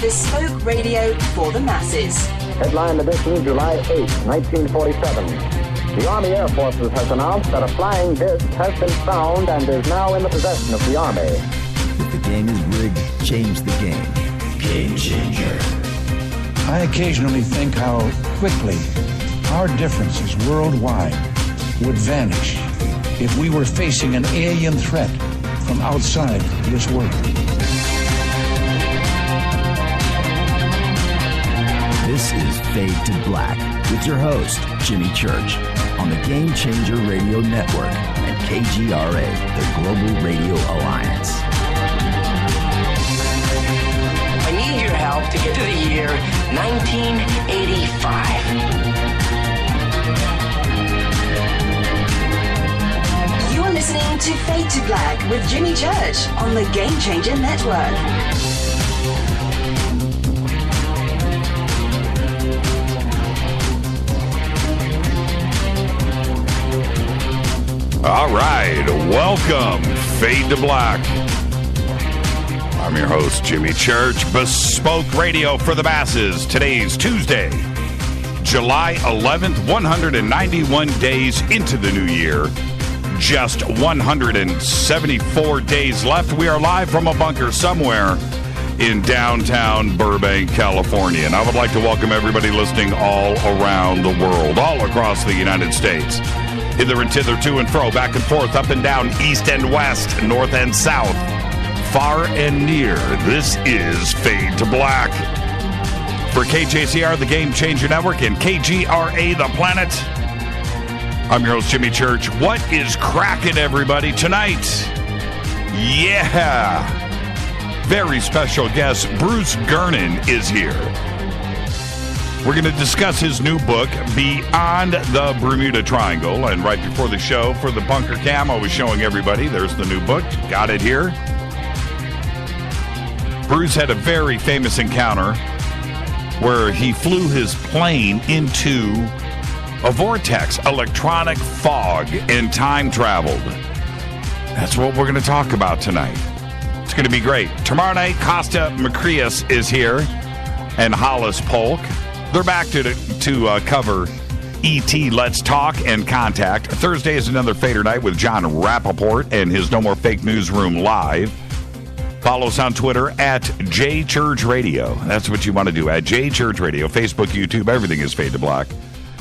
bespoke radio for the masses. Headline edition, July 8, 1947. The Army Air Forces has announced that a flying disc has been found and is now in the possession of the Army. If the game is rigged, change the game. Game changer. I occasionally think how quickly our differences worldwide would vanish if we were facing an alien threat from outside this world. This is Fade to Black with your host, Jimmy Church, on the Game Changer Radio Network and KGRA, the Global Radio Alliance. I need your help to get to the year 1985. You're listening to Fade to Black with Jimmy Church on the Game Changer Network. All right, welcome, Fade to Black. I'm your host, Jimmy Church, bespoke radio for the masses. Today's Tuesday, July 11th, 191 days into the new year. Just 174 days left. We are live from a bunker somewhere in downtown Burbank, California. And I would like to welcome everybody listening all around the world, all across the United States. Hither and thither, to and fro, back and forth, up and down, east and west, north and south, far and near. This is Fade to Black. For KJCR, the Game Changer Network, and KGRA, the Planet, I'm your host, Jimmy Church. What is cracking, everybody, tonight? Yeah! Very special guest, Bruce Gernon, is here. We're going to discuss his new book, Beyond the Bermuda Triangle. And right before the show, for the bunker cam, I was showing everybody, there's the new book. Got it here. Bruce had a very famous encounter where he flew his plane into a vortex, electronic fog, and time traveled. That's what we're going to talk about tonight. It's going to be great. Tomorrow night, Costa Macreas is here and Hollis Polk. They're back to cover E.T. Let's Talk and Contact. Thursday is another Fader night with John Rappaport and his No More Fake Newsroom Live. Follow us on Twitter at JChurchRadio. That's what you want to do, at JChurchRadio. Facebook, YouTube, everything is Fade to Black.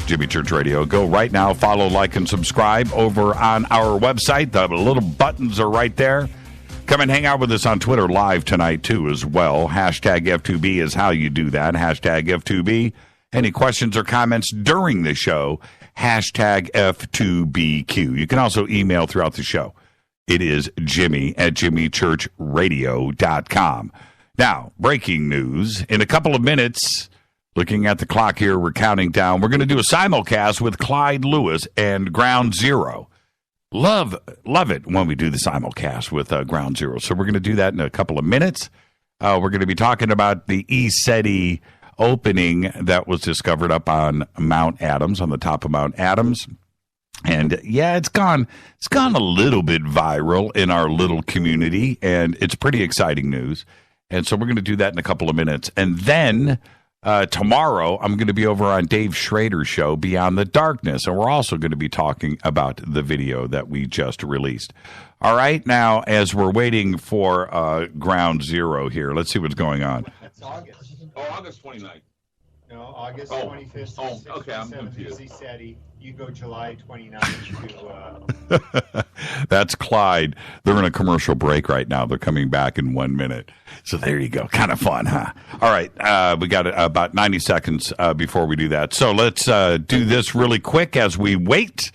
Jimmy Church Radio. Go right now. Follow, like, and subscribe over on our website. The little buttons are right there. Come and hang out with us on Twitter live tonight, too, as well. Hashtag F2B is how you do that. Hashtag F2B. Any questions or comments during the show? Hashtag F2BQ. You can also email throughout the show. It is Jimmy at jimmychurchradio.com. Now, breaking news. In a couple of minutes, looking at the clock here, we're counting down. We're going to do a simulcast with Clyde Lewis and Ground Zero. Love it when we do the simulcast with Ground Zero. So we're going to do that in a couple of minutes. We're going to be talking about the ECETI opening that was discovered up on Mount Adams, on the top of Mount Adams. And yeah, it's gone a little bit viral in our little community, and it's pretty exciting news. And so we're going to do that in a couple of minutes. And then tomorrow, I'm going to be over on Dave Schrader's show, Beyond the Darkness, and we're also going to be talking about the video that we just released. All right, now, as we're waiting for Ground Zero here, let's see what's going on. That's August. Oh, August 29th. No, August 25th. Oh, okay, I'm confused. ECETI. You go July 29th to... That's Clyde. They're in a commercial break right now. They're coming back in 1 minute. So there you go. Kind of fun, huh? All right. We got about 90 seconds before we do that. So let's do this really quick as we wait.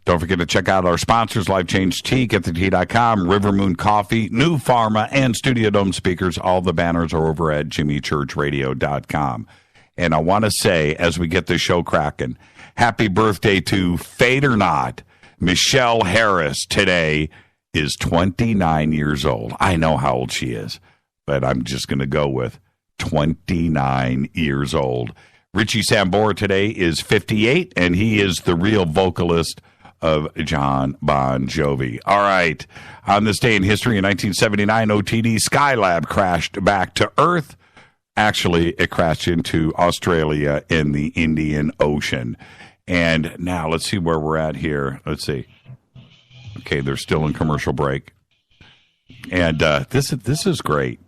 Don't forget to check out our sponsors, Life Change Tea, getthetea.com, River Moon Coffee, New Pharma, and Studio Dome Speakers. All the banners are over at jimmychurchradio.com. And I want to say, as we get this show cracking, happy birthday to Fade or Not. Michelle Harris today is 29 years old. I know how old she is, but I'm just going to go with 29 years old. Richie Sambora today is 58, and he is the real vocalist of John Bon Jovi. All right. On this day in history in 1979, OTD Skylab crashed back to Earth. Actually, it crashed into Australia in the Indian Ocean. And now let's see where we're at here. Let's see. Okay, they're still in commercial break. And this is great.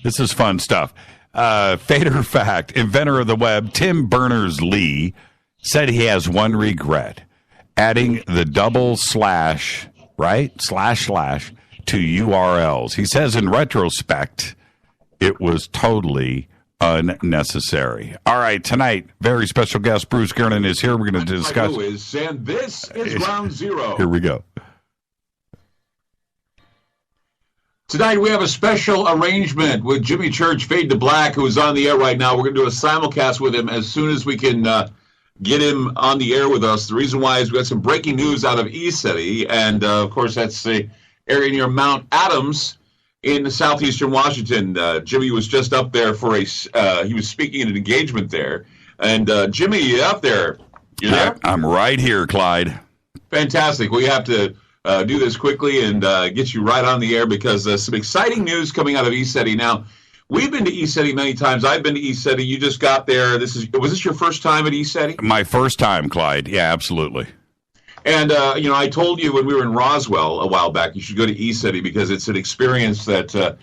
This is fun stuff. Fader fact, inventor of the web, Tim Berners-Lee, said he has one regret, adding the double slash, right? Slash to URLs. He says in retrospect, it was totally unnecessary. All right, tonight, very special guest Bruce Gernon is here. We're going to discuss. And this is Ground Zero. Here we go. Tonight we have a special arrangement with Jimmy Church, Fade to Black, who is on the air right now. We're going to do a simulcast with him as soon as we can get him on the air with us. The reason why is we got some breaking news out of ECETI, and of course that's the area near Mount Adams in southeastern Washington. Jimmy was just up there for he was speaking at an engagement there. And Jimmy, you up there? You there? I'm right here, Clyde. Fantastic. We have to do this quickly and get you right on the air because some exciting news coming out of ECETI. Now, we've been to ECETI many times. I've been to ECETI. You just got there. Was this your first time at ECETI? My first time, Clyde. Yeah, absolutely. And, I told you when we were in Roswell a while back, you should go to ECETI because it's an experience that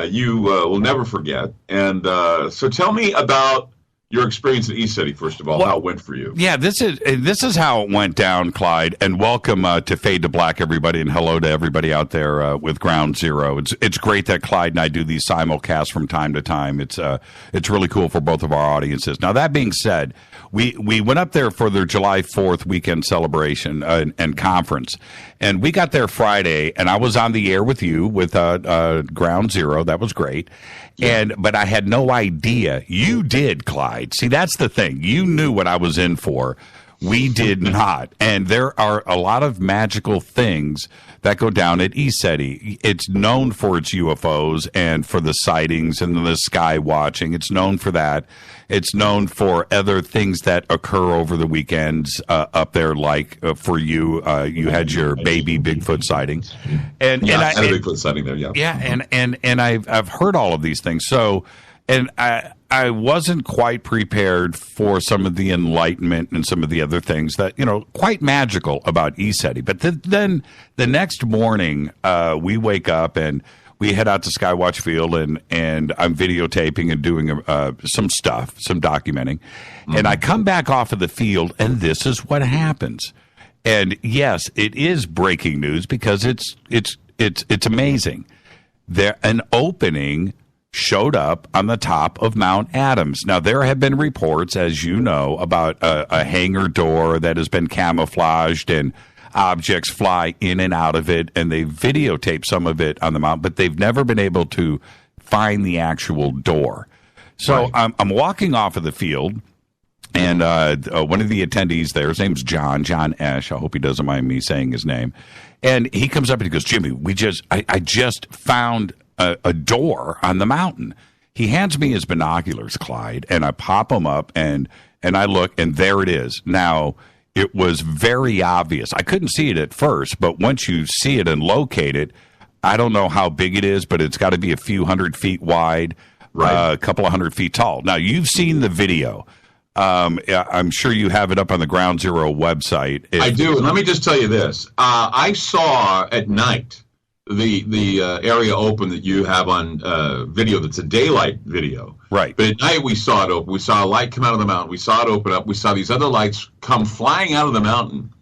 you will never forget. And so tell me about your experience at ECETI, first of all, how it went for you. Yeah, this is how it went down, Clyde. And welcome to Fade to Black, everybody, and hello to everybody out there with Ground Zero. It's great that Clyde and I do these simulcasts from time to time. It's really cool for both of our audiences. Now, that being said, we went up there for their July 4th weekend celebration and conference. And we got there Friday, and I was on the air with you with Ground Zero. That was great. Yeah. But I had no idea. You did, Clyde. See, that's the thing. You knew what I was in for. We did not. And there are a lot of magical things that go down at ECETI. It's known for its UFOs and for the sightings and the sky watching. It's known for that. It's known for other things that occur over the weekends up there, like for you, you had your baby Bigfoot sighting. I had a Bigfoot sighting there, yeah. Yeah, and I've heard all of these things. So, and I wasn't quite prepared for some of the enlightenment and some of the other things that, quite magical about ECETI. But then the next morning, we wake up and we head out to Skywatch Field and I'm videotaping and doing some stuff, some documenting. Mm-hmm. And I come back off of the field and this is what happens. And yes, it is breaking news because it's amazing. An opening showed up on the top of Mount Adams. Now, there have been reports, as you know, about a hangar door that has been camouflaged and objects fly in and out of it, and they videotape some of it on the mountain, but they've never been able to find the actual door. So right. I'm walking off of the field, and one of the attendees there, his name's John Esch. I hope he doesn't mind me saying his name. And he comes up and he goes, Jimmy, I just found a door on the mountain. He hands me his binoculars, Clyde, and I pop them up and I look, and there it is. Now, it was very obvious. I couldn't see it at first, but once you see it and locate it, I don't know how big it is, but it's got to be a few 100 feet wide, right. A couple of 100 feet tall. Now, you've seen the video. I'm sure you have it up on the Ground Zero website. I do. And let me just tell you this. I saw at night the area open that you have on video that's a daylight video. Right. But at night we saw it open. We saw a light come out of the mountain. We saw it open up. We saw these other lights come flying out of the mountain.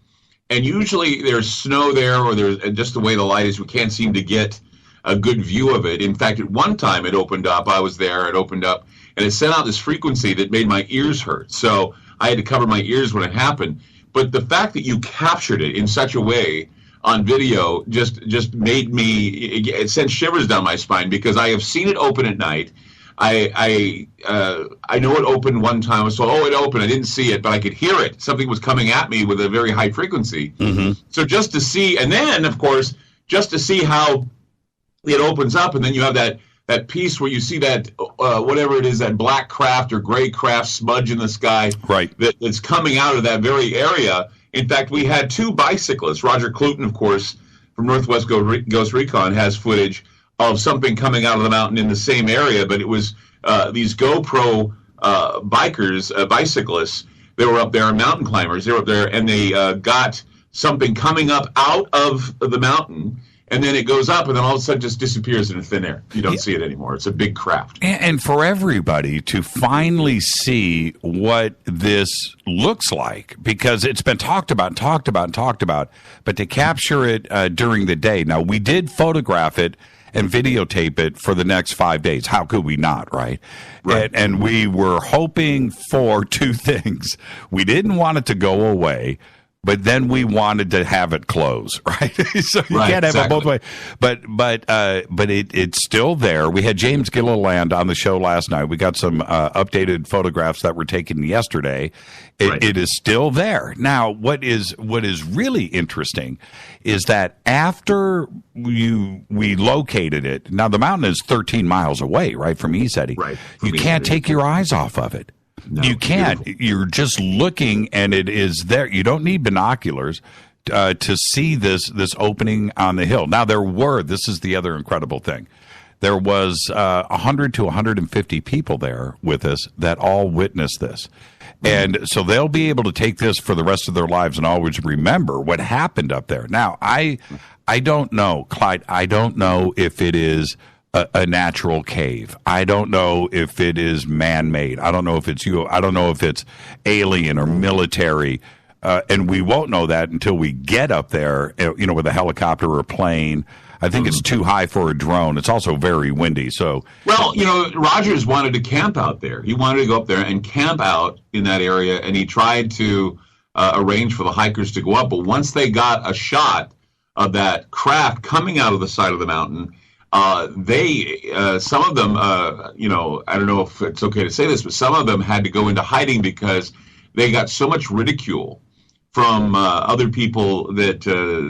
And usually there's snow there or there's just the way the light is, we can't seem to get a good view of it. In fact, at one time it opened up. I was there. It opened up. And it sent out this frequency that made my ears hurt. So I had to cover my ears when it happened. But the fact that you captured it in such a way on video just made me, it sent shivers down my spine because I have seen it open at night. I know it opened one time. So, it opened. I didn't see it, but I could hear it. Something was coming at me with a very high frequency. Mm-hmm. So just to see, and then, of course, just to see how it opens up, and then you have that piece where you see that, whatever it is, that black craft or gray craft smudge in the sky, right? That's coming out of that very area. In fact, we had two bicyclists. Roger Cluton, of course, from Northwest Ghost Recon, has footage of something coming out of the mountain in the same area, but it was these GoPro bicyclists. They were up there, mountain climbers. They were up there, and they got something coming up out of the mountain, and then it goes up, and then all of a sudden just disappears into thin air. You don't see it anymore. It's a big craft. And for everybody to finally see what this looks like, because it's been talked about, but to capture it during the day. Now, we did photograph it and videotape it for the next 5 days. How could we not, right? And we were hoping for two things. We didn't want it to go away, but then we wanted to have it close, right? So you can't have it both ways. But it's still there. We had James Gilliland on the show last night. We got some updated photographs that were taken yesterday. It is still there. Now, what is really interesting is that after we located it, now the mountain is 13 miles away, right, from ECETI. Right. You can't take your eyes off of it. No, you can't. Beautiful. You're just looking, and it is there. You don't need binoculars to see this opening on the hill. Now, this is the other incredible thing. There was 100 to 150 people there with us that all witnessed this. And so they'll be able to take this for the rest of their lives and always remember what happened up there. Now, I don't know, Clyde. I don't know if it is a natural cave. I don't know if it is man-made. I don't know if it's I don't know if it's alien or military. And we won't know that until we get up there, with a helicopter or a plane. I think it's too high for a drone. It's also very windy. So, well, Rogers wanted to camp out there. He wanted to go up there and camp out in that area, and he tried to arrange for the hikers to go up. But once they got a shot of that craft coming out of the side of the mountain, some of them, I don't know if it's okay to say this, but some of them had to go into hiding because they got so much ridicule from other people that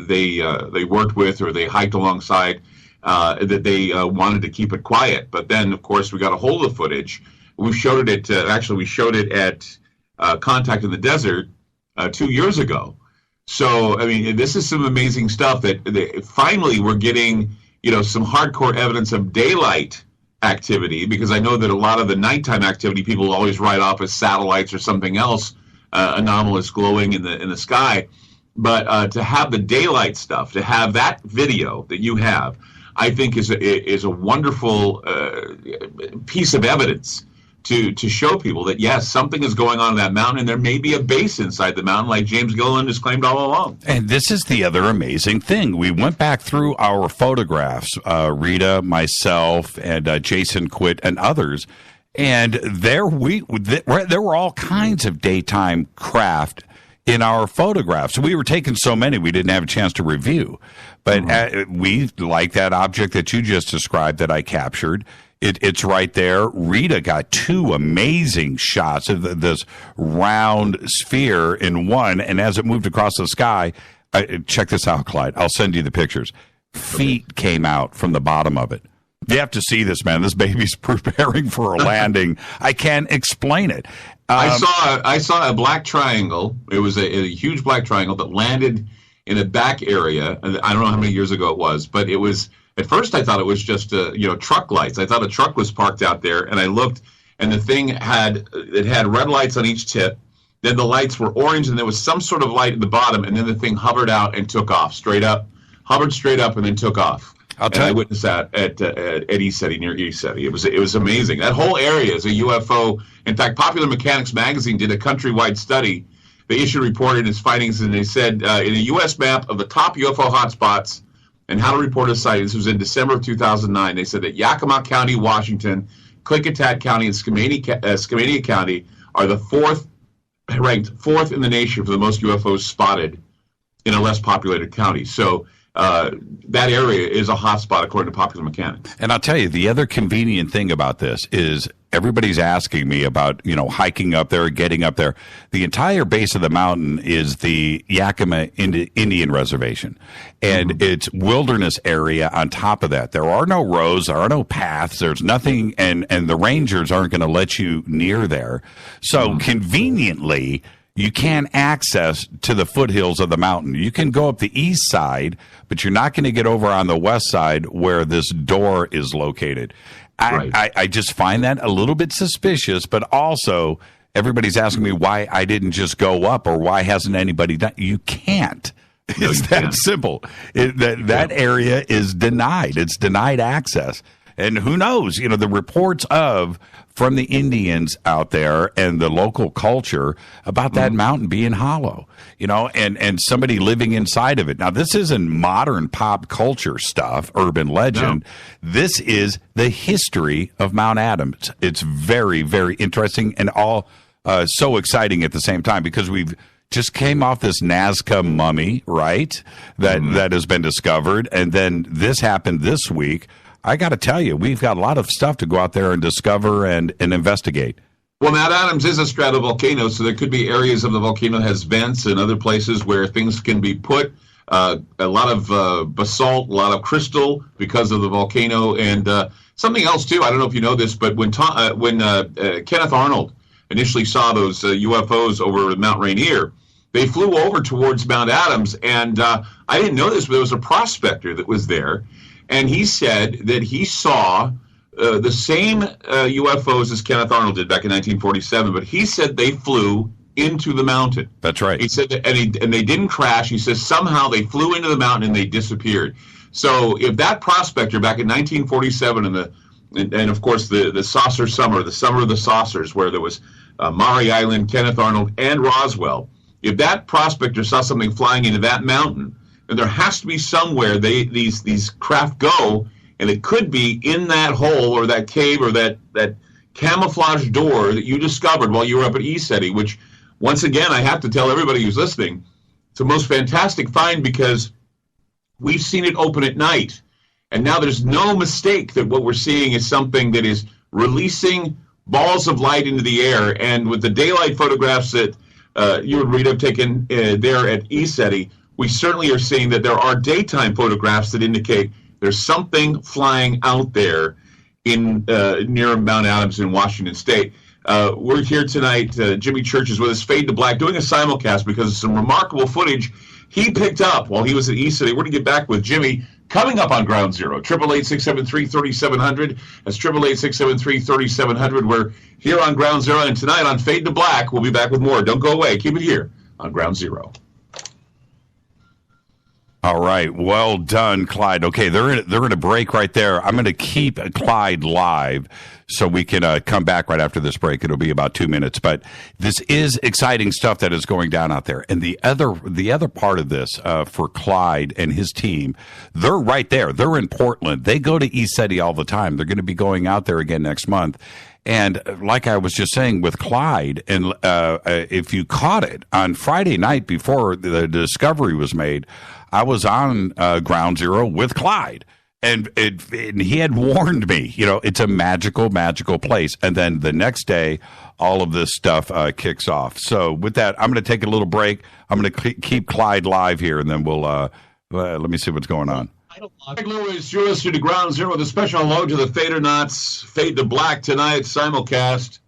they worked with or they hiked alongside that they wanted to keep it quiet. But then, of course, we got a hold of the footage. We showed it at Contact in the Desert 2 years ago. So, I mean, this is some amazing stuff that finally we're getting, some hardcore evidence of daylight activity, because I know that a lot of the nighttime activity people always write off as satellites or something else, anomalous glowing in the sky. But to have the daylight stuff, to have that video that you have, I think is a wonderful piece of evidence to show people that, yes, something is going on in that mountain, and there may be a base inside the mountain like James Gilliland has claimed all along. And this is the other amazing thing. We went back through our photographs, Rita, myself, and Jason Quitt, and others, and there were all kinds of daytime craft in our photographs. We were taking so many we didn't have a chance to review. But we like that object that you just described that I captured. It's right there. Rita got two amazing shots of this round sphere in one, and as it moved across the sky, check this out, Clyde. I'll send you the pictures. Feet came out from the bottom of it. You have to see this, man. This baby's preparing for a landing. I can't explain it. I saw a black triangle. It was a huge black triangle that landed in a back area. I don't know how many years ago it was, but it was. At first, I thought it was just truck lights. I thought a truck was parked out there, and I looked, and the thing had red lights on each tip. Then the lights were orange, and there was some sort of light at the bottom, and then the thing hovered out and took off hovered straight up, and then took off. I witnessed that at ECETI, near ECETI. It was amazing. That whole area is a UFO. In fact, Popular Mechanics magazine did a countrywide study. They issued a report in its findings, and they said in a U.S. map of the top UFO hotspots and how to report a sighting. This was in December of 2009. They said that Yakima County, Washington, Klickitat County, and Skamania County are ranked fourth in the nation for the most UFOs spotted in a less populated county. So that area is a hotspot according to Popular Mechanics. And I'll tell you, the other convenient thing about this is everybody's asking me about, hiking up there, getting up there. The entire base of the mountain is the Yakima Indian Reservation, and it's wilderness area on top of that. There are no roads, there are no paths, there's nothing, and the rangers aren't going to let you near there. So conveniently, you can't access to the foothills of the mountain. You can go up the east side, but you're not going to get over on the west side where this door is located. I just find that a little bit suspicious, but also everybody's asking me why I didn't just go up or why hasn't anybody done. You can't. It's that simple. That area is denied. It's denied access. And who knows, the reports from the Indians out there and the local culture about that mountain being hollow, and somebody living inside of it. Now, this isn't modern pop culture stuff, urban legend. No. This is the history of Mount Adams. It's very, very interesting and all so exciting at the same time because we've just came off this Nazca mummy, right, that has been discovered. And then this happened this week. I got to tell you, we've got a lot of stuff to go out there and discover and investigate. Well, Mount Adams is a stratovolcano, so there could be areas of the volcano that has vents and other places where things can be put. A lot of basalt, a lot of crystal because of the volcano, and something else too. I don't know if you know this, but when Kenneth Arnold initially saw those UFOs over Mount Rainier, they flew over towards Mount Adams, and I didn't know this, but there was a prospector that was there. And he said that he saw the same UFOs as Kenneth Arnold did back in 1947, but he said they flew into the mountain. That's right. He said that, and they didn't crash. He says somehow they flew into the mountain and they disappeared. So if that prospector back in 1947 and of course the saucer summer, the summer of the saucers, where there was Maury Island, Kenneth Arnold, and Roswell, if that prospector saw something flying into that mountain, and there has to be somewhere these craft go, and it could be in that hole or that cave or that camouflage door that you discovered while you were up at ECETI, which, once again, I have to tell everybody who's listening, it's the most fantastic find because we've seen it open at night, and now there's no mistake that what we're seeing is something that is releasing balls of light into the air, and with the daylight photographs that you and Rita have taken there at ECETI, we certainly are seeing that there are daytime photographs that indicate there's something flying out there in near Mount Adams in Washington State. We're here tonight. Jimmy Church is with us, Fade to Black, doing a simulcast because of some remarkable footage he picked up while he was at ECETI. We're going to get back with Jimmy coming up on Ground Zero. 888-673-3700. That's 888-673-3700. We're here on Ground Zero, and tonight on Fade to Black, we'll be back with more. Don't go away. Keep it here on Ground Zero. All right, well done, Clyde. Okay, they're in a break right there. I'm going to keep Clyde live so we can come back right after this break. It'll be about 2 minutes, but this is exciting stuff that is going down out there. And the other part of this for Clyde and his team, they're right there. They're in Portland. They go to ECETI all the time. They're going to be going out there again next month. And like I was just saying with Clyde, and if you caught it on Friday night before the discovery was made, I was on Ground Zero with Clyde, and he had warned me, it's a magical, magical place. And then the next day, all of this stuff kicks off. So with that, I'm going to take a little break. I'm going to keep Clyde live here, and then we'll let me see what's going on. Clyde Lewis, you're listening to Ground Zero with a special hello to the Fadernauts, Fade to Black tonight, simulcast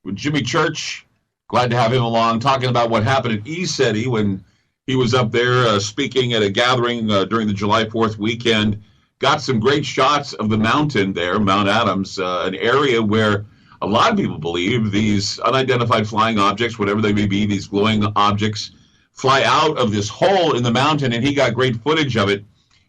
with Jimmy Church. Glad to have him along, talking about what happened at ECETI when he was up there speaking at a gathering during the July 4th weekend. Got some great shots of the mountain there, Mount Adams, an area where a lot of people believe these unidentified flying objects, whatever they may be, these glowing objects, fly out of this hole in the mountain, and he got great footage of it.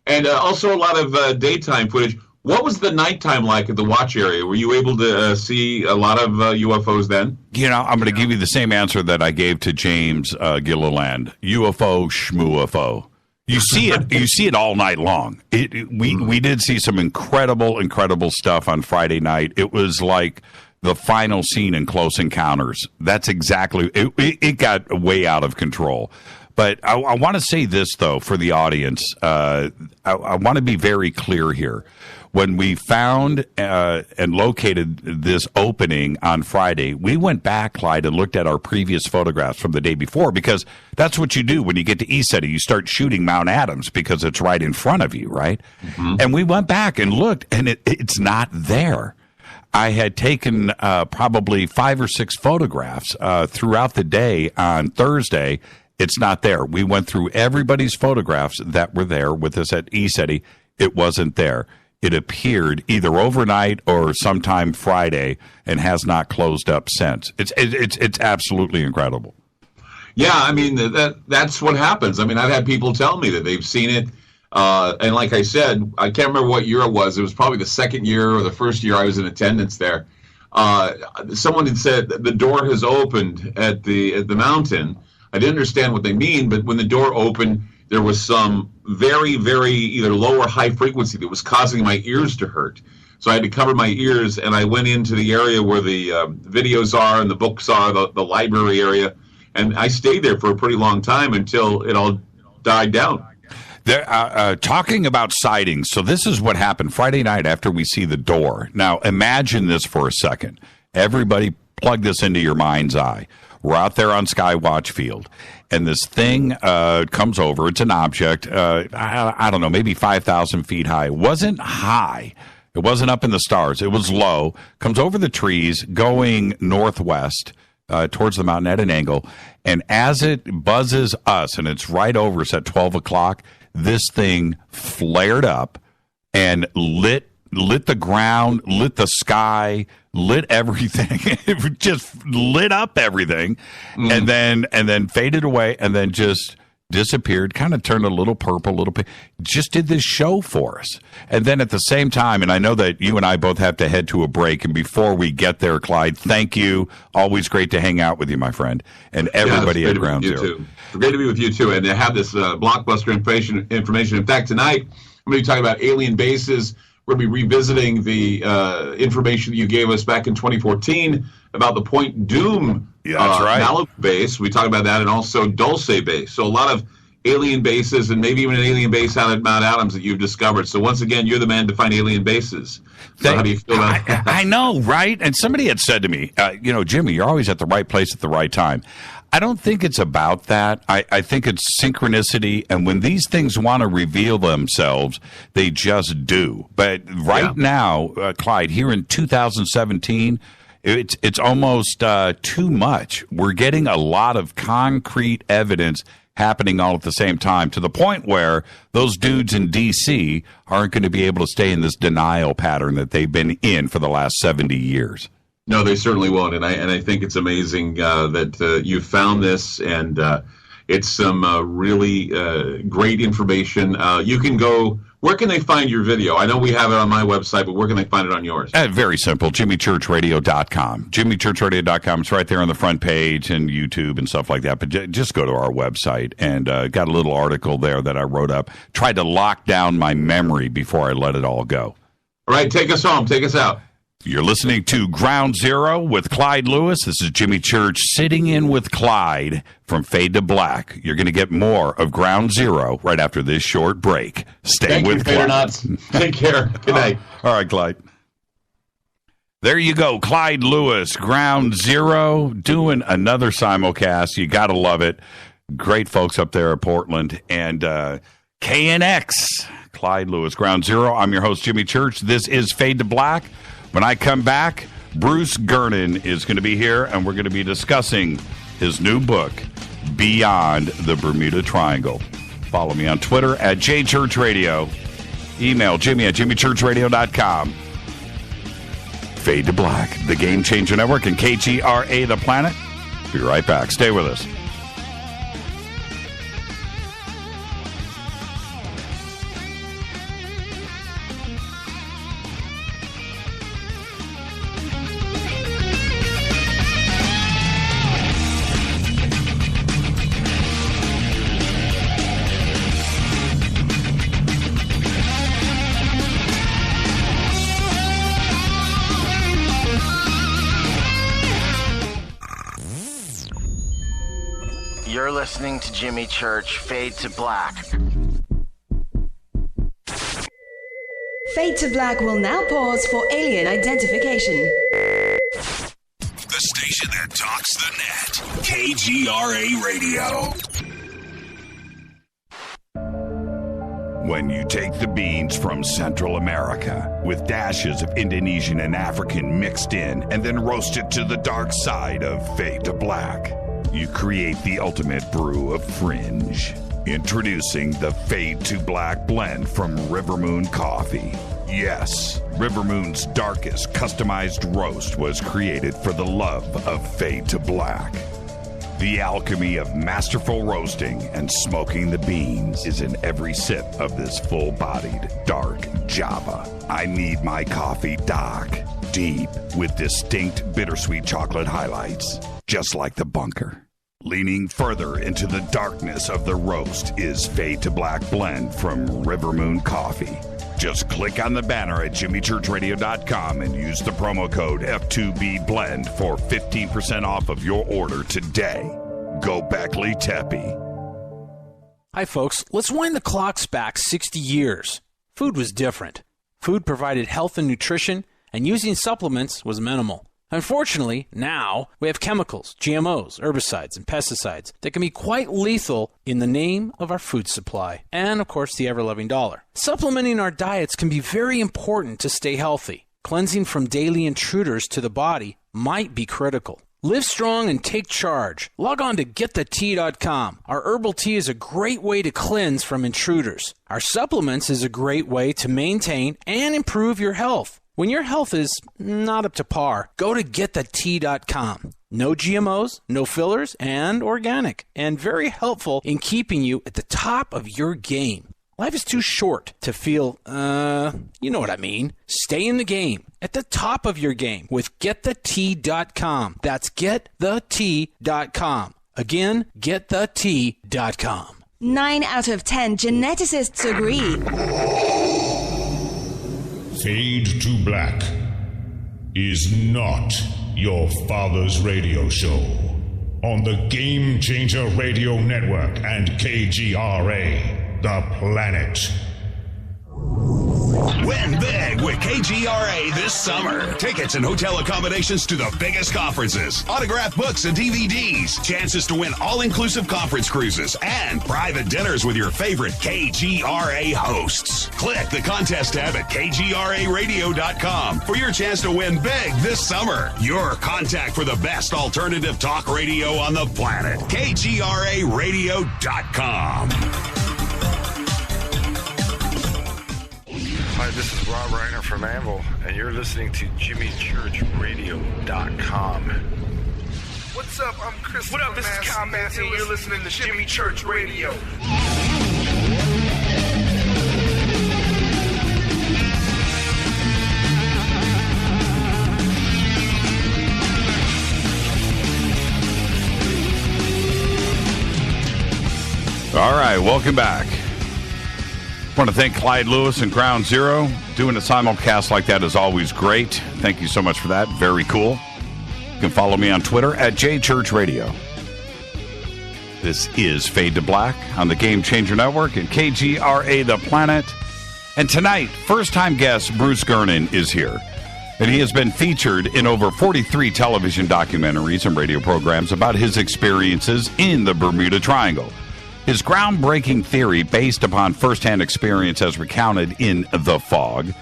And also a lot of daytime footage. What was the nighttime like at the watch area? Were you able to see a lot of UFOs then? I'm going to give you the same answer that I gave to James Gilliland. UFO, schmoofo. You see it. You see it all night long. We did see some incredible stuff on Friday night. It was like the final scene in Close Encounters. That's exactly it got way out of control. But I want to say this, though, for the audience. I want to be very clear here. When we found and located this opening on Friday, we went back, Clyde, and looked at our previous photographs from the day before, because that's what you do when you get to ECETI. You start shooting Mount Adams because it's right in front of you, right? Mm-hmm. And we went back and looked, and it's not there. I had taken probably 5 or 6 photographs throughout the day on Thursday. It's not there. We went through everybody's photographs that were there with us at ECETI. It wasn't there. It appeared either overnight or sometime Friday and has not closed up since. It's absolutely incredible. Yeah, I mean, that's what happens. I mean, I've had people tell me that they've seen it. And like I said, I can't remember what year it was. It was probably the second year or the first year I was in attendance there. Someone had said that the door has opened at the mountain. I didn't understand what they mean, but when the door opened, there was some very, very either low or high frequency that was causing my ears to hurt. So I had to cover my ears, and I went into the area where the videos are and the books are, the library area, and I stayed there for a pretty long time until it all died down. Talking about sightings, so this is what happened Friday night after we see the door. Now, imagine this for a second. Everybody plug this into your mind's eye. We're out there on Skywatch Field, and this thing comes over. It's an object, I don't know, maybe 5,000 feet high. It wasn't high. It wasn't up in the stars. It was low. Comes over the trees, going northwest towards the mountain at an angle. And as it buzzes us, and it's right over us at 12 o'clock, this thing flared up and lit the ground, lit the sky, lit everything. It just lit up everything, and then faded away, and then just disappeared. Kind of turned a little purple, a little pink. Just did this show for us, and then at the same time, and I know that you and I both have to head to a break. And before we get there, Clyde, thank you. Always great to hang out with you, my friend, and everybody at Ground Zero. It's great to be with you too, and to have this blockbuster information. In fact, tonight I'm going to be talking about alien bases. We're going to be revisiting the information that you gave us back in 2014 about the Point Doom Malibu base. We talk about that, and also Dulce base. So a lot of alien bases, and maybe even an alien base out at Mount Adams that you've discovered. So once again, you're the man to find alien bases. So how do you feel about that? I know, right? And somebody had said to me, Jimmy, you're always at the right place at the right time. I don't think it's about that. I think it's synchronicity, and when these things want to reveal themselves, they just do. But now, Clyde, here in 2017, it's almost too much. We're getting a lot of concrete evidence happening all at the same time, to the point where those dudes in D.C. aren't going to be able to stay in this denial pattern that they've been in for the last 70 years. No, they certainly won't, and I think it's amazing that you found this, and it's some really great information. You can go. Where can they find your video? I know we have it on my website, but where can they find it on yours? Very simple, jimmychurchradio.com. jimmychurchradio.com. It's right there on the front page and YouTube and stuff like that. But just go to our website, and got a little article there that I wrote up. Tried to lock down my memory before I let it all go. All right, take us home. Take us out. You're listening to Ground Zero with Clyde Lewis. This is Jimmy Church sitting in with Clyde from Fade to Black. You're going to get more of Ground Zero right after this short break. Stay with Clyde. Take care. Good night. All right, Clyde. There you go. Clyde Lewis, Ground Zero, doing another simulcast. You got to love it. Great folks up there at Portland. And KNX, Clyde Lewis, Ground Zero. I'm your host, Jimmy Church. This is Fade to Black. When I come back, Bruce Gernon is going to be here, and we're going to be discussing his new book, Beyond the Bermuda Triangle. Follow me on Twitter at JChurchRadio. Email Jimmy at jimmychurchradio.com. Fade to Black, the Game Changer Network, and KGRA, The Planet. Be right back. Stay with us. You're listening to Jimmy Church, Fade to Black. Fade to Black will now pause for alien identification. The station that talks the net. KGRA Radio. When you take the beans from Central America with dashes of Indonesian and African mixed in and then roast it to the dark side of fade to black, you create the ultimate brew of fringe. Introducing the Fade to Black blend from Rivermoon Coffee. Yes, Rivermoon's darkest customized roast was created for the love of Fade to Black. The alchemy of masterful roasting and smoking the beans is in every sip of this full-bodied, dark Java. I need my coffee dark, deep, with distinct bittersweet chocolate highlights, just like the bunker. Leaning further into the darkness of the roast is Fade to Black blend from Rivermoon Coffee. Just click on the banner at jimmychurchradio.com and use the promo code F2BBLEND for 15% off of your order today. Go Beckley Teppy. Hi, folks. Let's wind the clocks back 60 years. Food was different. Food provided health and nutrition, and using supplements was minimal. Unfortunately, now we have chemicals, GMOs, herbicides, and pesticides that can be quite lethal in the name of our food supply and, of course, the ever-loving dollar. Supplementing our diets can be very important to stay healthy. Cleansing from daily intruders to the body might be critical. Live strong and take charge. Log on to getthetea.com. Our herbal tea is a great way to cleanse from intruders. Our supplements is a great way to maintain and improve your health. When your health is not up to par, go to getthetea.com. No GMOs, no fillers, and organic, and very helpful in keeping you at the top of your game. Life is too short to feel, you know what I mean. Stay in the game, at the top of your game with getthetea.com. That's getthetea.com. Again, getthetea.com. 9 out of 10 geneticists agree. Fade to Black is not your father's radio show on the Game Changer Radio Network and KGRA, The Planet. Win big with KGRA this summer. Tickets and hotel accommodations to the biggest conferences, autographed books and DVDs, chances to win all-inclusive conference cruises, and private dinners with your favorite KGRA hosts. Click the contest tab at kgraradio.com for your chance to win big this summer. Your contact for the best alternative talk radio on the planet. kgraradio.com. Hi, this is Rob Reiner from Anvil, and you're listening to JimmyChurchRadio.com. What's up? I'm Chris. What up? This is Kyle Massey, and you're listening to Jimmy Church Radio. All right, welcome back. I want to thank Clyde Lewis and Ground Zero. Doing a simulcast like that is always great. Thank you so much for that. Very cool. You can follow me on Twitter at JChurchRadio. This is Fade to Black on the Game Changer Network and KGRA The Planet. And tonight, first-time guest Bruce Gernon is here. And he has been featured in over 43 television documentaries and radio programs about his experiences in the Bermuda Triangle. His groundbreaking theory, based upon firsthand experience as recounted in The Fog,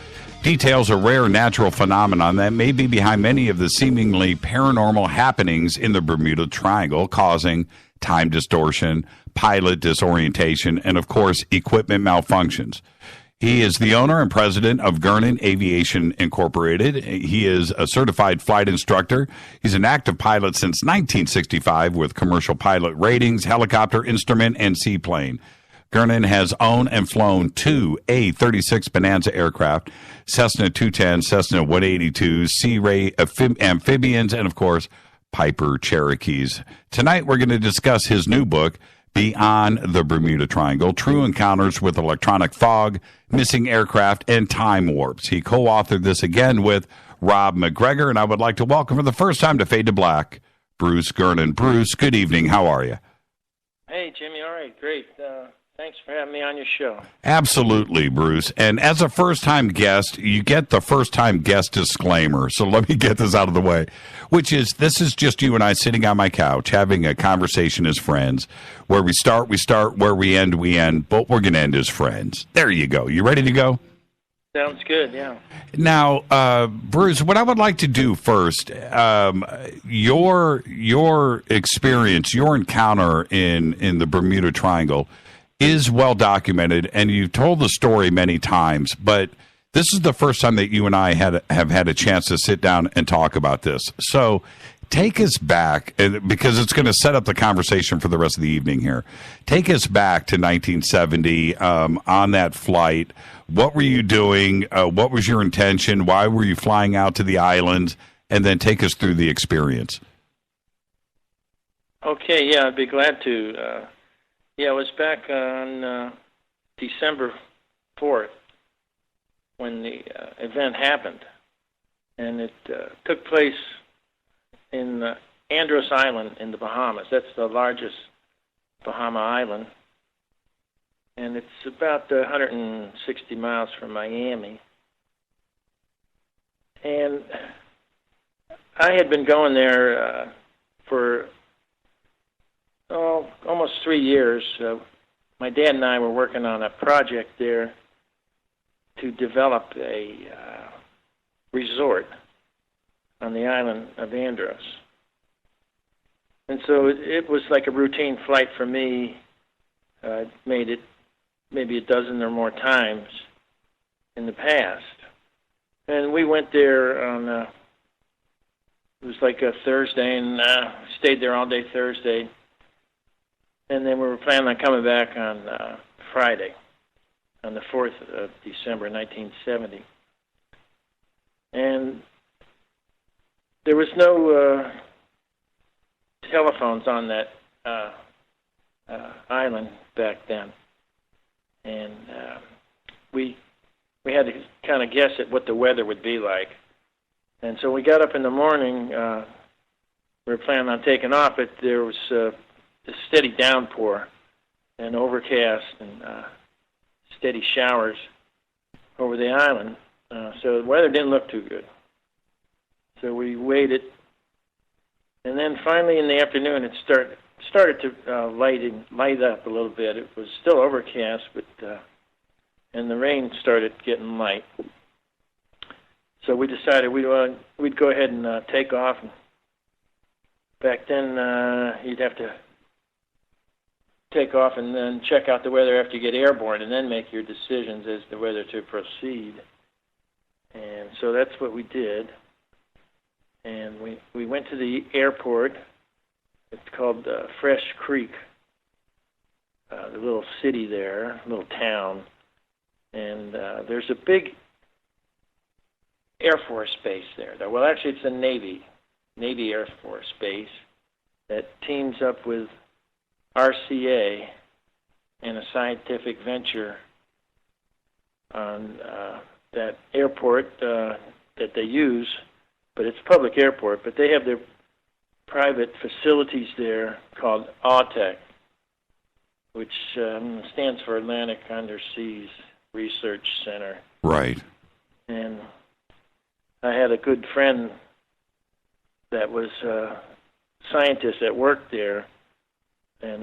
details a rare natural phenomenon that may be behind many of the seemingly paranormal happenings in the Bermuda Triangle, causing time distortion, pilot disorientation, and, of course, equipment malfunctions. He is the owner and president of Gernon Aviation Incorporated. He is a certified flight instructor. He's an active pilot since 1965 with commercial pilot ratings, helicopter, instrument, and seaplane. Gernon has owned and flown two A-36 Bonanza aircraft, Cessna 210, Cessna 182, Ray Amphibians, and, of course, Piper Cherokees. Tonight, we're going to discuss his new book, Beyond the Bermuda Triangle, True Encounters with Electronic Fog, Missing Aircraft, and Time Warps. He co-authored this again with Rob McGregor, and I would like to welcome for the first time to Fade to Black, Bruce Gernon. Bruce, good evening. How are you? Hey, Jimmy. All right, great. Thanks for having me on your show. Absolutely, Bruce. And as a first-time guest, you get the first-time guest disclaimer. So let me get this out of the way, which is this is just you and I sitting on my couch having a conversation as friends. Where we start, where we end, but we're going to end as friends. There you go. You ready to go? Sounds good, yeah. Now, Bruce, what I would like to do first, your experience, your encounter in the Bermuda Triangle is well documented, and you've told the story many times, but this is the first time that you and I have had a chance to sit down and talk about this. So take us back, because it's going to set up the conversation for the rest of the evening here. Take us back to 1970 on that flight. What were you doing? What was your intention? Why were you flying out to the island? And then take us through the experience. Okay, yeah, I'd be glad to. Yeah, it was back on December 4th when the event happened. And it took place in Andros Island in the Bahamas. That's the largest Bahama island. And it's about 160 miles from Miami. And I had been going there for almost 3 years. My dad and I were working on a project there to develop a resort on the island of Andros. And so it was like a routine flight for me. Made it maybe a dozen or more times in the past. And we went there on, it was like a Thursday, and stayed there all day Thursday. And then we were planning on coming back on Friday, on the 4th of December, 1970. And there was no telephones on that island back then. And we had to kind of guess at what the weather would be like. And so we got up in the morning, we were planning on taking off, but there was a steady downpour and overcast and steady showers over the island. So the weather didn't look too good. So we waited. And then finally in the afternoon, it started to light up a little bit. It was still overcast, but and the rain started getting light. So we decided we'd go ahead and take off. Back then, you'd have to take off and then check out the weather after you get airborne, and then make your decisions as to whether to proceed. And so that's what we did. And we went to the airport. It's called Fresh Creek, the little city there, little town. And there's a big Air Force base there. Well, actually, it's a Navy Air Force base that teams up with RCA and a scientific venture on that airport that they use. But it's a public airport, but they have their private facilities there called AUTEC, which stands for Atlantic Underseas Research Center. Right. And I had a good friend that was a scientist that worked there, and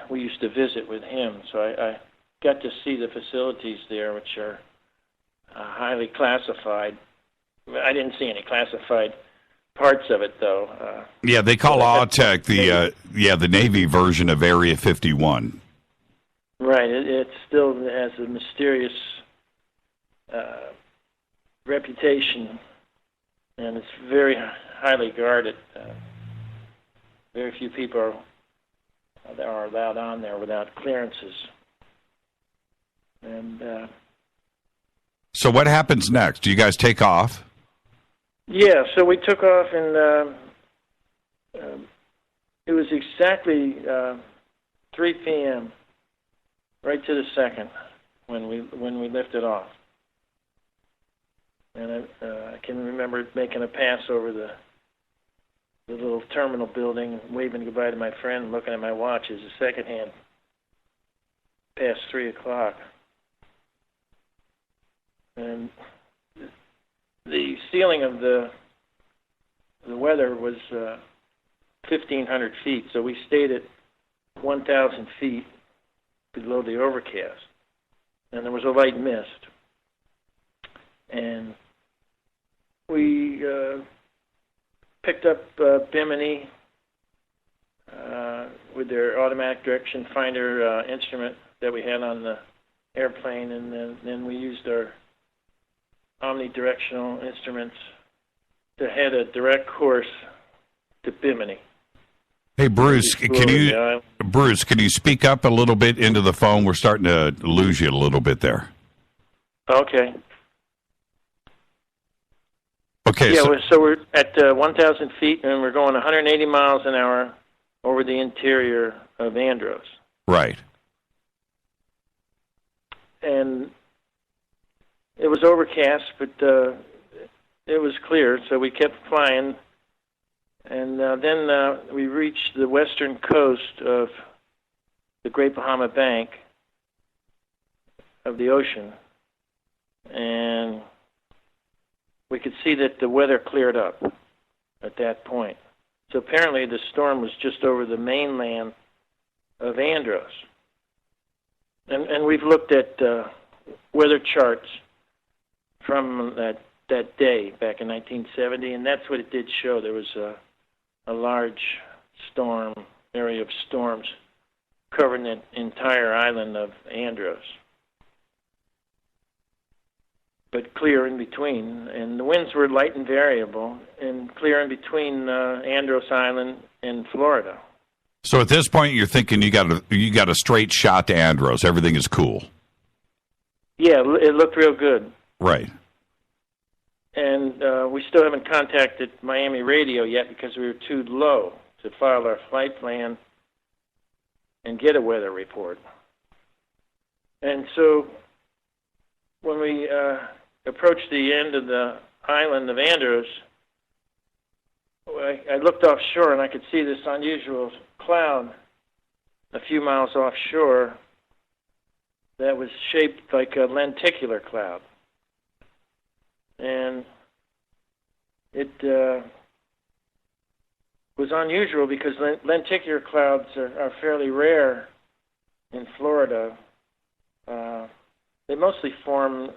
we used to visit with him. So I got to see the facilities there, which are highly classified. I didn't see any classified parts of it, though. Yeah, they call AUTEC the Navy version of Area 51. Right. It still has a mysterious reputation, and it's very highly guarded. Very few people are allowed on there without clearances. And so what happens next? Do you guys take off? Yeah, so we took off, and it was exactly 3 p.m., right to the second, when we lifted off. And I can remember making a pass over the little terminal building, waving goodbye to my friend, looking at my watch as a second hand past 3 o'clock. And the ceiling of the weather was 1,500 feet, so we stayed at 1,000 feet below the overcast. And there was a light mist. And we picked up Bimini with their automatic direction finder instrument that we had on the airplane, and then we used our omnidirectional instruments to head a direct course to Bimini. Hey, Bruce, can you speak up a little bit into the phone? We're starting to lose you a little bit there. Okay. Okay. Yeah, so we're at 1,000 feet, and we're going 180 miles an hour over the interior of Andros. Right. And it was overcast, but it was clear, so we kept flying. And then we reached the western coast of the Great Bahama Bank of the ocean, and we could see that the weather cleared up at that point. So apparently the storm was just over the mainland of Andros. And we've looked at weather charts from that day back in 1970, and that's what it did show. There was a large area of storms covering the entire island of Andros, but clear in between. And the winds were light and variable, and clear in between Andros Island and Florida. So at this point, you're thinking you got a straight shot to Andros. Everything is cool. Yeah, it looked real good. Right. And we still haven't contacted Miami Radio yet because we were too low to file our flight plan and get a weather report. And so when we approached the end of the island of Andros, I looked offshore and I could see this unusual cloud a few miles offshore that was shaped like a lenticular cloud. And it was unusual because lenticular clouds are fairly rare in Florida. They mostly form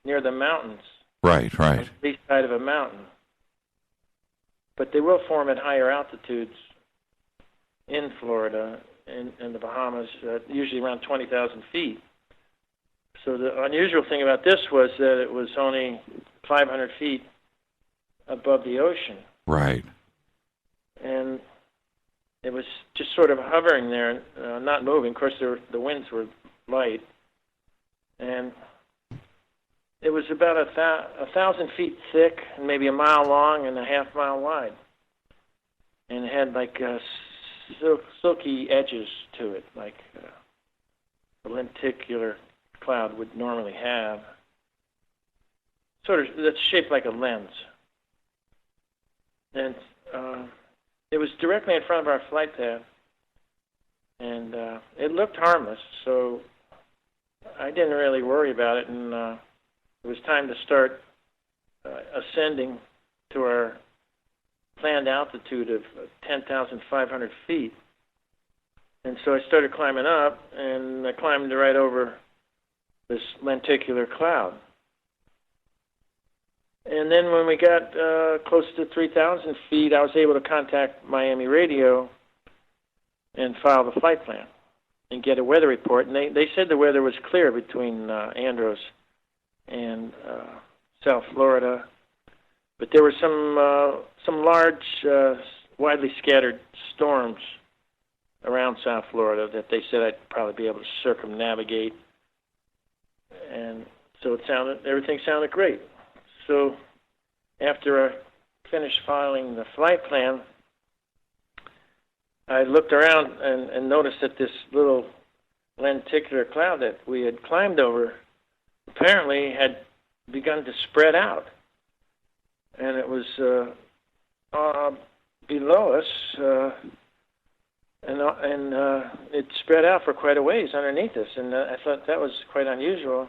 near the mountains. Right. On the east side of a mountain. But they will form at higher altitudes in Florida and the Bahamas, usually around 20,000 feet. So the unusual thing about this was that it was only 500 feet above the ocean. Right. And it was just sort of hovering there, not moving. Of course, the winds were light. And it was about 1,000 feet thick, and maybe a mile long and a half mile wide. And it had like silky edges to it, like a lenticular cloud would normally have. Sort of, that's shaped like a lens. And it was directly in front of our flight path. And it looked harmless, so I didn't really worry about it. And it was time to start ascending to our planned altitude of 10,500 feet. And so I started climbing up, and I climbed right over this lenticular cloud. And then when we got close to 3,000 feet, I was able to contact Miami Radio and file the flight plan and get a weather report. And they said the weather was clear between Andros and South Florida. But there were some large, widely scattered storms around South Florida that they said I'd probably be able to circumnavigate. And so everything sounded great. So after I finished filing the flight plan, I looked around and noticed that this little lenticular cloud that we had climbed over apparently had begun to spread out. And it was below us and it spread out for quite a ways underneath us, and I thought that was quite unusual.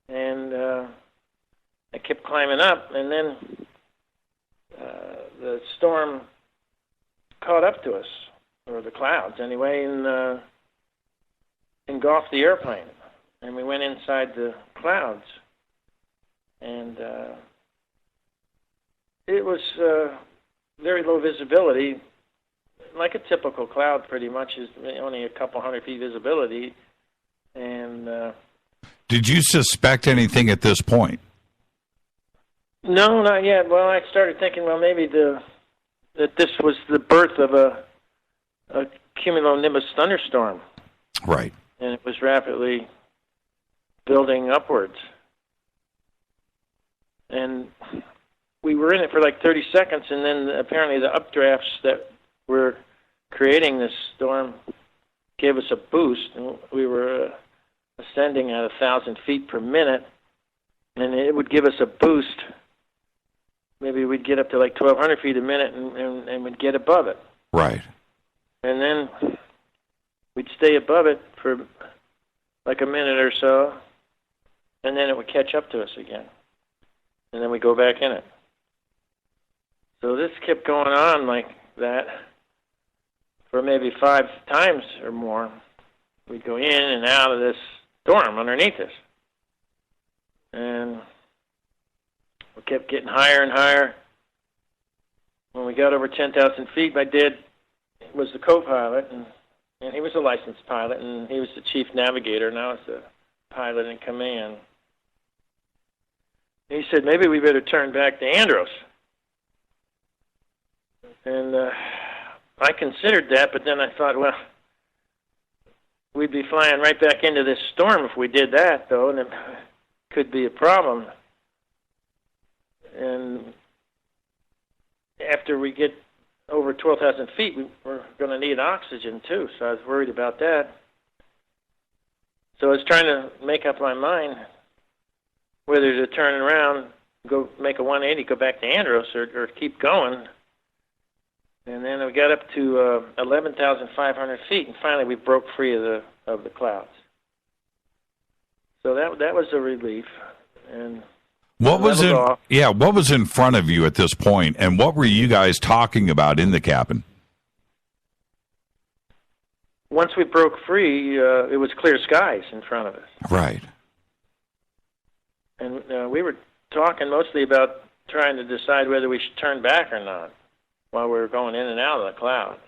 And I kept climbing up, and then the storm caught up to us, or the clouds anyway, and engulfed the airplane. And we went inside the clouds, and it was very low visibility, like a typical cloud pretty much, is only a couple 100 feet visibility. And did you suspect anything at this point? No, not yet. Well, I started thinking, well, maybe that this was the birth of a cumulonimbus thunderstorm. Right. And it was rapidly building upwards. And we were in it for like 30 seconds, and then apparently the updrafts that were creating this storm gave us a boost. And we were ascending at 1,000 feet per minute, and it would give us a boost. Maybe we'd get up to like 1,200 feet a minute and we'd get above it. Right. And then we'd stay above it for like a minute or so, and then it would catch up to us again. And then we'd go back in it. So this kept going on like that for maybe 5 times or more. We'd go in and out of this storm underneath us. And we kept getting higher and higher. When we got over 10,000 feet, my dad was the co-pilot, and he was a licensed pilot, and he was the chief navigator, and I was the pilot in command. He said, maybe we better turn back to Andros. And I considered that, but then I thought, well, we'd be flying right back into this storm if we did that, though, and it could be a problem. And after we get over 12,000 feet, we're going to need oxygen, too, so I was worried about that. So I was trying to make up my mind whether to turn around, go make a 180, go back to Andros, or keep going. And then we got up to 11,500 feet, and finally we broke free of the clouds. So that was a relief. And what was in front of you at this point, and what were you guys talking about in the cabin? Once we broke free, it was clear skies in front of us. Right. And we were talking mostly about trying to decide whether we should turn back or not while we were going in and out of the clouds.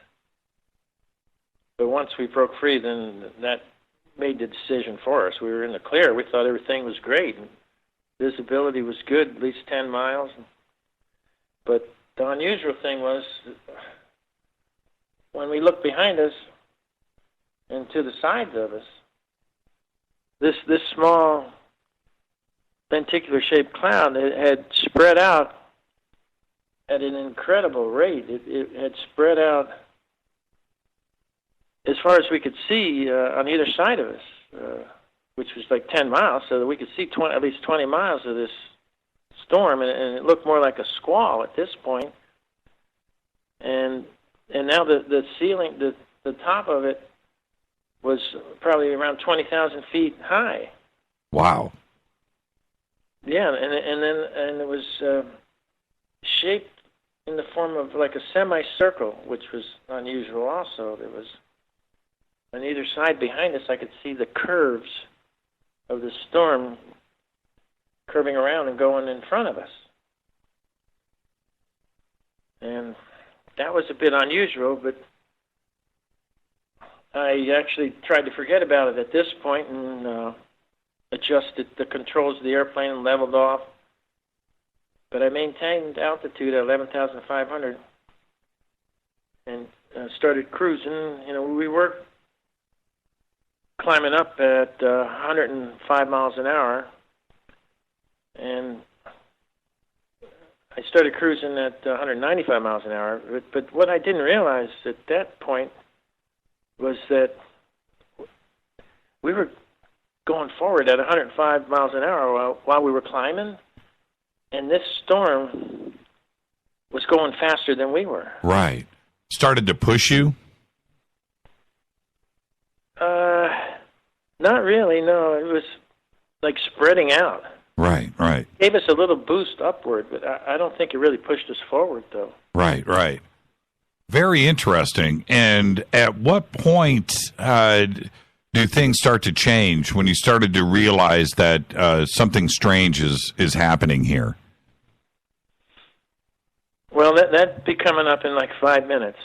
But once we broke free, then that made the decision for us. We were in the clear. We thought everything was great. Visibility was good, at least 10 miles. But the unusual thing was, when we looked behind us and to the sides of us, this small lenticular-shaped cloud had spread out at an incredible rate. It had spread out as far as we could see on either side of us, which was like 10 miles, so that we could see at least 20 miles of this storm, and it looked more like a squall at this point. And now the ceiling, the top of it was probably around 20,000 feet high. Wow. Yeah, and it was shaped in the form of like a semicircle, which was unusual also. There was, on either side behind us, I could see the curves of the storm curving around and going in front of us. And that was a bit unusual, but I actually tried to forget about it at this point and adjusted the controls of the airplane and leveled off. But I maintained altitude at 11,500 and started cruising. You know, we were climbing up at 105 miles an hour, and I started cruising at 195 miles an hour. But what I didn't realize at that point was that we were going forward at 105 miles an hour while we were climbing, and this storm was going faster than we were. Right. Started to push you? Not really, no. It was like spreading out. Right. It gave us a little boost upward, but I don't think it really pushed us forward, though. Right. Very interesting. And at what point do things start to change when you started to realize that something strange is happening here? Well, that'd be coming up in like 5 minutes.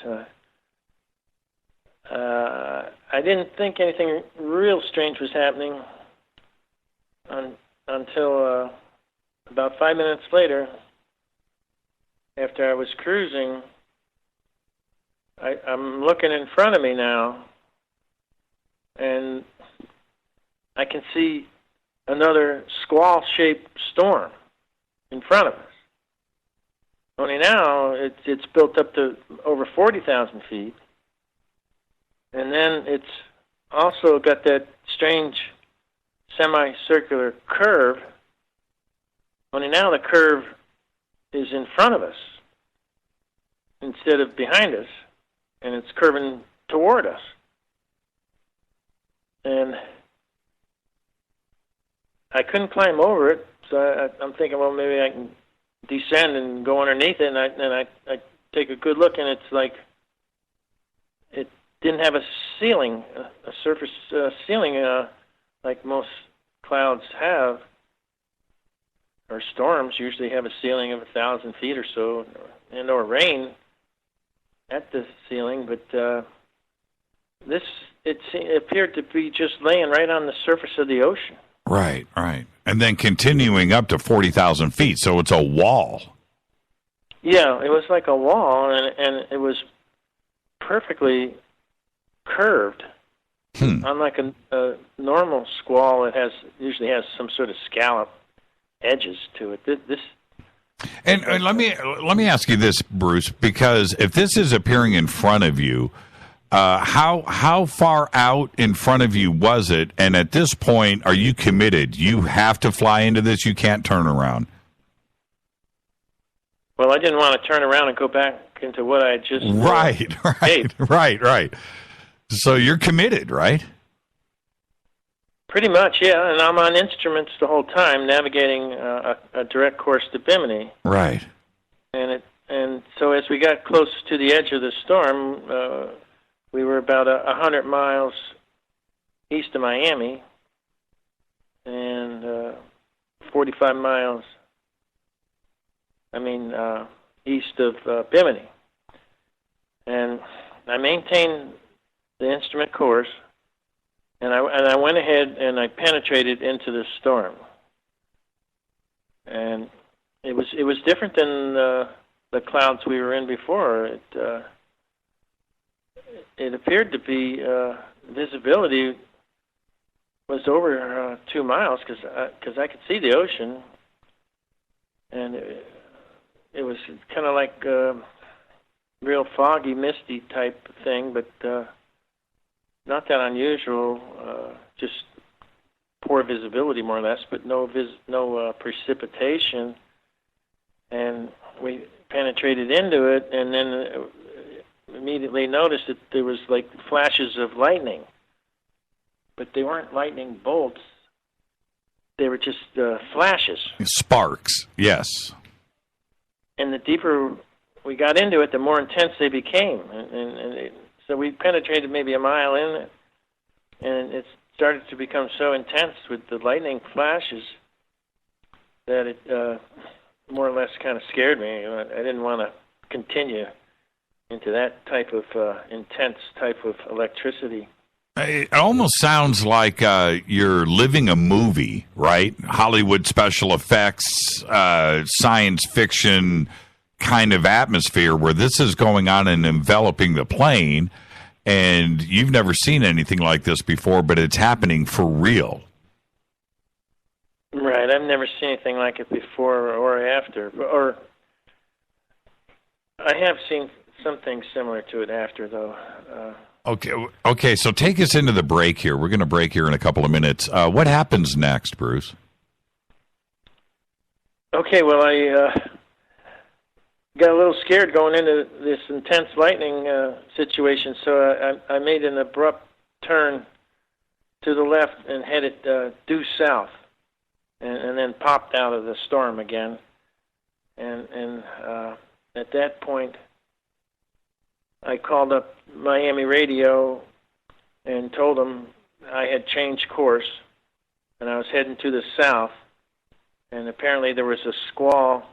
I didn't think anything real strange was happening until about 5 minutes later, after I was cruising. I'm looking in front of me now, and I can see another squall-shaped storm in front of us. Only now it's built up to over 40,000 feet. And then it's also got that strange semicircular curve. Only now the curve is in front of us instead of behind us, and it's curving toward us. And I couldn't climb over it, so I'm thinking, well, maybe I can descend and go underneath it, and I take a good look, and it's like it didn't have a ceiling, a surface ceiling like most clouds have, or storms usually have a ceiling of 1,000 feet or so, or rain at the ceiling, but this it appeared to be just laying right on the surface of the ocean. Right. And then continuing up to 40,000 feet, so it's a wall. Yeah, it was like a wall, and it was perfectly curved. Unlike a normal squall, it usually has some sort of scallop edges to it. And let me ask you this, Bruce, because if this is appearing in front of you, how far out in front of you was it? And at this point, are you committed? You have to fly into this. You can't turn around. Well, I didn't want to turn around and go back into what I just Right. So you're committed, right? Pretty much, yeah. And I'm on instruments the whole time, navigating a direct course to Bimini. Right. And so as we got close to the edge of the storm, we were about 100 miles east of Miami and 45 miles, east of Bimini. And I maintained the instrument course, and I went ahead and I penetrated into the storm. And it was different than the clouds we were in before. It appeared to be visibility was over 2 miles because I could see the ocean, and it was kind of like real foggy, misty type thing, but not that unusual. Just poor visibility, more or less, but no precipitation. And we penetrated into it, and then immediately noticed that there was like flashes of lightning, but they weren't lightning bolts. They were just flashes. Sparks, yes. And the deeper we got into it, the more intense they became. So we penetrated maybe a mile in it, and it started to become so intense with the lightning flashes that it more or less kind of scared me. I didn't want to continue into that type of intense type of electricity. It almost sounds like you're living a movie, right? Hollywood special effects, science fiction kind of atmosphere where this is going on and enveloping the plane, and you've never seen anything like this before, but it's happening for real. Right. I've never seen anything like it before or after. Or I have seen something similar to it after, though. Okay. So take us into the break here. We're going to break here in a couple of minutes. What happens next, Bruce? Okay. Well, I got a little scared going into this intense lightning situation, so I made an abrupt turn to the left and headed due south, and then popped out of the storm again. And at that point, I called up Miami Radio and told them I had changed course, and I was heading to the south, and apparently there was a squall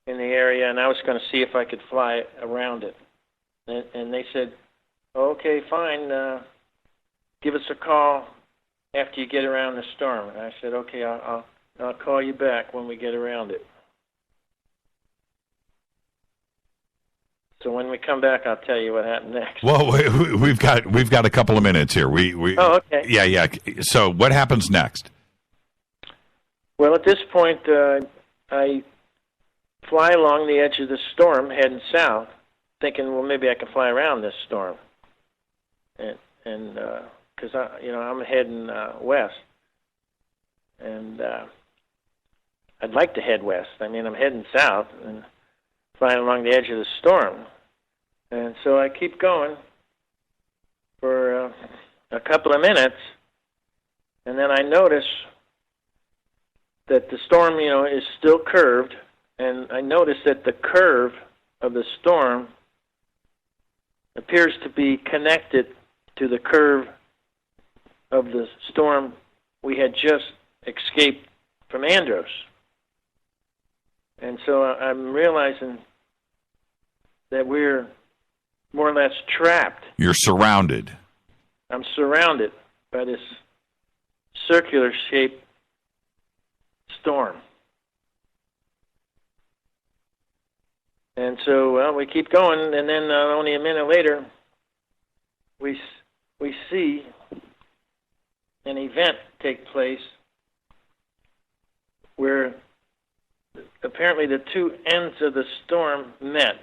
in the area, and I was going to see if I could fly around it. And they said, okay, fine, give us a call after you get around the storm. And I said, okay, I'll call you back when we get around it. So when we come back, I'll tell you what happened next. Well, we've got a couple of minutes here. Oh, okay. Yeah. So what happens next? Well, at this point, I fly along the edge of the storm, heading south, thinking, well, maybe I can fly around this storm, and because I'm heading west, and I'd like to head west. I mean, I'm heading south and flying along the edge of the storm, and so I keep going for a couple of minutes, and then I notice that the storm, is still curved, and I notice that the curve of the storm appears to be connected to the curve of the storm we had just escaped from Andros. And so I'm realizing that we're more or less trapped. You're surrounded. I'm surrounded by this circular-shaped storm. And so, well, we keep going, and then only a minute later, we see an event take place where apparently the two ends of the storm met.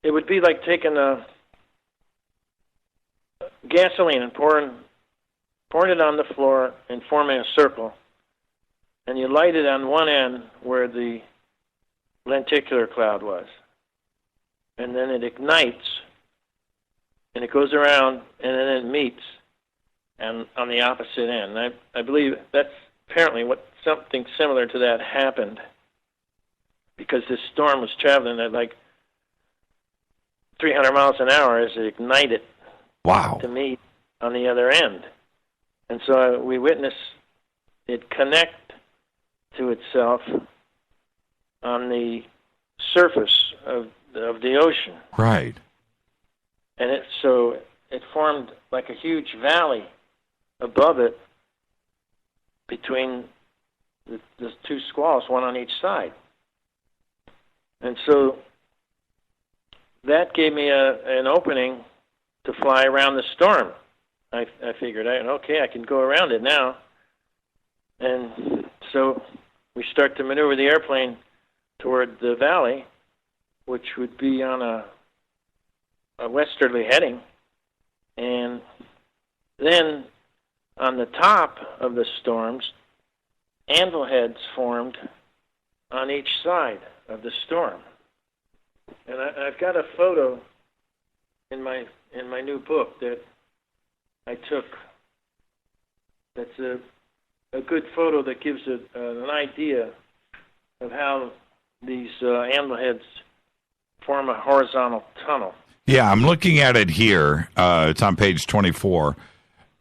It would be like taking a gasoline and pouring it on the floor and forming a circle, and you light it on one end where the lenticular cloud was, and then it ignites, and it goes around, and then it meets, and on the opposite end. I believe that's apparently something similar to that happened, because this storm was traveling at like 300 miles an hour as it ignited. Wow. To meet on the other end. And so we witnessed it connect to itself on the surface of the ocean. Right. And it formed like a huge valley above it between the two squalls, one on each side. And so that gave me an opening to fly around the storm. I figured, okay, I can go around it now. And so we start to maneuver the airplane toward the valley, which would be on a westerly heading. And then on the top of the storms, anvil heads formed on each side of the storm. And I've got a photo in my new book that I took. That's a good photo that gives an idea of how these anvil heads form a horizontal tunnel. Yeah, I'm looking at it here. It's on page 24,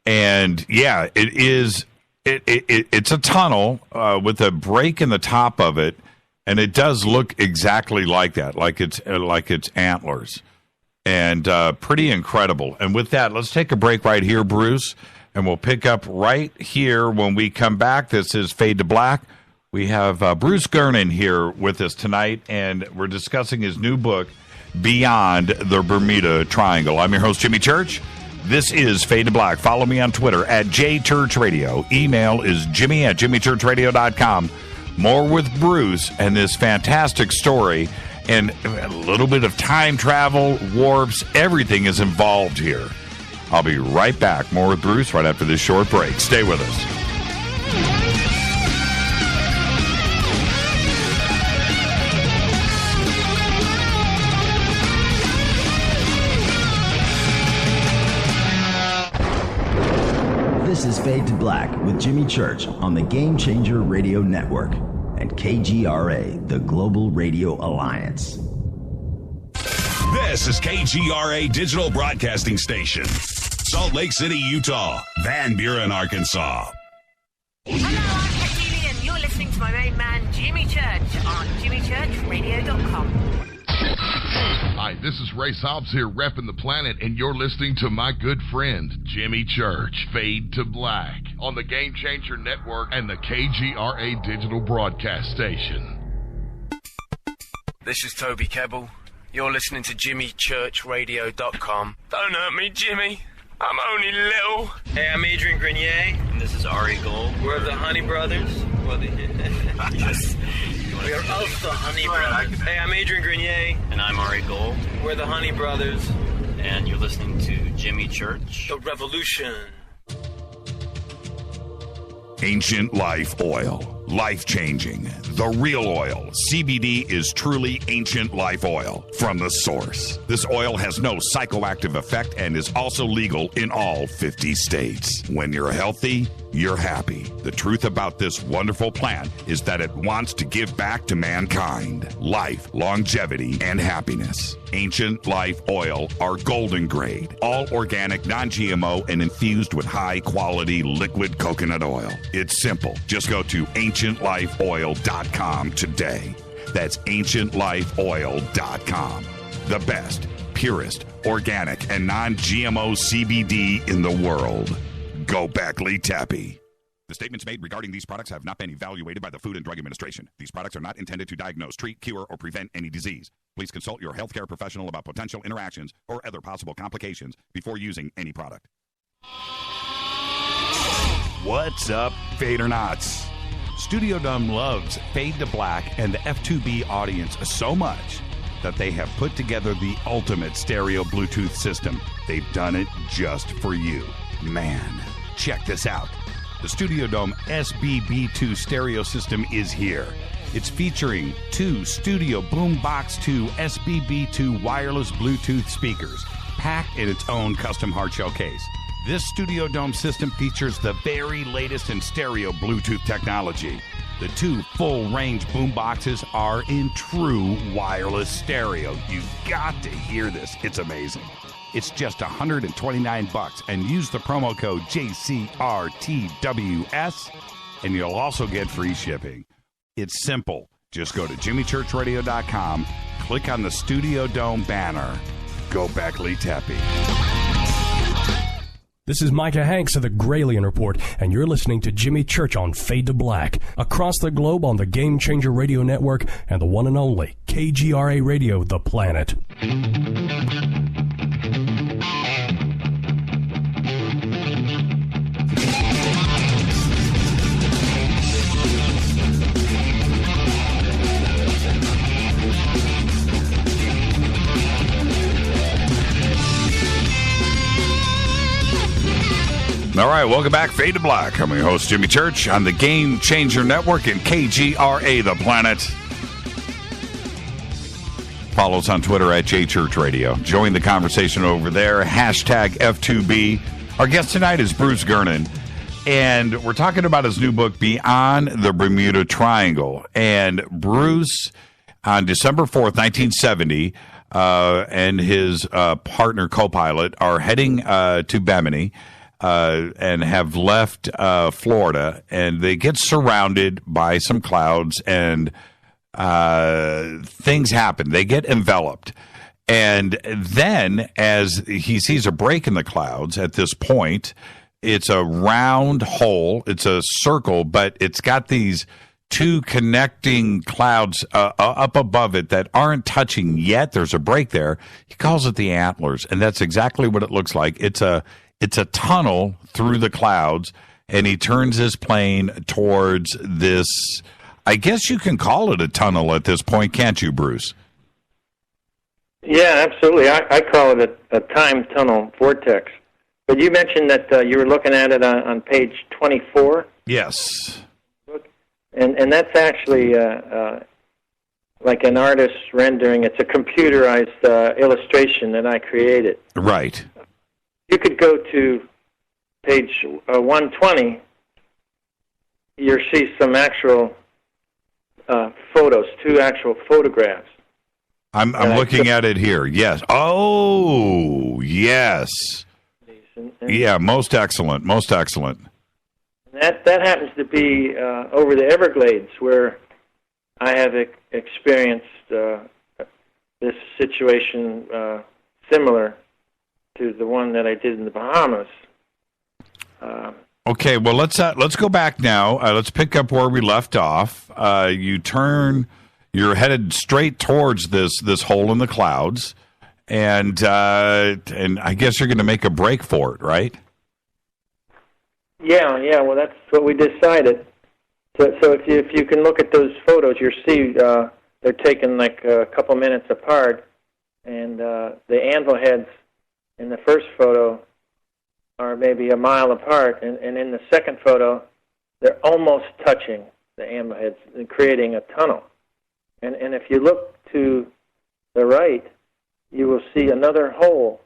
and yeah, it is. It's a tunnel with a break in the top of it, and it does look exactly like that, like it's antlers, and pretty incredible. And with that, let's take a break right here, Bruce, and we'll pick up right here when we come back. This is Fade to Black. We have Bruce Gernon here with us tonight, and we're discussing his new book, Beyond the Bermuda Triangle. I'm your host, Jimmy Church. This is Fade to Black. Follow me on Twitter at JChurchRadio. Email is jimmy@jimmychurchradio.com. More with Bruce and this fantastic story, and a little bit of time travel, warps, everything is involved here. I'll be right back. More with Bruce right after this short break. Stay with us. This is Fade to Black with Jimmy Church on the Game Changer Radio Network and KGRA, the Global Radio Alliance. This is KGRA Digital Broadcasting Station, Salt Lake City, Utah, Van Buren, Arkansas. Hello, I'm Amphibian. You're listening to my main man, Jimmy Church, on jimmychurchradio.com. Hi, this is Ray Hobbs here, repping the planet, and you're listening to my good friend, Jimmy Church, Fade to Black, on the Game Changer Network and the KGRA Digital Broadcast Station. This is Toby Kebbell. You're listening to jimmychurchradio.com. Don't hurt me, Jimmy. I'm only little. Hey, I'm Adrian Grenier. And this is Ari Gold. We're the Honey Brothers. Yes. We are of the Honey Brothers. Hey, I'm Adrian Grenier. And I'm Ari Gold. We're the Honey Brothers. And you're listening to Jimmy Church. The Revolution. Ancient Life Oil. Life-changing. The real oil. CBD is truly ancient life oil from the source. This oil has no psychoactive effect and is also legal in all 50 states. When you're healthy, you're happy. The truth about this wonderful plant is that it wants to give back to mankind life, longevity, and happiness. Ancient Life Oil are golden grade, all organic, non-GMO, and infused with high-quality liquid coconut oil. It's simple. Just go to ancientlifeoil.com today. That's ancientlifeoil.com. The best, purest, organic, and non-GMO CBD in the world. Go back, Lee Tappy. The statements made regarding these products have not been evaluated by the Food and Drug Administration. These products are not intended to diagnose, treat, cure, or prevent any disease. Please consult your healthcare professional about potential interactions or other possible complications before using any product. What's up, Fadernauts? Studio Dome loves Fade to Black and the F2B audience so much that they have put together the ultimate stereo Bluetooth system. They've done it just for you. Man, check this out. The Studio Dome SBB2 stereo system is here. It's featuring two Studio Boombox 2 SBB2 wireless Bluetooth speakers, packed in its own custom hardshell case. This Studio Dome system features the very latest in stereo Bluetooth technology. The two full-range boomboxes are in true wireless stereo. You've got to hear this. It's amazing. It's just $129 and use the promo code JCRTWS and you'll also get free shipping. It's simple. Just go to jimmychurchradio.com, click on the Studio Dome banner. Go back, Lee Tappy. This is Micah Hanks of the Gralien Report, and you're listening to Jimmy Church on Fade to Black, across the globe on the Game Changer Radio Network and the one and only KGRA Radio, The Planet. All right, welcome back. Fade to Black. I'm your host, Jimmy Church, on the Game Changer Network and KGRA, The Planet. Follow us on Twitter at JChurchRadio. Join the conversation over there. Hashtag F2B. Our guest tonight is Bruce Gernon, and we're talking about his new book, Beyond the Bermuda Triangle. And Bruce, on December 4th, 1970, and his partner, co-pilot, are heading to Bimini. And have left Florida, and they get surrounded by some clouds, and things happen. They get enveloped. And then, as he sees a break in the clouds at this point, it's a round hole. It's a circle, but it's got these two connecting clouds up above it that aren't touching yet. There's a break there. He calls it the antlers, and that's exactly what it looks like. It's a tunnel through the clouds, and he turns his plane towards this. I guess you can call it a tunnel at this point, can't you, Bruce? Yeah, absolutely. I call it a time tunnel vortex. But you mentioned that you were looking at it on page 24. Yes. And that's actually like an artist's rendering. It's a computerized illustration that I created. Right. You could go to page 120, you see some actual photos, 2 actual photographs. I'm looking at it here. Yes. Oh, yes. Yeah, most excellent. Most excellent. That happens to be over the Everglades, where I have experienced this situation similar to the one that I did in the Bahamas. Okay, well let's go back now. Let's pick up where we left off. You're headed straight towards this hole in the clouds, and I guess you're going to make a break for it, right? Yeah. Well, that's what we decided. So if you can look at those photos, you'll see they're taken like a couple minutes apart, and the anvil heads in the first photo are maybe a mile apart, and in the second photo, they're almost touching the anvil heads and creating a tunnel. And if you look to the right, you will see another hole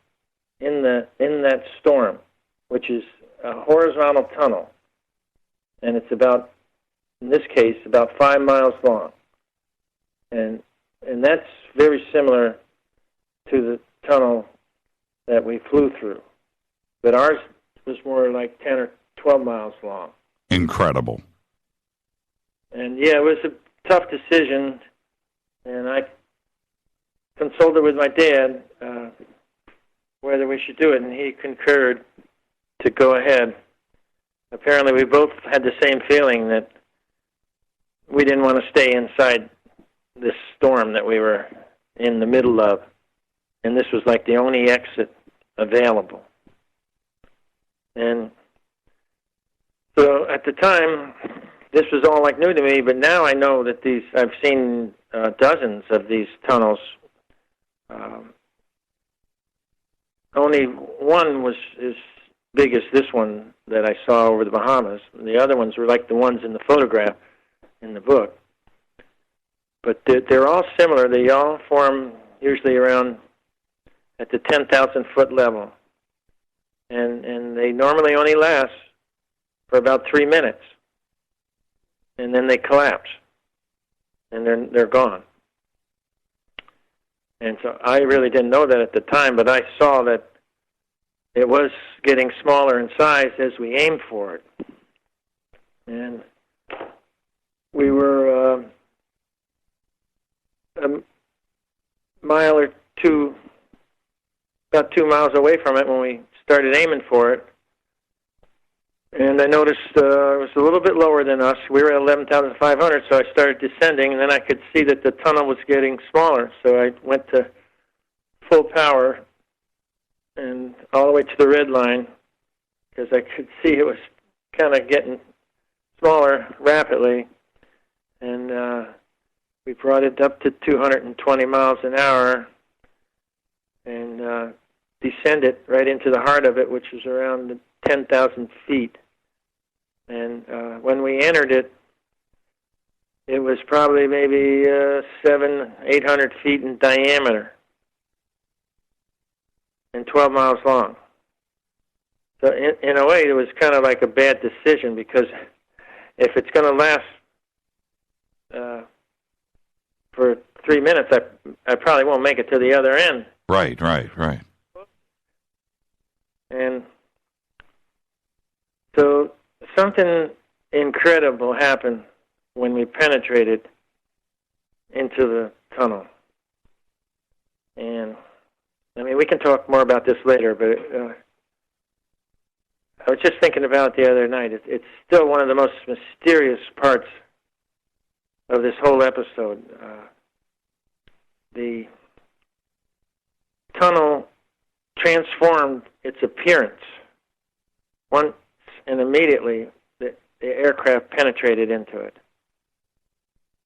in that storm, which is a horizontal tunnel, and it's about, in this case, about 5 miles long, and that's very similar to the tunnel that we flew through, but ours was more like 10 or 12 miles long. Incredible. And yeah, it was a tough decision, and I consulted with my dad whether we should do it, and he concurred to go ahead. Apparently, we both had the same feeling that we didn't want to stay inside this storm that we were in the middle of, and this was like the only exit available. And so at the time, this was all like new to me, but now I know that I've seen dozens of these tunnels. Only one was as big as this one that I saw over the Bahamas. The other ones were like the ones in the photograph in the book. But they're all similar. They all form usually around at the 10,000-foot level. And they normally only last for about 3 minutes. And then they collapse. And they're gone. And so I really didn't know that at the time, but I saw that it was getting smaller in size as we aimed for it. And we were a mile or two, about 2 miles away from it when we started aiming for it. And I noticed it was a little bit lower than us. We were at 11,500, so I started descending, and then I could see that the tunnel was getting smaller. So I went to full power and all the way to the red line because I could see it was kind of getting smaller rapidly. And we brought it up to 220 miles an hour and descended right into the heart of it, which was around 10,000 feet. And when we entered it, it was probably maybe 700-800 feet in diameter and 12 miles long. So in a way, it was kind of like a bad decision because if it's going to last for 3 minutes, I probably won't make it to the other end. Right. And so something incredible happened when we penetrated into the tunnel. And, I mean, we can talk more about this later, but I was just thinking about it the other night. It's still one of the most mysterious parts of this whole episode. The tunnel transformed its appearance once and immediately the aircraft penetrated into it.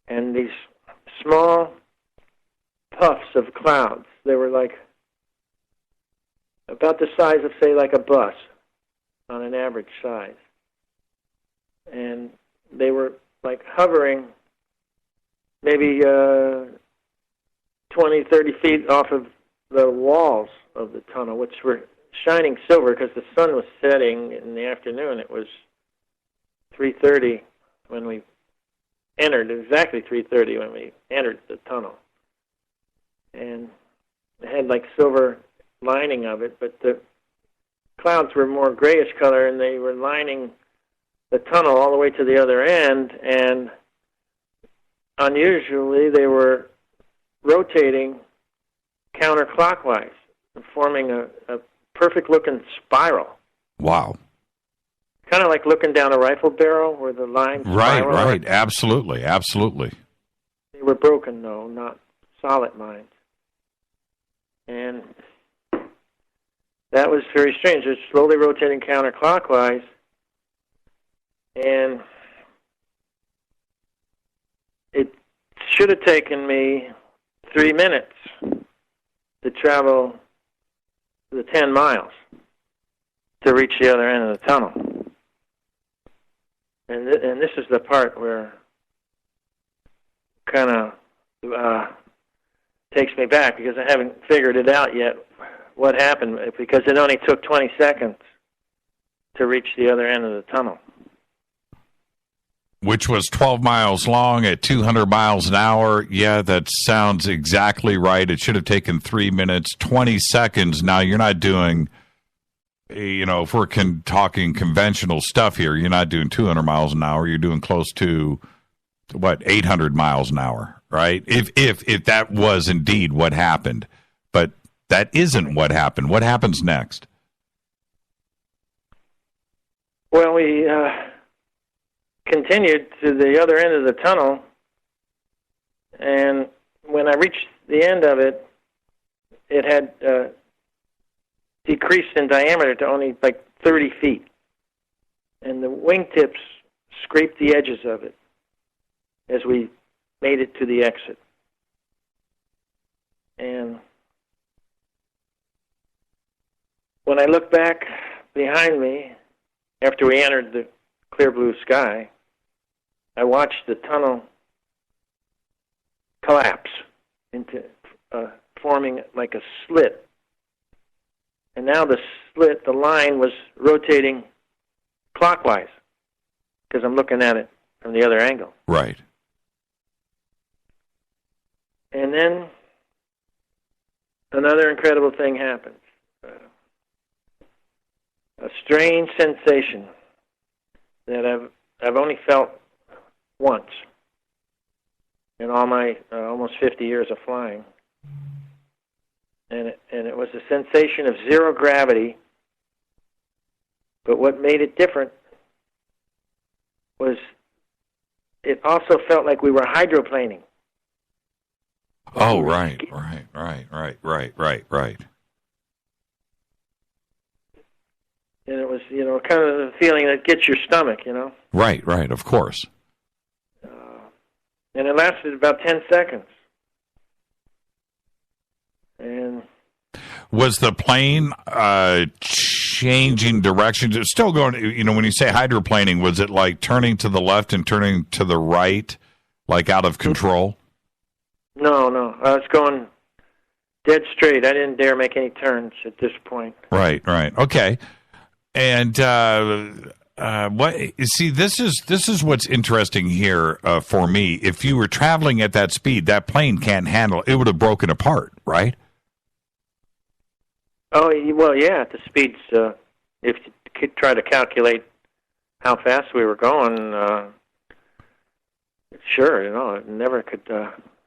And these small puffs of clouds, they were like about the size of, say, like a bus on an average size. And they were like hovering maybe 20, 30 feet off of the walls of the tunnel, which were shining silver because the sun was setting in the afternoon. It was 3:30 when we entered, exactly 3:30 when we entered the tunnel. And it had like silver lining of it, but the clouds were more grayish color, and they were lining the tunnel all the way to the other end, and unusually they were rotating counterclockwise, forming a perfect-looking spiral. Wow. Kind of like looking down a rifle barrel where the lines spiral. Right. Absolutely. They were broken, though, not solid lines. And that was very strange. It's slowly rotating counterclockwise, and it should have taken me 3 minutes to travel the 10 miles to reach the other end of the tunnel. And this is the part where kind of takes me back, because I haven't figured it out yet what happened, because it only took 20 seconds to reach the other end of the tunnel. Which was 12 miles long at 200 miles an hour. Yeah, that sounds exactly right. It should have taken 3 minutes, 20 seconds. Now, you're not doing, if we're talking conventional stuff here, you're not doing 200 miles an hour. You're doing close to, 800 miles an hour, right? If that was indeed what happened. But that isn't what happened. What happens next? Well, we continued to the other end of the tunnel, and when I reached the end of it, it had decreased in diameter to only like 30 feet, and the wingtips scraped the edges of it as we made it to the exit. And when I look back behind me, after we entered the clear blue sky, I watched the tunnel collapse into forming like a slit. And now the slit, the line was rotating clockwise, because I'm looking at it from the other angle. Right. And then another incredible thing happened. A strange sensation that I've only felt once in all my almost 50 years of flying, and it was a sensation of zero gravity. But what made it different was it also felt like we were hydroplaning. Oh, right. And it was, kind of the feeling that gets your stomach, Right, of course. And it lasted about 10 seconds. And was the plane changing directions? It's still going, when you say hydroplaning, was it like turning to the left and turning to the right, like out of control? No. I was going dead straight. I didn't dare make any turns at this point. Right. Okay. And this is what's interesting here for me. If you were traveling at that speed, that plane can't handle it. Would have broken apart, right? Oh, well, yeah. At the speeds, if you could try to calculate how fast we were going, sure, it never could.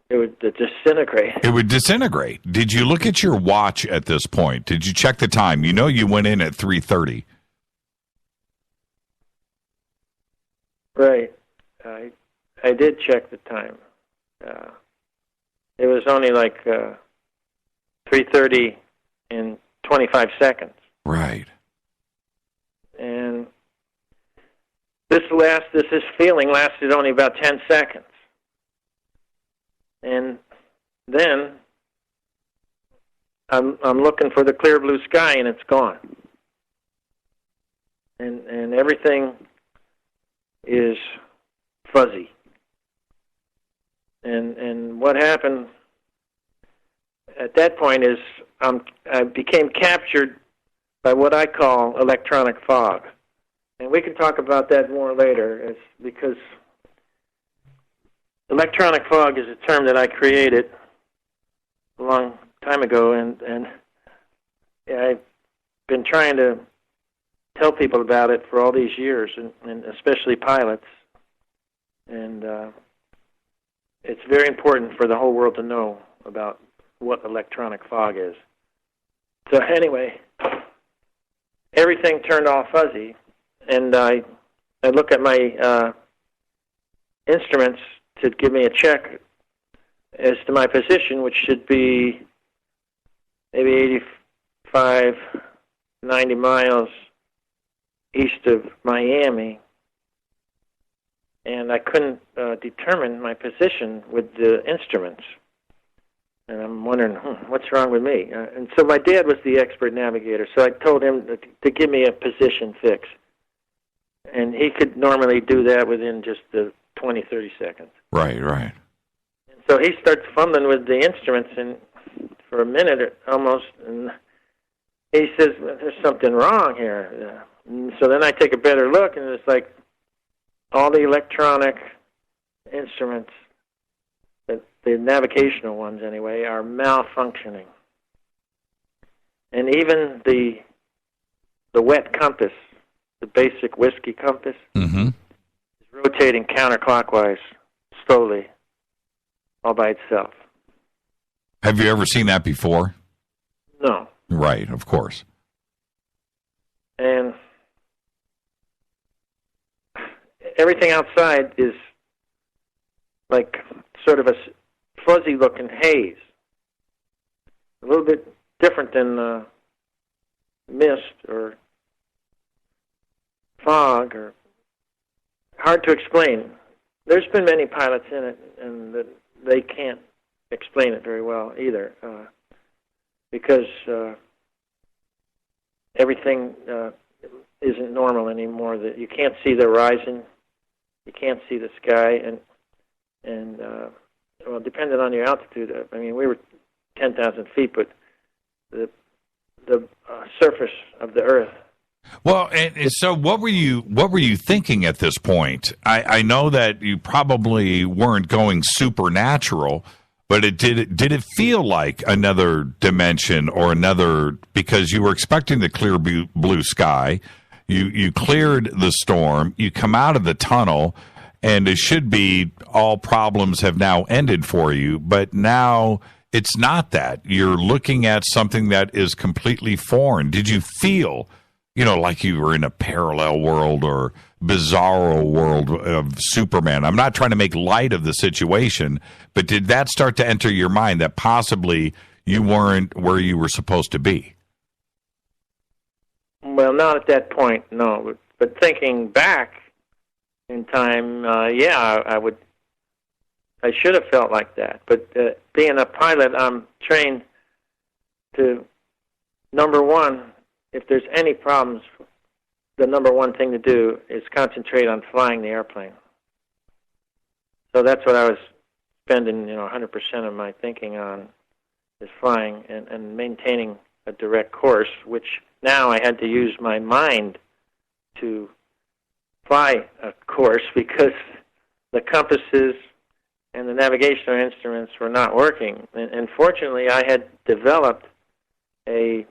It would disintegrate. It would disintegrate. Did you look at your watch at this point? Did you check the time? You went in at 3:30. Right. I did check the time. It was only like 3:30 in 25 seconds. Right. And this feeling lasted only about 10 seconds. And then I'm looking for the clear blue sky, and it's gone. And everything is fuzzy. And what happened at that point is I became captured by what I call electronic fog. And we can talk about that more later, because electronic fog is a term that I created a long time ago, and I've been trying to tell people about it for all these years, and especially pilots. And it's very important for the whole world to know about what electronic fog is. So anyway, everything turned all fuzzy, and I look at my instruments to give me a check as to my position, which should be maybe 85, 90 miles east of Miami, and I couldn't determine my position with the instruments. And I'm wondering, what's wrong with me? And so my dad was the expert navigator, so I told him to give me a position fix. And he could normally do that within just 20, 30 seconds. Right. And so he starts fumbling with the instruments and for a minute almost, and he says, there's something wrong here. And so then I take a better look, and it's like all the electronic instruments, the navigational ones anyway, are malfunctioning. And even the wet compass, the basic whiskey compass, is rotating counterclockwise slowly all by itself. Have you ever seen that before? No. Right, of course. And everything outside is like sort of a fuzzy-looking haze, a little bit different than mist or fog, or hard to explain. There's been many pilots in it, and they can't explain it very well either, because everything isn't normal anymore. That you can't see the horizon, you can't see the sky, and well, depending on your altitude, I mean, we were 10,000 feet, but the surface of the Earth. Well, and so what were you thinking at this point? I know that you probably weren't going supernatural, but did it feel like another dimension or another, because you were expecting the clear blue sky, you cleared the storm, you come out of the tunnel, and it should be all problems have now ended for you, but now it's not that. You're looking at something that is completely foreign. Did you feel, like you were in a parallel world or bizarro world of Superman? I'm not trying to make light of the situation, but did that start to enter your mind that possibly you weren't where you were supposed to be? Well, not at that point, no. But thinking back in time, yeah, I should have felt like that. But being a pilot, I'm trained to, number one, if there's any problems, the number one thing to do is concentrate on flying the airplane. So that's what I was spending, 100% of my thinking on, is flying and maintaining a direct course, which now I had to use my mind to fly a course because the compasses and the navigational instruments were not working. And fortunately, I had developed a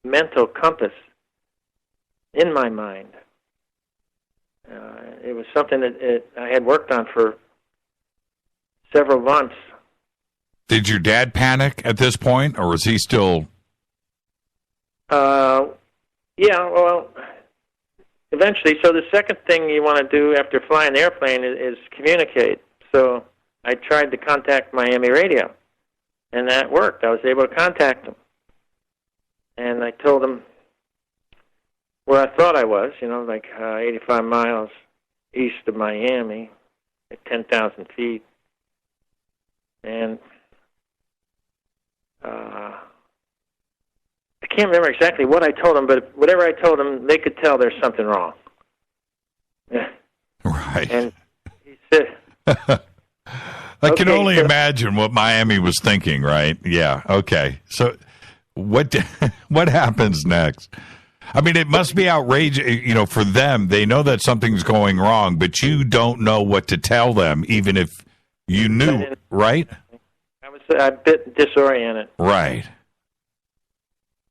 mental compass in my mind. It was something that I had worked on for several months. Did your dad panic at this point, or was he still... Yeah, well, eventually. So the second thing you want to do after flying the airplane is communicate. So I tried to contact Miami Radio, and that worked. I was able to contact them. And I told them where I thought I was, 85 miles east of Miami at 10,000 feet. And I can't remember exactly what I told them, but whatever I told them, they could tell there's something wrong. Right. And he said... I can only imagine what Miami was thinking, right? Yeah, okay. So what happens next? I mean, it must be outrageous, for them. They know that something's going wrong, but you don't know what to tell them, even if you knew, right? I was a bit disoriented. Right.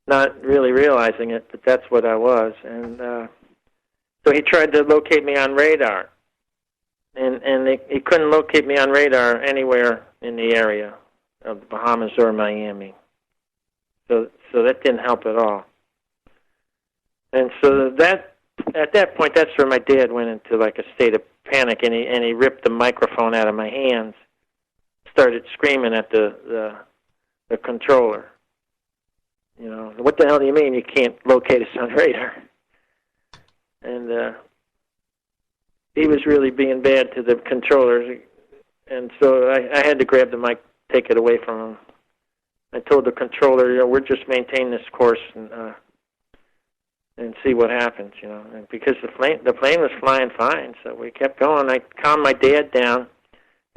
Not really realizing it, but that's what I was. And so he tried to locate me on radar. And he couldn't locate me on radar anywhere in the area of the Bahamas or Miami. So that didn't help at all. And so at that point, that's where my dad went into like a state of panic, and he ripped the microphone out of my hands, started screaming at the controller. What the hell do you mean you can't locate us on radar? And he was really being bad to the controllers, and so I had to grab the mic, take it away from him. I told the controller, we're just maintaining this course and see what happens, And because the plane was flying fine, so we kept going. I calmed my dad down,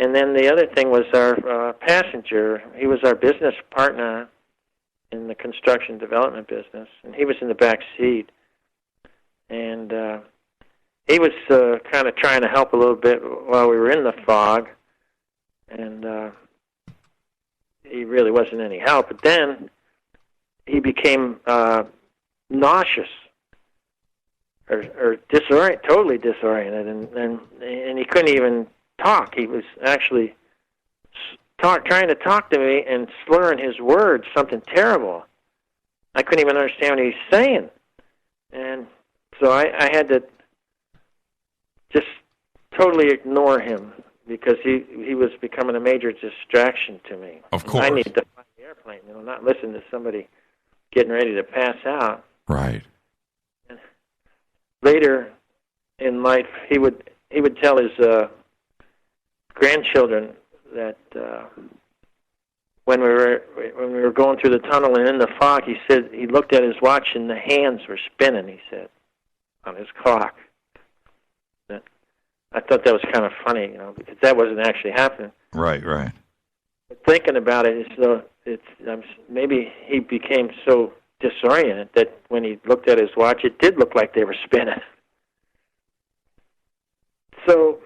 and then the other thing was our passenger. He was our business partner in the construction development business, and he was in the back seat, and he was kind of trying to help a little bit while we were in the fog, and he really wasn't any help. But then he became nauseous or totally disoriented, and he couldn't even talk. He was actually trying to talk to me and slurring his words, something terrible. I couldn't even understand what he was saying. And so I had to just totally ignore him because he was becoming a major distraction to me. Of course. I needed to fly the airplane, not listen to somebody getting ready to pass out. Right. And later in life, he would tell his grandchildren that when we were going through the tunnel and in the fog, he said he looked at his watch and the hands were spinning, he said, on his clock. I thought that was kind of funny, because that wasn't actually happening. Right. But thinking about it, maybe he became so disoriented that when he looked at his watch, it did look like they were spinning. So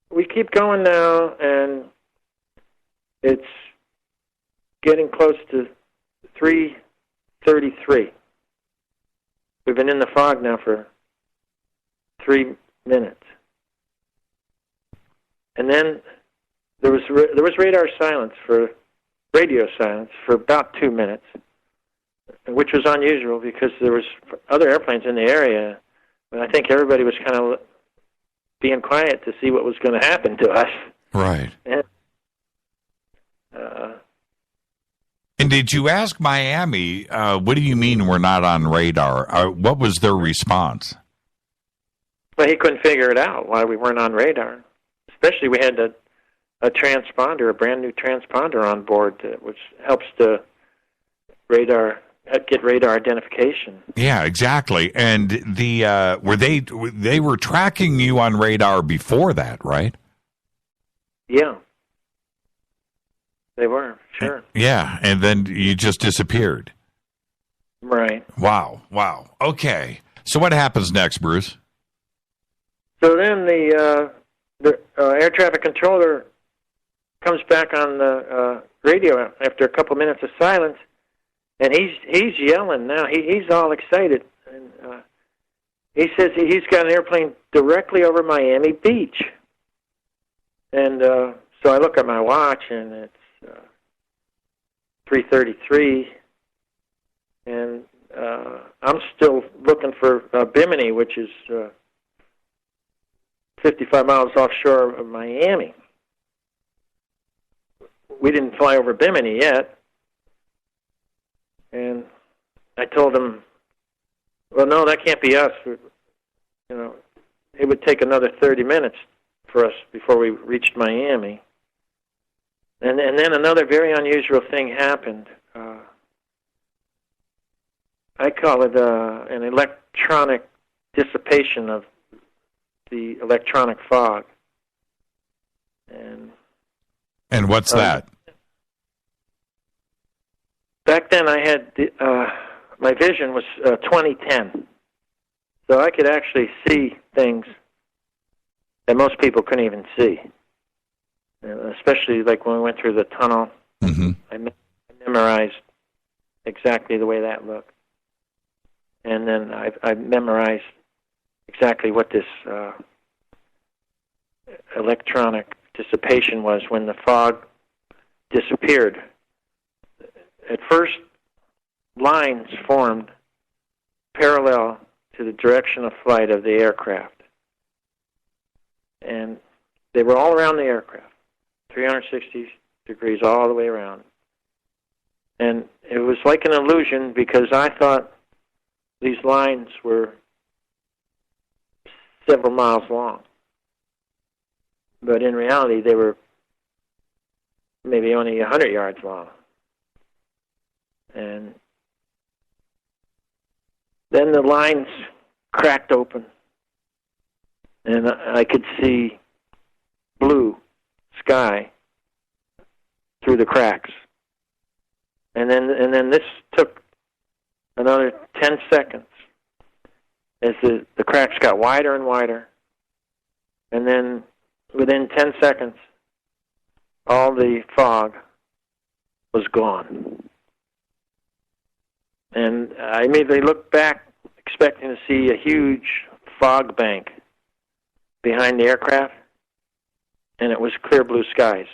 we keep going now, and it's getting close to 3:33. We've been in the fog now for 3 minutes. And then there was radio silence for about 2 minutes, which was unusual because there was other airplanes in the area, but I think everybody was kind of being quiet to see what was going to happen to us. Right. And did you ask Miami, what do you mean we're not on radar? What was their response? Well, he couldn't figure it out why we weren't on radar. Especially we had a transponder, a brand new transponder on board, which helps to get radar identification. Yeah, exactly. And they were tracking you on radar before that, right? Yeah, they were, sure. Yeah, and then you just disappeared. Right. Wow. Okay. So what happens next, Bruce? So then the air traffic controller comes back on the radio after a couple minutes of silence, and he's yelling now. He's all excited, and he says he's got an airplane directly over Miami Beach. And so I look at my watch, and it's 3:33, and I'm still looking for Bimini, which is 55 miles offshore of Miami. We didn't fly over Bimini yet. And I told him, well, no, that can't be us. It would take another 30 minutes for us before we reached Miami. And then another very unusual thing happened. I call it an electronic dissipation of the electronic fog. And what's that? Back then I had my vision was 2010. So I could actually see things that most people couldn't even see. Especially like when we went through the tunnel. Mm-hmm. I memorized exactly the way that looked. And then I memorized exactly what this electronic dissipation was when the fog disappeared. At first, lines formed parallel to the direction of flight of the aircraft. And they were all around the aircraft, 360 degrees all the way around. And it was like an illusion because I thought these lines were several miles long. But in reality, they were maybe only 100 yards long. And then the lines cracked open, and I could see blue sky through the cracks. And then this took another 10 seconds as the cracks got wider and wider. And then within 10 seconds, all the fog was gone. And I immediately looked back, expecting to see a huge fog bank behind the aircraft, and it was clear blue skies.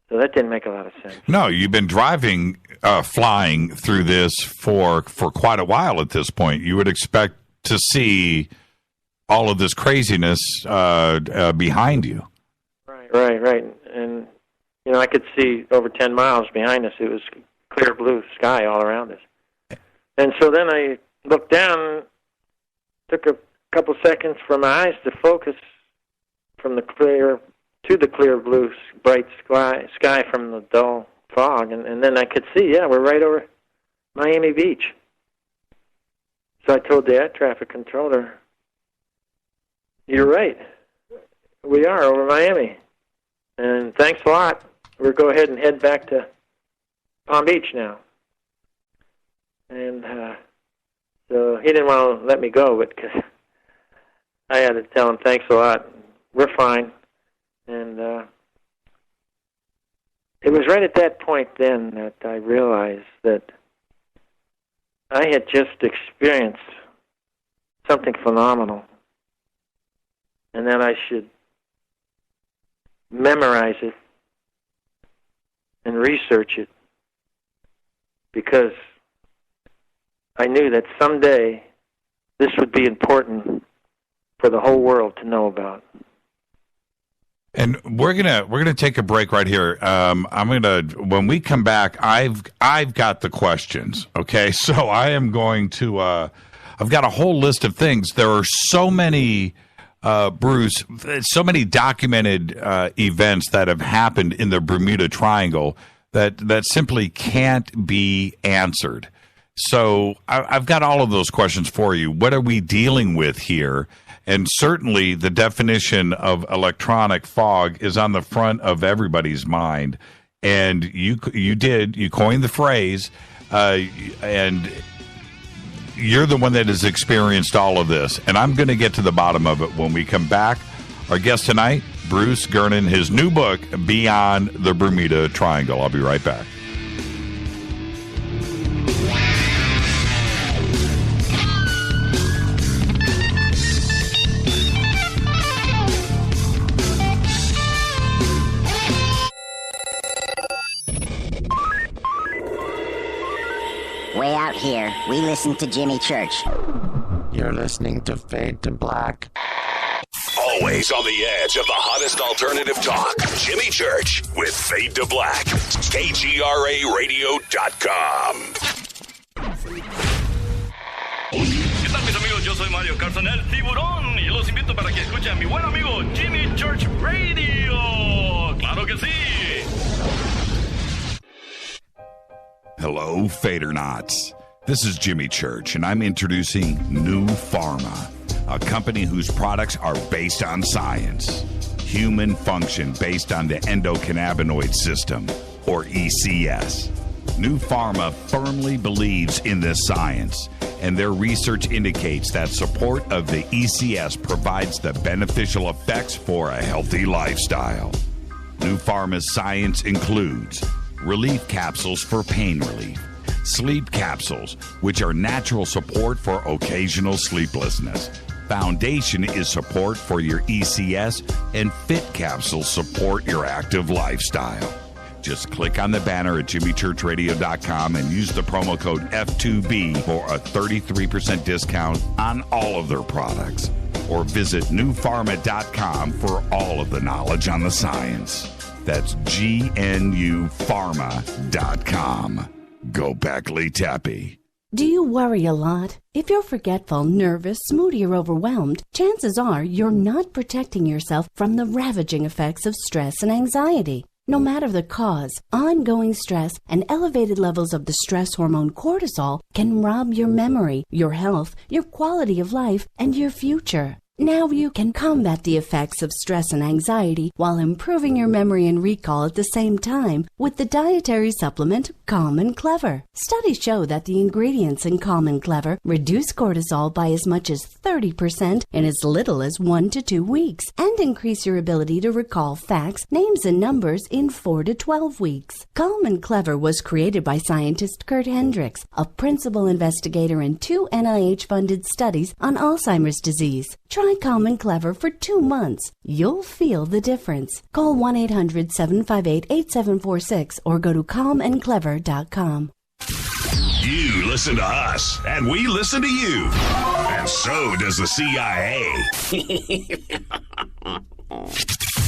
So that didn't make a lot of sense. No, you've been flying through this for quite a while at this point. You would expect to see all of this craziness behind you. Right. And, I could see over 10 miles behind us. It was clear blue sky all around us. And so then I looked down, took a couple seconds for my eyes to focus from the clear to the clear blue bright sky from the dull fog, and then I could see, we're right over Miami Beach. So I told the air traffic controller, "You're right, we are over Miami, and thanks a lot. We'll go ahead and head back to Palm Beach now." And so he didn't want to let me go, but I had to tell him, "Thanks a lot, we're fine." And it was right at that point then that I realized that I had just experienced something phenomenal, and that I should memorize it and research it, because I knew that someday this would be important for the whole world to know about. And we're gonna take a break right here. When we come back, I've got the questions. Okay, so I am going to. I've got a whole list of things. There are so many, Bruce, so many documented events that have happened in the Bermuda Triangle that simply can't be answered. So I've got all of those questions for you. What are we dealing with here? And certainly the definition of electronic fog is on the front of everybody's mind. And you coined the phrase, and you're the one that has experienced all of this. And I'm going to get to the bottom of it when we come back. Our guest tonight, Bruce Gernon, his new book, Beyond the Bermuda Triangle. I'll be right back. Way out here, we listen to Jimmy Church. You're listening to Fade to Black. Always on the edge of the hottest alternative talk. Jimmy Church with Fade to Black. KGRARadio.com. ¿Qué tal, mis amigos? Yo soy Mario Carson, el tiburón, y los invito para que escuchen a mi buen amigo Jimmy Church Radio. ¡Claro que sí! Hello, Fadernauts. This is Jimmy Church, and I'm introducing New Pharma, a company whose products are based on science. Human function based on the endocannabinoid system, or ECS. New Pharma firmly believes in this science, and their research indicates that support of the ECS provides the beneficial effects for a healthy lifestyle. New Pharma's science includes relief capsules for pain relief, sleep capsules, which are natural support for occasional sleeplessness. Foundation is support for your ECS, and Fit capsules support your active lifestyle. Just click on the banner at jimmychurchradio.com and use the promo code F2B for a 33% discount on all of their products. Or visit newpharma.com for all of the knowledge on the science. That's GNUpharma.com. Go Beckley Tappy. Do you worry a lot? If you're forgetful, nervous, moody, or overwhelmed, chances are you're not protecting yourself from the ravaging effects of stress and anxiety. No matter the cause, ongoing stress and elevated levels of the stress hormone cortisol can rob your memory, your health, your quality of life, and your future. Now you can combat the effects of stress and anxiety while improving your memory and recall at the same time with the dietary supplement Calm and Clever. Studies show that the ingredients in Calm and Clever reduce cortisol by as much as 30% in as little as 1 to 2 weeks and increase your ability to recall facts, names, and numbers in 4 to 12 weeks. Calm and Clever was created by scientist Kurt Hendricks, a principal investigator in 2 NIH-funded studies on Alzheimer's disease. Try Calm and Clever for 2 months. You'll feel the difference. Call 1-800-758-8746 or go to calmandclever.com. You listen to us, and we listen to you. And so does the CIA.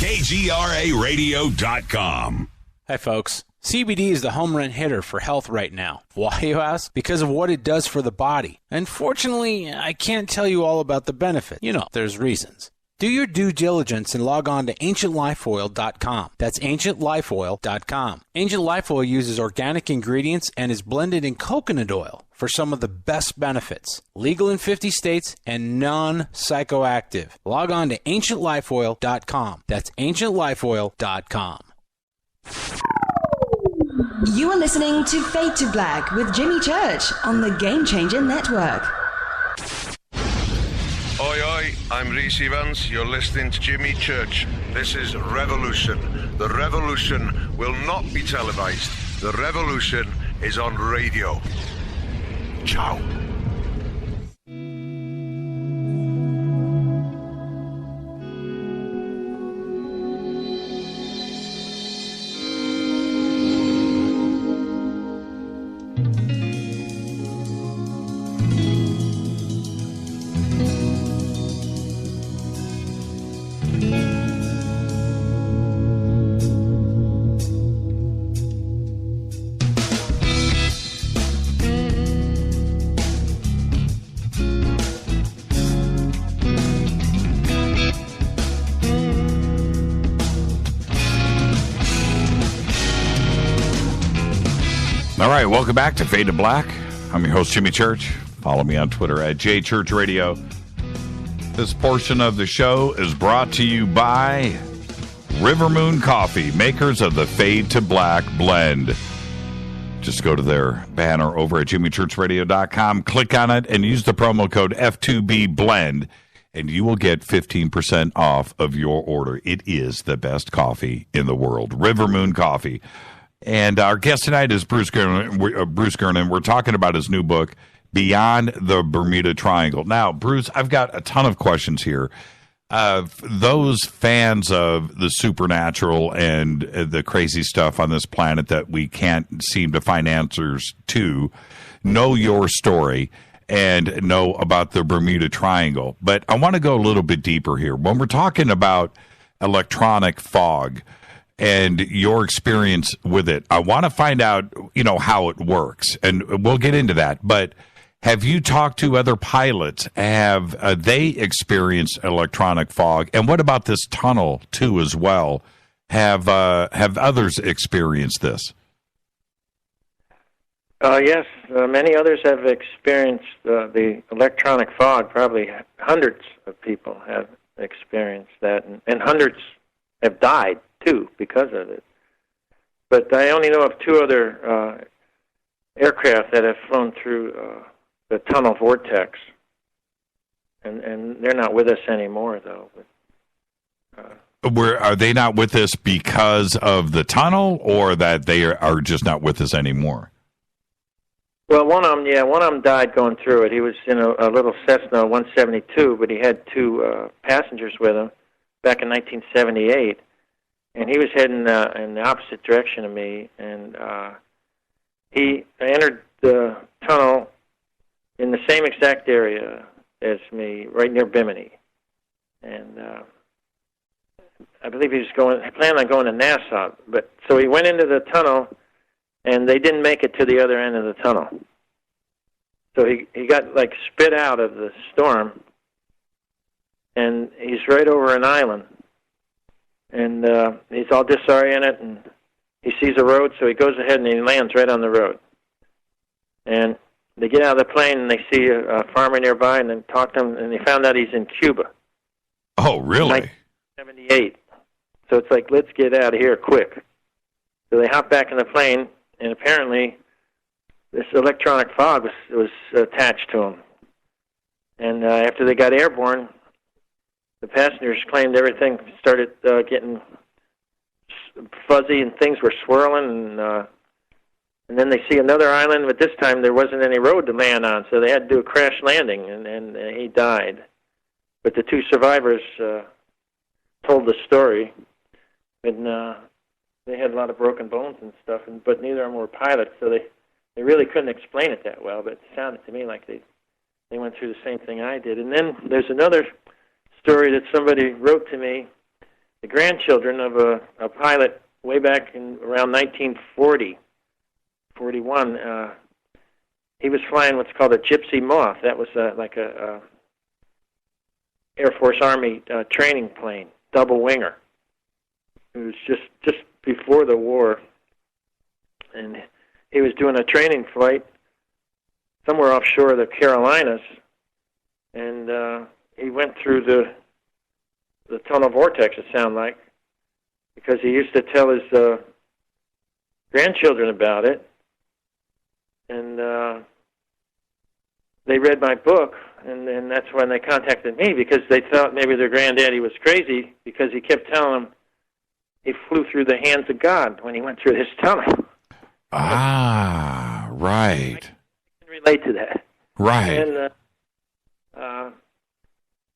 KGRARadio.com. Hi, folks. CBD is the home run hitter for health right now. Why, you ask? Because of what it does for the body. Unfortunately, I can't tell you all about the benefit. You know, there's reasons. Do your due diligence and log on to ancientlifeoil.com. That's ancientlifeoil.com. Ancient Life Oil uses organic ingredients and is blended in coconut oil for some of the best benefits. Legal in 50 states and non-psychoactive. Log on to ancientlifeoil.com. That's ancientlifeoil.com. You are listening to Fade to Black with Jimmy Church on the Game Changer Network. Oi, oi, I'm Reese Evans. You're listening to Jimmy Church. This is Revolution. The revolution will not be televised. The revolution is on radio. Ciao. All right, welcome back to Fade to Black. I'm your host, Jimmy Church. Follow me on Twitter at JChurchRadio. This portion of the show is brought to you by River Moon Coffee, makers of the Fade to Black blend. Just go to their banner over at jimmychurchradio.com, click on it, and use the promo code F2BBLEND, and you will get 15% off of your order. It is the best coffee in the world. River Moon Coffee. And our guest tonight is Bruce Gernon. We're talking about his new book, Beyond the Bermuda Triangle. Now, Bruce, I've got a ton of questions here. Those fans of the supernatural and the crazy stuff on this planet that we can't seem to find answers to know your story and know about the Bermuda Triangle. But I want to go a little bit deeper here. When we're talking about electronic fog and your experience with it, I want to find out, how it works, and we'll get into that. But have you talked to other pilots? Have they experienced electronic fog? And what about this tunnel too, as well? Have others experienced this? Yes, many others have experienced the electronic fog. Probably hundreds of people have experienced that, and hundreds have died too because of it. But I only know of 2 other aircraft that have flown through the tunnel vortex, and they're not with us anymore, though. Are they not with us because of the tunnel, or that they are just not with us anymore? Well, one of them died going through it. He was in a little Cessna 172, but he had two passengers with him back in 1978, and he was heading in the opposite direction of me, and he entered the tunnel in the same exact area as me, right near Bimini, and I believe he planned on going to Nassau, but so he went into the tunnel, and they didn't make it to the other end of the tunnel. So he got spit out of the storm, and he's right over an island, and he's all disoriented, and he sees a road, so he goes ahead and he lands right on the road. And they get out of the plane, and they see a farmer nearby, and then talk to him, and they found out he's in Cuba. Oh, really? 1978. So it's like, let's get out of here quick. So they hop back in the plane, and apparently this electronic fog was attached to them. And after they got airborne, the passengers claimed everything started getting fuzzy, and things were swirling, and then they see another island, but this time there wasn't any road to land on, so they had to do a crash landing, and he died. But the two survivors told the story, and they had a lot of broken bones and stuff, but neither of them were pilots, so they really couldn't explain it that well, but it sounded to me like they went through the same thing I did. And then there's another story that somebody wrote to me, the grandchildren of a pilot way back in around 1940, 41. He was flying what's called a Gypsy Moth. That was like a Air Force Army training plane, double winger. It was just before the war, and he was doing a training flight somewhere offshore the Carolinas, and he went through the tunnel vortex, it sounded like, because he used to tell his grandchildren about it, and they read my book, and that's when they contacted me, because they thought maybe their granddaddy was crazy, because he kept telling them he flew through the hands of God when he went through this tunnel. Ah, right. I can relate to that. Right. And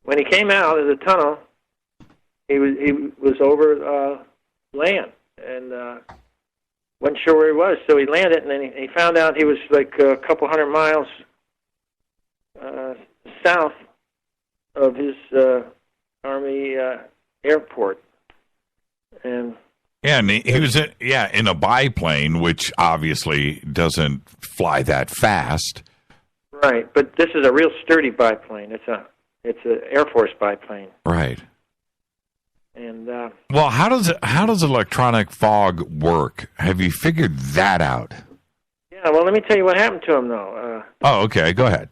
when he came out of the tunnel, he was over land, and wasn't sure where he was, so he landed, and then he found out he was like a couple hundred miles south of his Army airport. And he was in a biplane, which obviously doesn't fly that fast. Right, but this is a real sturdy biplane. It's an Air Force biplane. Right. And well, how does electronic fog work? Have you figured that out? Yeah, well, let me tell you what happened to him, though. Oh, okay, go ahead.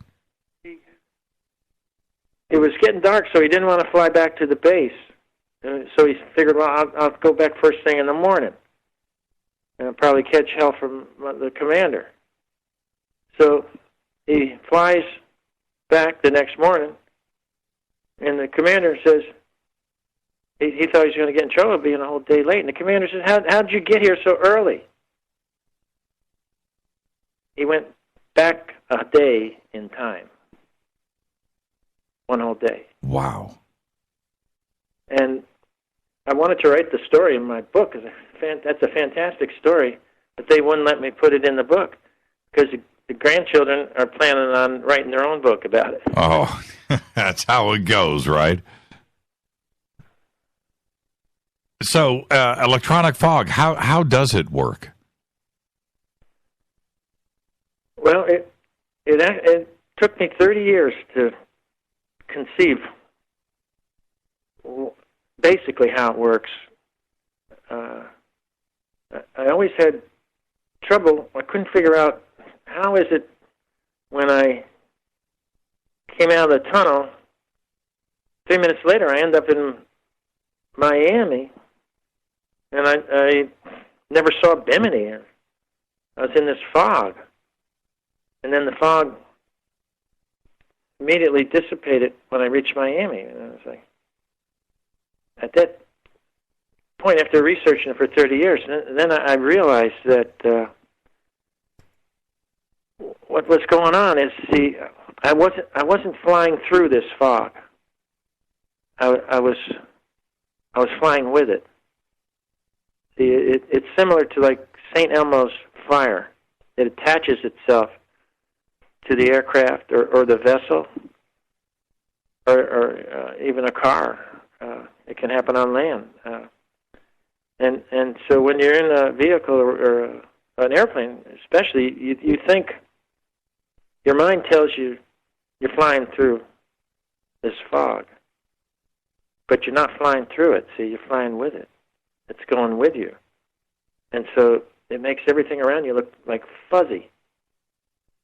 It was getting dark, so he didn't want to fly back to the base. So he figured, well, I'll go back first thing in the morning, and I'll probably catch hell from the commander. So he flies back the next morning, and the commander says he thought he was going to get in trouble being a whole day late. And the commander says, how did you get here so early? He went back a day in time. One whole day. Wow. And I wanted to write the story in my book. That's a fantastic story, but they wouldn't let me put it in the book because the grandchildren are planning on writing their own book about it. Oh, that's how it goes, right? So, electronic fog, how does it work? Well, it took me 30 years to conceive basically how it works. I always had trouble. I couldn't figure out how is it when I came out of the tunnel, 3 minutes later I end up in Miami, and I never saw Bimini. I was in this fog. And then the fog immediately dissipated when I reached Miami. And I was like, at that point, after researching it for 30 years, and then I realized that what was going on is, I wasn't flying through this fog. I was flying with it. See, it's similar to like St. Elmo's fire. It attaches itself to the aircraft or the vessel or even a car. It can happen on land. And so when you're in a vehicle or an airplane, especially, you think, your mind tells you you're flying through this fog. But you're not flying through it, see, you're flying with it. It's going with you. And so it makes everything around you look like fuzzy.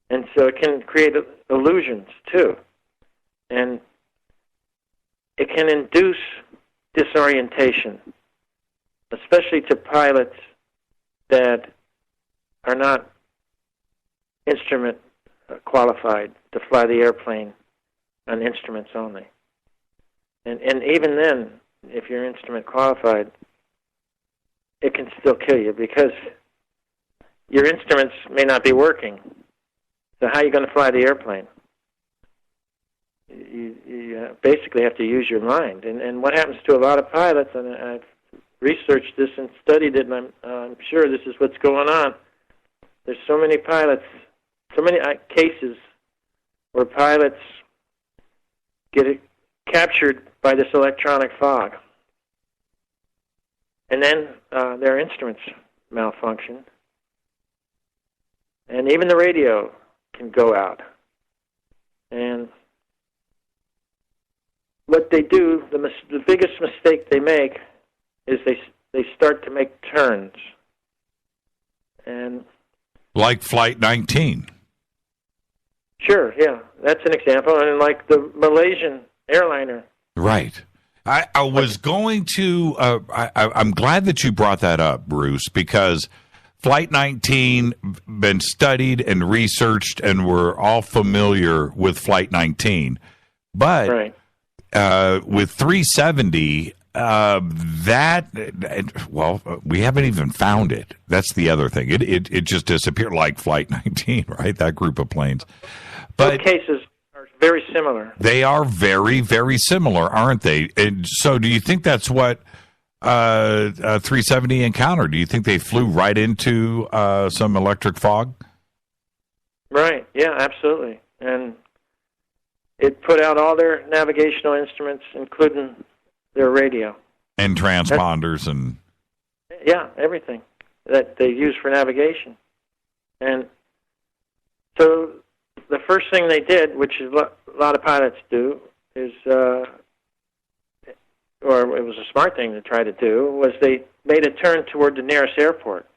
And so it can create illusions, too. And it can induce disorientation, especially to pilots that are not instrument qualified to fly the airplane on instruments only. And even then, if you're instrument qualified, it can still kill you because your instruments may not be working. So how are you going to fly the airplane? You basically have to use your mind. And what happens to a lot of pilots, and I've researched this and studied it, and I'm sure this is what's going on. There's so many pilots, so many cases where pilots get captured by this electronic fog. And then their instruments malfunction. And even the radio can go out. And what they do, the biggest mistake they make is they start to make turns. And like Flight 19. Sure, yeah. That's an example. And like the Malaysian airliner. Right. I was going to, I'm glad that you brought that up, Bruce, because Flight 19 been studied and researched, and we're all familiar with Flight 19. But right. With 370, we haven't even found it. That's the other thing. It just disappeared like Flight 19, right? That group of planes. But both cases are very similar. They are very, very similar, aren't they? And so do you think that's what 370 encountered? Do you think they flew right into some electric fog? Right, yeah, absolutely. And it put out all their navigational instruments, including their radio. And transponders and... Yeah, everything that they use for navigation. And so the first thing they did, which is a lot of pilots do, is, or it was a smart thing to try to do, was they made a turn toward the nearest airport.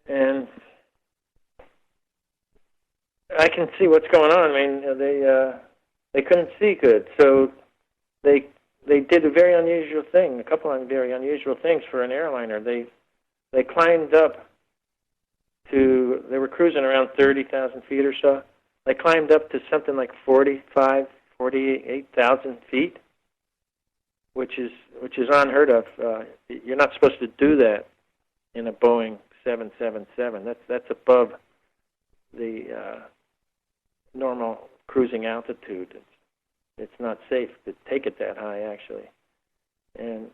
And I can see what's going on. I mean, they couldn't see good, so they did a very unusual thing, a couple of very unusual things for an airliner. They climbed up to, they were cruising around 30,000 feet or so. They climbed up to something like 48,000 feet, which is unheard of. You're not supposed to do that in a Boeing 777. That's above the normal cruising altitude. It's not safe to take it that high, actually. And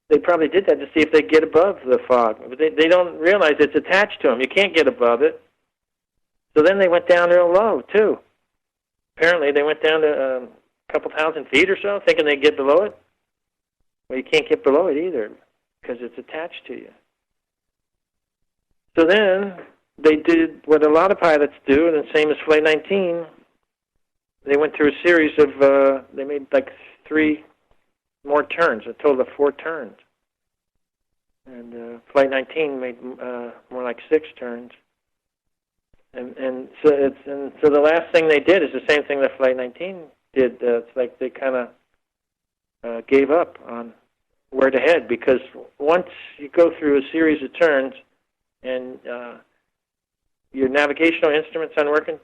they probably did that to see if they get above the fog. But they don't realize it's attached to them. You can't get above it. So then they went down real low, too. Apparently they went down to a couple thousand feet or so, thinking they'd get below it. Well, you can't get below it either because it's attached to you. So then they did what a lot of pilots do, and the same as Flight 19. They went through a series of, they made like 3 more turns, a total of 4 turns. And Flight 19 made more like 6 turns. And so the last thing they did is the same thing that Flight 19 did. It's like they kind of gave up on where to head, because once you go through a series of turns and your navigational instruments aren't working,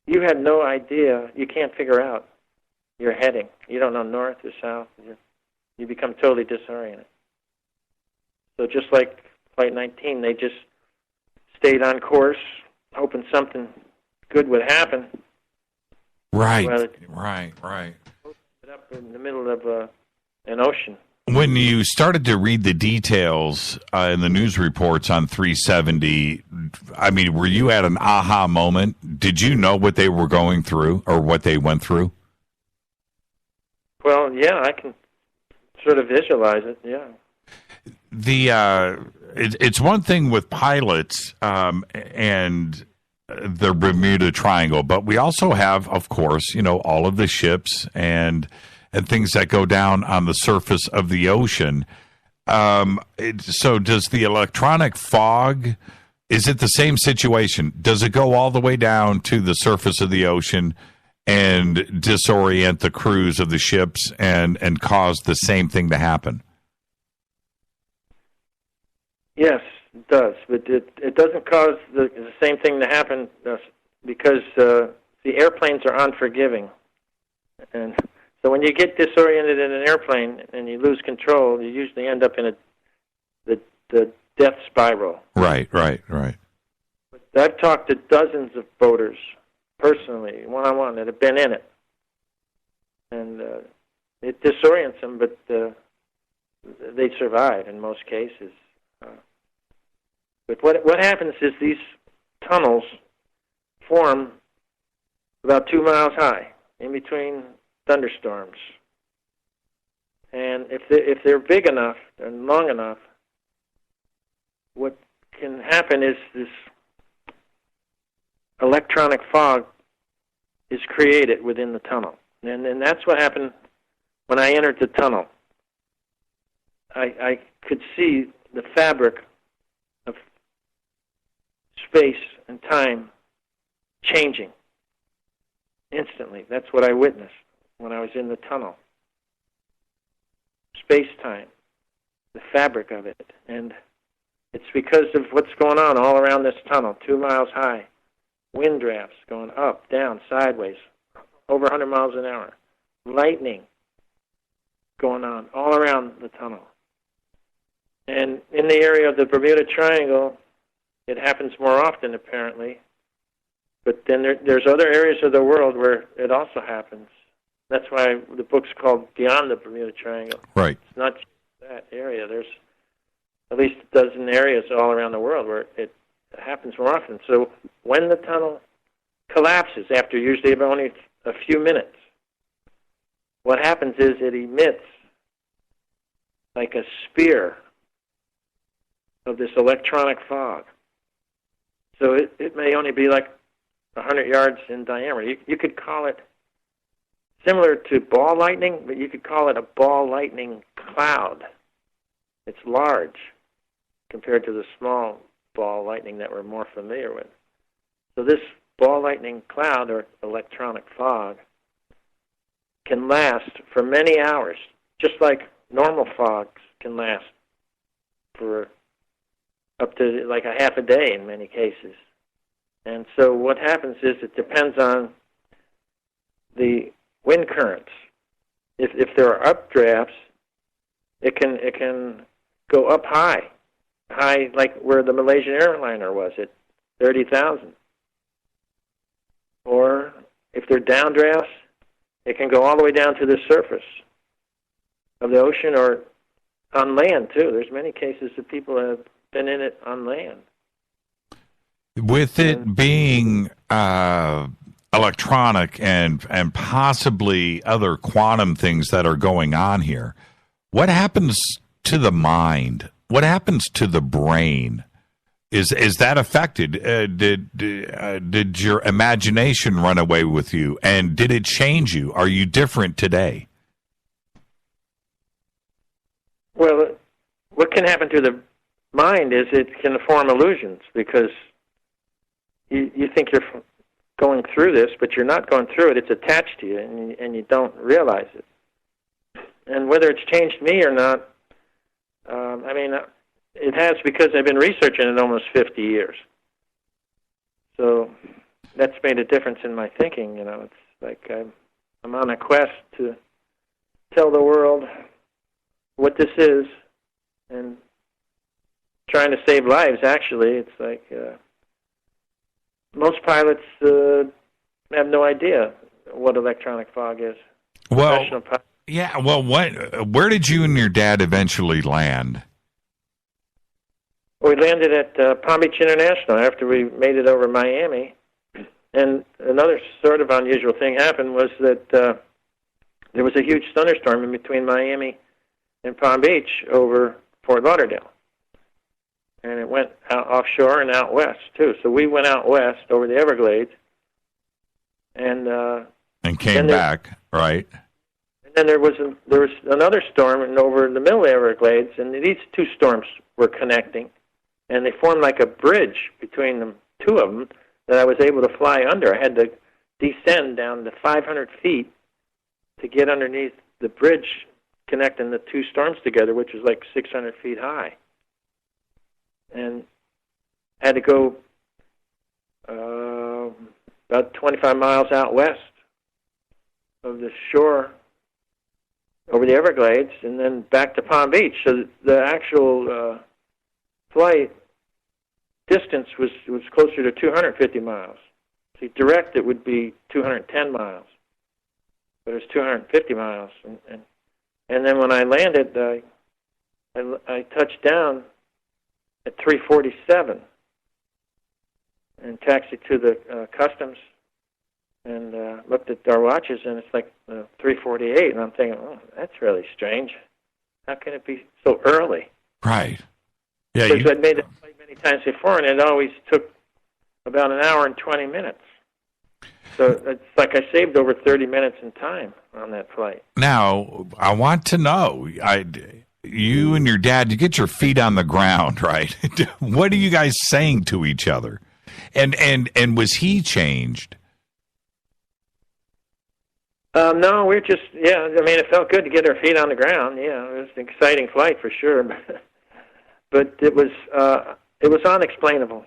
you had no idea. You can't figure out your heading. You don't know north or south. You become totally disoriented. So just like Flight 19, they just stayed on course, hoping something good would happen. Right, Well, right. up in the middle of an ocean. When you started to read the details in the news reports on 370, I mean, were you at an aha moment? Did you know what they were going through or what they went through? Well, yeah, I can sort of visualize it, yeah. It's one thing with pilots and the Bermuda Triangle, but we also have, of course, all of the ships and things that go down on the surface of the ocean. So does the electronic fog, is it the same situation? Does it go all the way down to the surface of the ocean and disorient the crews of the ships and cause the same thing to happen? Yes, it does, but it doesn't cause the same thing to happen because the airplanes are unforgiving. And so when you get disoriented in an airplane and you lose control, you usually end up in the death spiral. Right. I've talked to dozens of boaters personally, one-on-one, that have been in it. And it disorients them, but they survive in most cases. But what happens is these tunnels form about 2 miles high in between thunderstorms. And if they're big enough and long enough, what can happen is this electronic fog is created within the tunnel. And that's what happened when I entered the tunnel. I could see the fabric of space and time changing instantly. That's what I witnessed when I was in the tunnel. Space-time, the fabric of it. And it's because of what's going on all around this tunnel, 2 miles high. Wind drafts going up, down, sideways, over 100 miles an hour. Lightning going on all around the tunnel. And in the area of the Bermuda Triangle, it happens more often, apparently. But then there's other areas of the world where it also happens. That's why the book's called Beyond the Bermuda Triangle. Right. It's not just that area. There's at least a dozen areas all around the world where it happens more often. So when the tunnel collapses, after usually only a few minutes, what happens is it emits like a spear of this electronic fog. So it may only be like 100 yards in diameter. You could call it similar to ball lightning, but you could call it a ball lightning cloud. It's large compared to the small ball lightning that we're more familiar with. So this ball lightning cloud, or electronic fog, can last for many hours, just like normal fogs can last for up to like a half a day in many cases. And so what happens is it depends on the wind currents. If there are updrafts, it can go up high like where the Malaysian airliner was at 30,000. Or if they're downdrafts, it can go all the way down to the surface of the ocean or on land too. There's many cases that people have been in it on land. With it being electronic and possibly other quantum things that are going on here, what happens to the mind? What happens to the brain? Is that affected? Did your imagination run away with you? And did it change you? Are you different today? Well, what can happen to the mind is it can form illusions, because you think you're going through this, but you're not going through it. It's attached to you, and you don't realize it. And whether it's changed me or not, it has, because I've been researching it almost 50 years. So that's made a difference in my thinking. You know, it's like I'm on a quest to tell the world what this is and trying to save lives, actually. It's like most pilots have no idea what electronic fog is. Well, yeah. Well, where did you and your dad eventually land? We landed at Palm Beach International after we made it over Miami. And another sort of unusual thing happened was that there was a huge thunderstorm in between Miami and Palm Beach over Fort Lauderdale. And it went out offshore and out west, too. So we went out west over the Everglades. And came back, right? And then there was another storm over the middle of the Everglades, and these two storms were connecting. And they formed like a bridge between them, two of them, that I was able to fly under. I had to descend down to 500 feet to get underneath the bridge connecting the two storms together, which was like 600 feet high. And I had to go about 25 miles out west of the shore over the Everglades and then back to Palm Beach. So the actual flight distance was closer to 250 miles. See, direct it would be 210 miles, but it was 250 miles. And then when I landed, I touched down at 3:47 and taxied to the customs and looked at our watches, and it's like 3:48, and I'm thinking, oh, that's really strange. How can it be so early? Right. Yeah, because I'd made it flight many times before, and it always took about an hour and 20 minutes. So it's like I saved over 30 minutes in time on that flight. Now, I want to know, you and your dad, you get your feet on the ground, right? What are you guys saying to each other? And was he changed? No, we're just, I mean, it felt good to get our feet on the ground. Yeah, it was an exciting flight for sure. But it was unexplainable.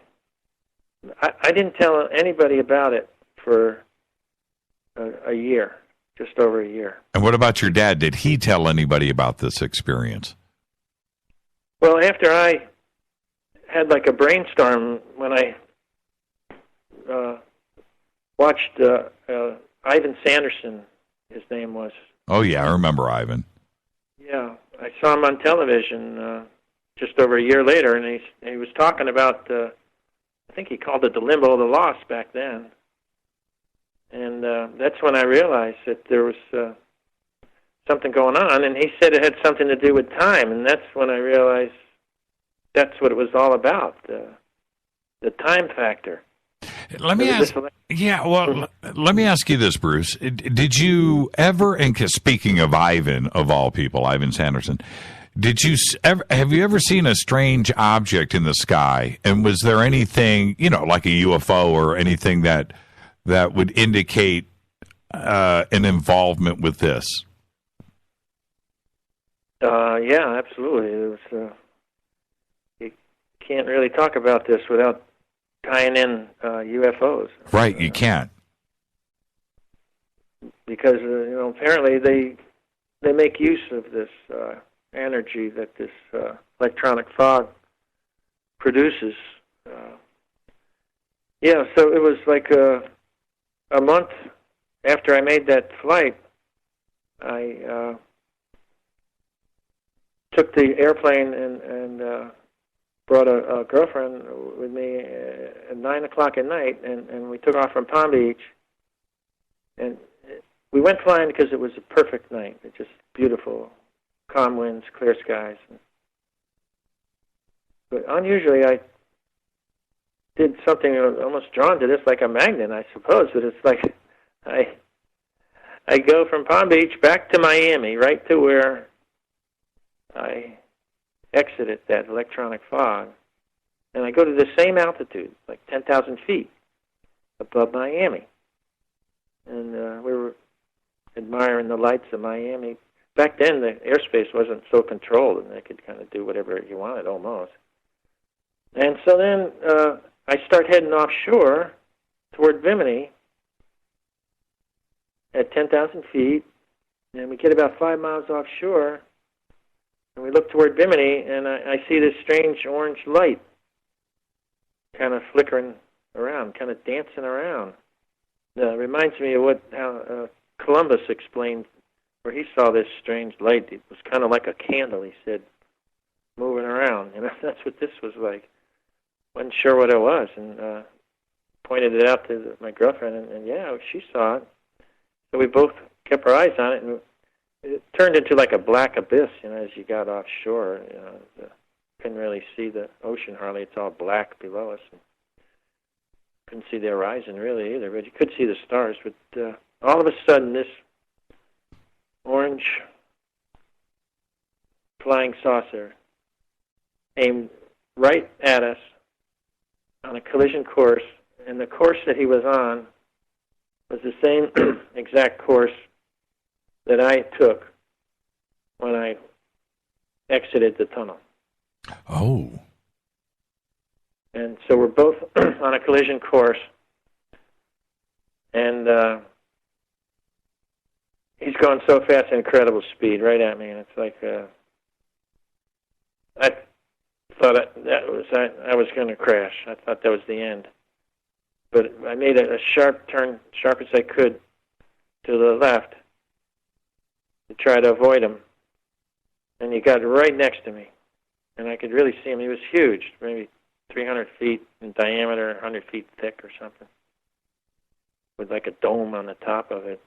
I didn't tell anybody about it for a year, just over a year. And what about your dad? Did he tell anybody about this experience? Well, after I had like a brainstorm when I watched Ivan Sanderson, his name was. Oh, yeah, I remember Ivan. Yeah, I saw him on television just over a year later, and he was talking about, I think he called it the limbo of the lost back then. And that's when I realized that there was something going on, and he said it had something to do with time, and that's when I realized that's what it was all about, the time factor. Let me ask. Yeah, well, let me ask you this, Bruce. Did you ever, and speaking of Ivan, of all people, Ivan Sanderson, have you ever seen a strange object in the sky? And was there anything, like a UFO or anything that would indicate an involvement with this? Yeah, absolutely. It was, you can't really talk about this without tying in UFOs. Right, you can't. Because, apparently they make use of this energy that this electronic fog produces. Yeah, so it was like a month after I made that flight, I took the airplane and brought a girlfriend with me at 9 o'clock at night, and we took off from Palm Beach. And we went flying because it was a perfect night. It's just beautiful, calm winds, clear skies. But unusually, I did something almost drawn to this, like a magnet, I suppose. But it's like I go from Palm Beach back to Miami, right to where I exited that electronic fog, and I go to the same altitude, like 10,000 feet above Miami. And we were admiring the lights of Miami. Back then, the airspace wasn't so controlled, and they could kind of do whatever you wanted, almost. And so then I start heading offshore, toward Bimini at 10,000 feet, and we get about 5 miles offshore, and we look toward Bimini, and I see this strange orange light kind of flickering around, kind of dancing around. It reminds me of how Columbus explained where he saw this strange light. It was kind of like a candle, he said, moving around. And that's what this was like. Wasn't sure what it was, and pointed it out to my girlfriend, and yeah, she saw it. So we both kept our eyes on it, and it turned into like a black abyss, as you got offshore. Couldn't really see the ocean hardly. It's all black below us. And couldn't see the horizon really either, but you could see the stars. But all of a sudden, this orange flying saucer aimed right at us on a collision course, and the course that he was on was the same exact course that I took when I exited the tunnel. Oh. And so we're both on a collision course, and he's going so fast at incredible speed right at me, and it's like I thought I was going to crash. I thought that was the end. But I made a sharp turn, sharp as I could, to the left to try to avoid him. And he got right next to me, and I could really see him. He was huge, maybe 300 feet in diameter, 100 feet thick or something, with like a dome on the top of it.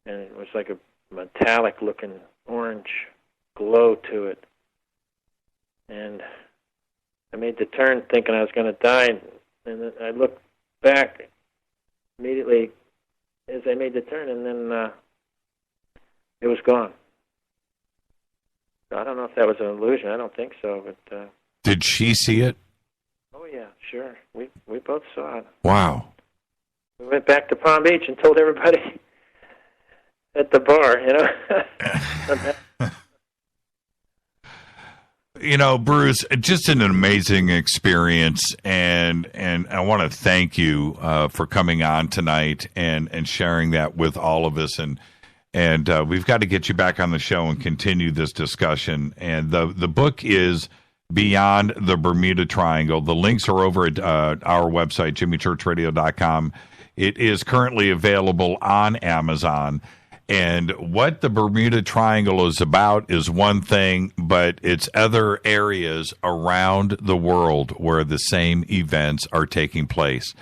And it was like a metallic-looking orange glow to it. And I made the turn thinking I was going to die, and then I looked back immediately as I made the turn, and then it was gone. I don't know if that was an illusion. I don't think so. But did she see it? Oh yeah, sure. We both saw it. Wow. We went back to Palm Beach and told everybody at the bar. Bruce, just an amazing experience, and I want to thank you for coming on tonight and sharing that with all of us, and we've got to get you back on the show and continue this discussion. And the book is Beyond the Bermuda Triangle. The links are over at our website, jimmychurchradio.com. It is currently available on Amazon. And what the Bermuda Triangle is about is one thing, but it's other areas around the world where the same events are taking place.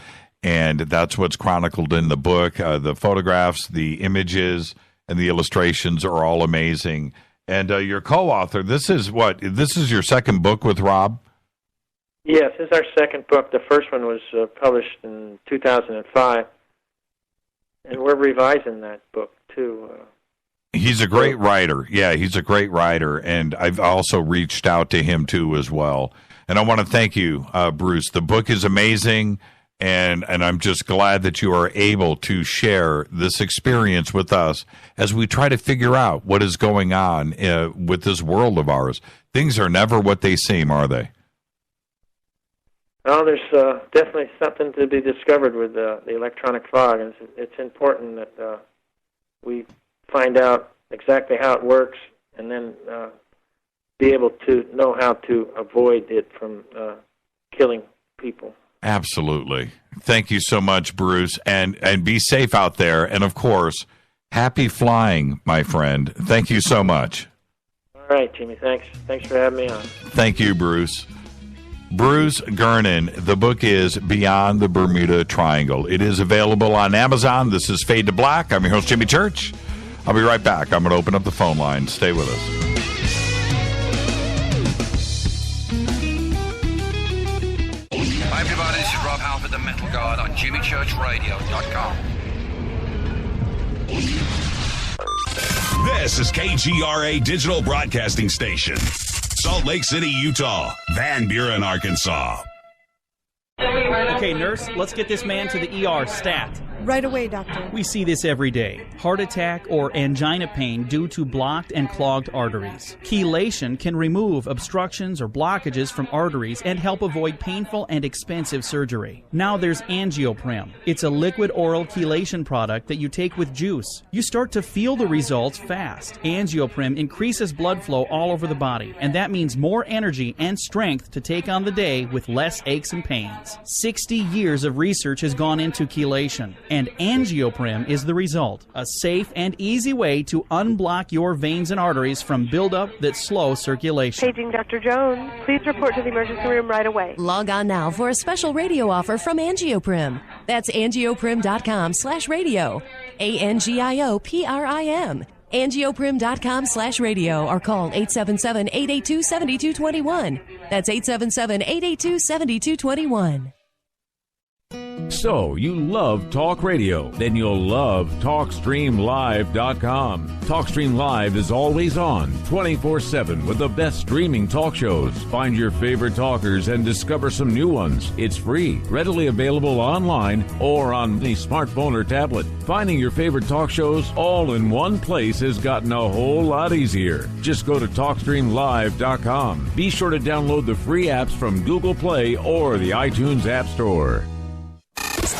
And that's what's chronicled in the book. The photographs, the images, and the illustrations are all amazing. And your co-author, this is your second book with Rob? Yes, this is our second book. The first one was published in 2005. And we're revising that book, too. He's a great writer. Yeah, he's a great writer. And I've also reached out to him, too, as well. And I want to thank you, Bruce. The book is amazing, and I'm just glad that you are able to share this experience with us as we try to figure out what is going on with this world of ours. Things are never what they seem, are they? Well, there's definitely something to be discovered with the electronic fog. And it's important that we find out exactly how it works and then be able to know how to avoid it from killing people. Absolutely. Thank you so much, Bruce. And be safe out there. And, of course, happy flying, my friend. Thank you so much. All right, Jimmy. Thanks. Thanks for having me on. Thank you, Bruce. Bruce Gernon. The book is Beyond the Bermuda Triangle. It is available on Amazon. This is Fade to Black. I'm your host, Jimmy Church. I'll be right back. I'm going to open up the phone line. Stay with us. Hi, everybody. This is Rob Halford, the Metal Guard on JimmyChurchRadio.com. This is KGRA Digital Broadcasting Station. Salt Lake City, Utah. Van Buren, Arkansas. Okay, nurse, let's get this man to the ER stat. Right away, doctor. We see this every day. Heart attack or angina pain due to blocked and clogged arteries. Chelation can remove obstructions or blockages from arteries and help avoid painful and expensive surgery. Now there's Angioprim. It's a liquid oral chelation product that you take with juice. You start to feel the results fast. Angioprim increases blood flow all over the body, and that means more energy and strength to take on the day with less aches and pains. 60 years of research has gone into chelation, and Angioprim is the result. A safe and easy way to unblock your veins and arteries from buildup that slow circulation. Paging Dr. Jones. Please report to the emergency room right away. Log on now for a special radio offer from Angioprim. That's angioprim.com/radio. ANGIOPRIM. Angioprim.com/radio or call 877-882-7221. That's 877-882-7221. So, you love talk radio? Then you'll love TalkStreamLive.com. TalkStream Live is always on, 24/7, with the best streaming talk shows. Find your favorite talkers and discover some new ones. It's free, readily available online or on any smartphone or tablet. Finding your favorite talk shows all in one place has gotten a whole lot easier. Just go to TalkStreamLive.com. Be sure to download the free apps from Google Play or the iTunes App Store.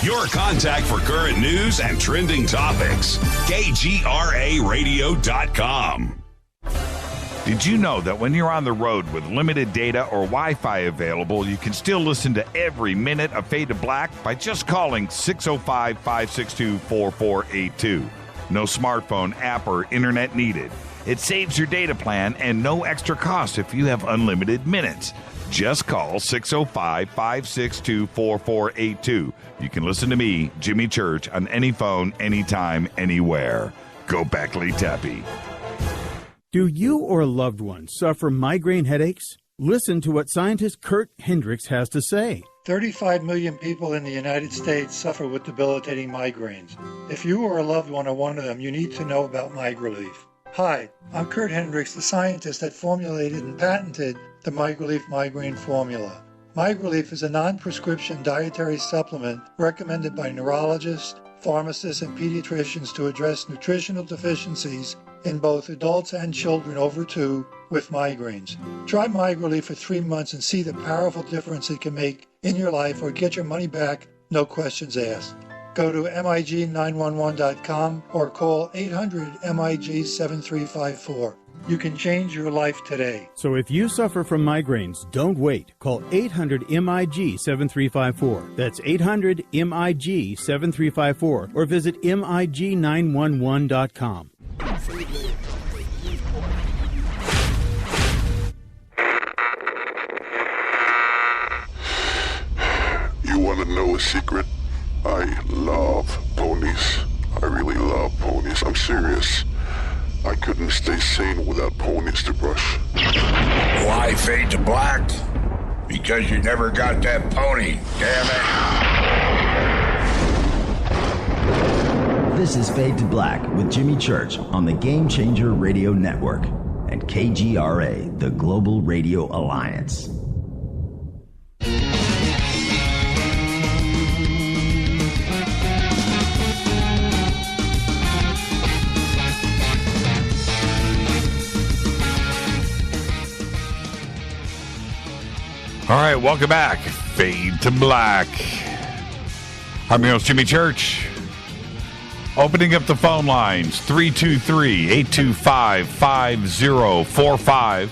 Your contact for current news and trending topics. KGRAradio.com. Did you know that when you're on the road with limited data or Wi-Fi available, you can still listen to every minute of Fade to Black by just calling 605-562-4482. No smartphone, app, or internet needed. It saves your data plan and no extra cost if you have unlimited minutes. Just call 605-562-4482. You can listen to me, Jimmy Church, on any phone, anytime, anywhere. Go Beckley Tappy. Do you or a loved one suffer migraine headaches? Listen to what scientist Kurt Hendricks has to say. 35 million people in the United States suffer with debilitating migraines. If you or a loved one are one of them, you need to know about MigraLief. Hi, I'm Kurt Hendricks, the scientist that formulated and patented the MigraLief migraine formula. MigraLief is a non-prescription dietary supplement recommended by neurologists, pharmacists, and pediatricians to address nutritional deficiencies in both adults and children over 2 with migraines. Try MigraLief for 3 months and see the powerful difference it can make in your life, or get your money back, no questions asked. Go to MIG911.com or call 800-MIG-7354. You can change your life today. So if you suffer from migraines, don't wait. Call 800-MIG-7354. That's 800-MIG-7354 or visit MIG911.com. You want to know a secret? I love ponies. I really love ponies. I'm serious. I couldn't stay sane without ponies to brush. Why fade to black? Because you never got that pony, damn it. This is Fade to Black with Jimmy Church on the Game Changer Radio Network and KGRA, the Global Radio Alliance. All right, welcome back. Fade to Black. I'm your host, Jimmy Church. Opening up the phone lines, 323-825-5045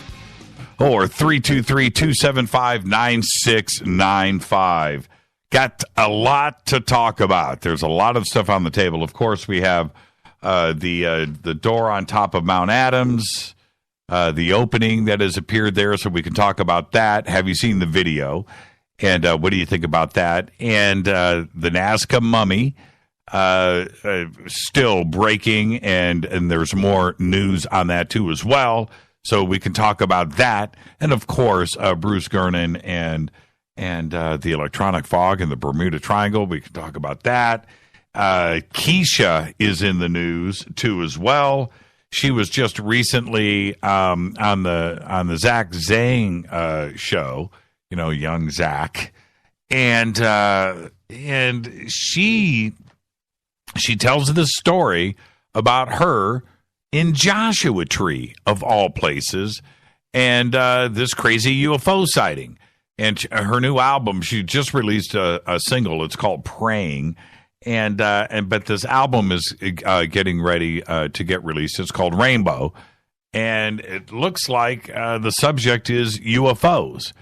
or 323-275-9695. Got a lot to talk about. There's a lot of stuff on the table. Of course, we have the door on top of Mount Adams, the opening that has appeared there, so we can talk about that. Have you seen the video? And what do you think about that? And the Nazca mummy still breaking, and there's more news on that too as well. So we can talk about that. And of course, Bruce Gernon and the electronic fog in the Bermuda Triangle. We can talk about that. Keisha is in the news too as well. She was just recently on the Zach Zhang show, you know, young Zach, and she she tells this story about her in Joshua Tree, of all places, and this crazy UFO sighting. And her new album, she just released a single. It's called Praying. But this album is getting ready to get released. It's called Rainbow. And it looks like the subject is UFOs.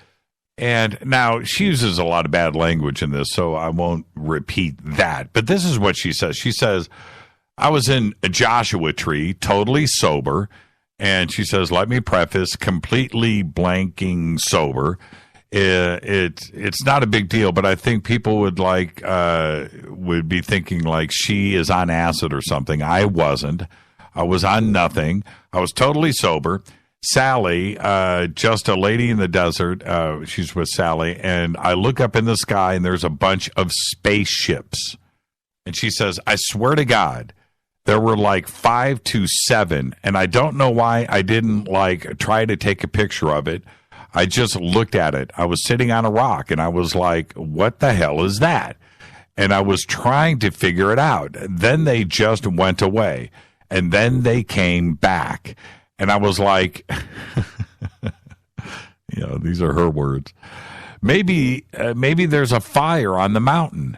And now she uses a lot of bad language in this, so I won't repeat that. But this is what she says. She says, I was in a Joshua Tree, totally sober. And she says, let me preface, completely blanking sober. It's not a big deal, but I think people would be thinking like she is on acid or something. I wasn't. I was on nothing. I was totally sober. Sally, just a lady in the desert. She's with Sally, and I look up in the sky, and there's a bunch of spaceships. And she says, I swear to God, there were like 5 to 7, and I don't know why I didn't try to take a picture of it. I just looked at it. I was sitting on a rock, and I was like, what the hell is that? And I was trying to figure it out. Then they just went away, and then they came back. And I was like, these are her words. Maybe there's a fire on the mountain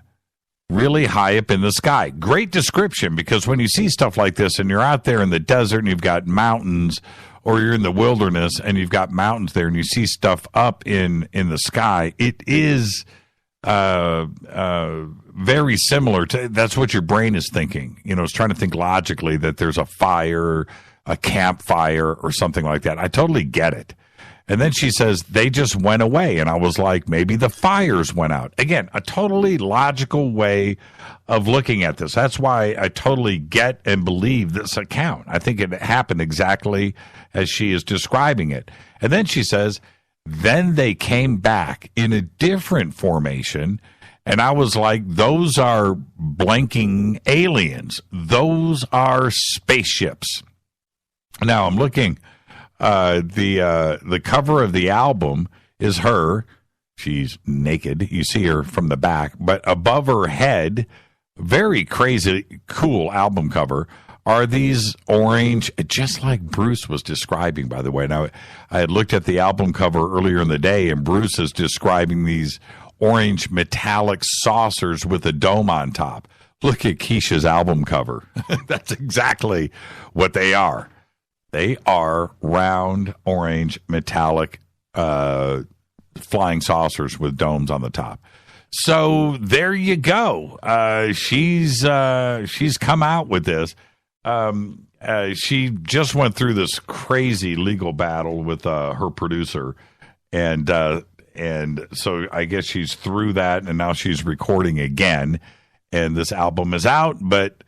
really high up in the sky. Great description, because when you see stuff like this and you're out there in the desert and you've got mountains, or you're in the wilderness and you've got mountains there and you see stuff up in the sky, it is very similar to, that's what your brain is thinking. It's trying to think logically that there's a fire, a campfire or something like that. I totally get it. And then she says, they just went away. And I was like, maybe the fires went out. Again, a totally logical way of looking at this. That's why I totally get and believe this account. I think it happened exactly as she is describing it. And then she says, then they came back in a different formation. And I was like, those are blinking aliens. Those are spaceships. Now I'm looking. The cover of the album is her. She's naked. You see her from the back, but above her head, very crazy, cool album cover, are these orange, just like Bruce was describing, by the way. Now, I had looked at the album cover earlier in the day, and Bruce is describing these orange metallic saucers with a dome on top. Look at Keisha's album cover. That's exactly what they are. They are round, orange, metallic flying saucers with domes on the top. So there you go. She's come out with this. She just went through this crazy legal battle with her producer, and so I guess she's through that, and now she's recording again, and this album is out. But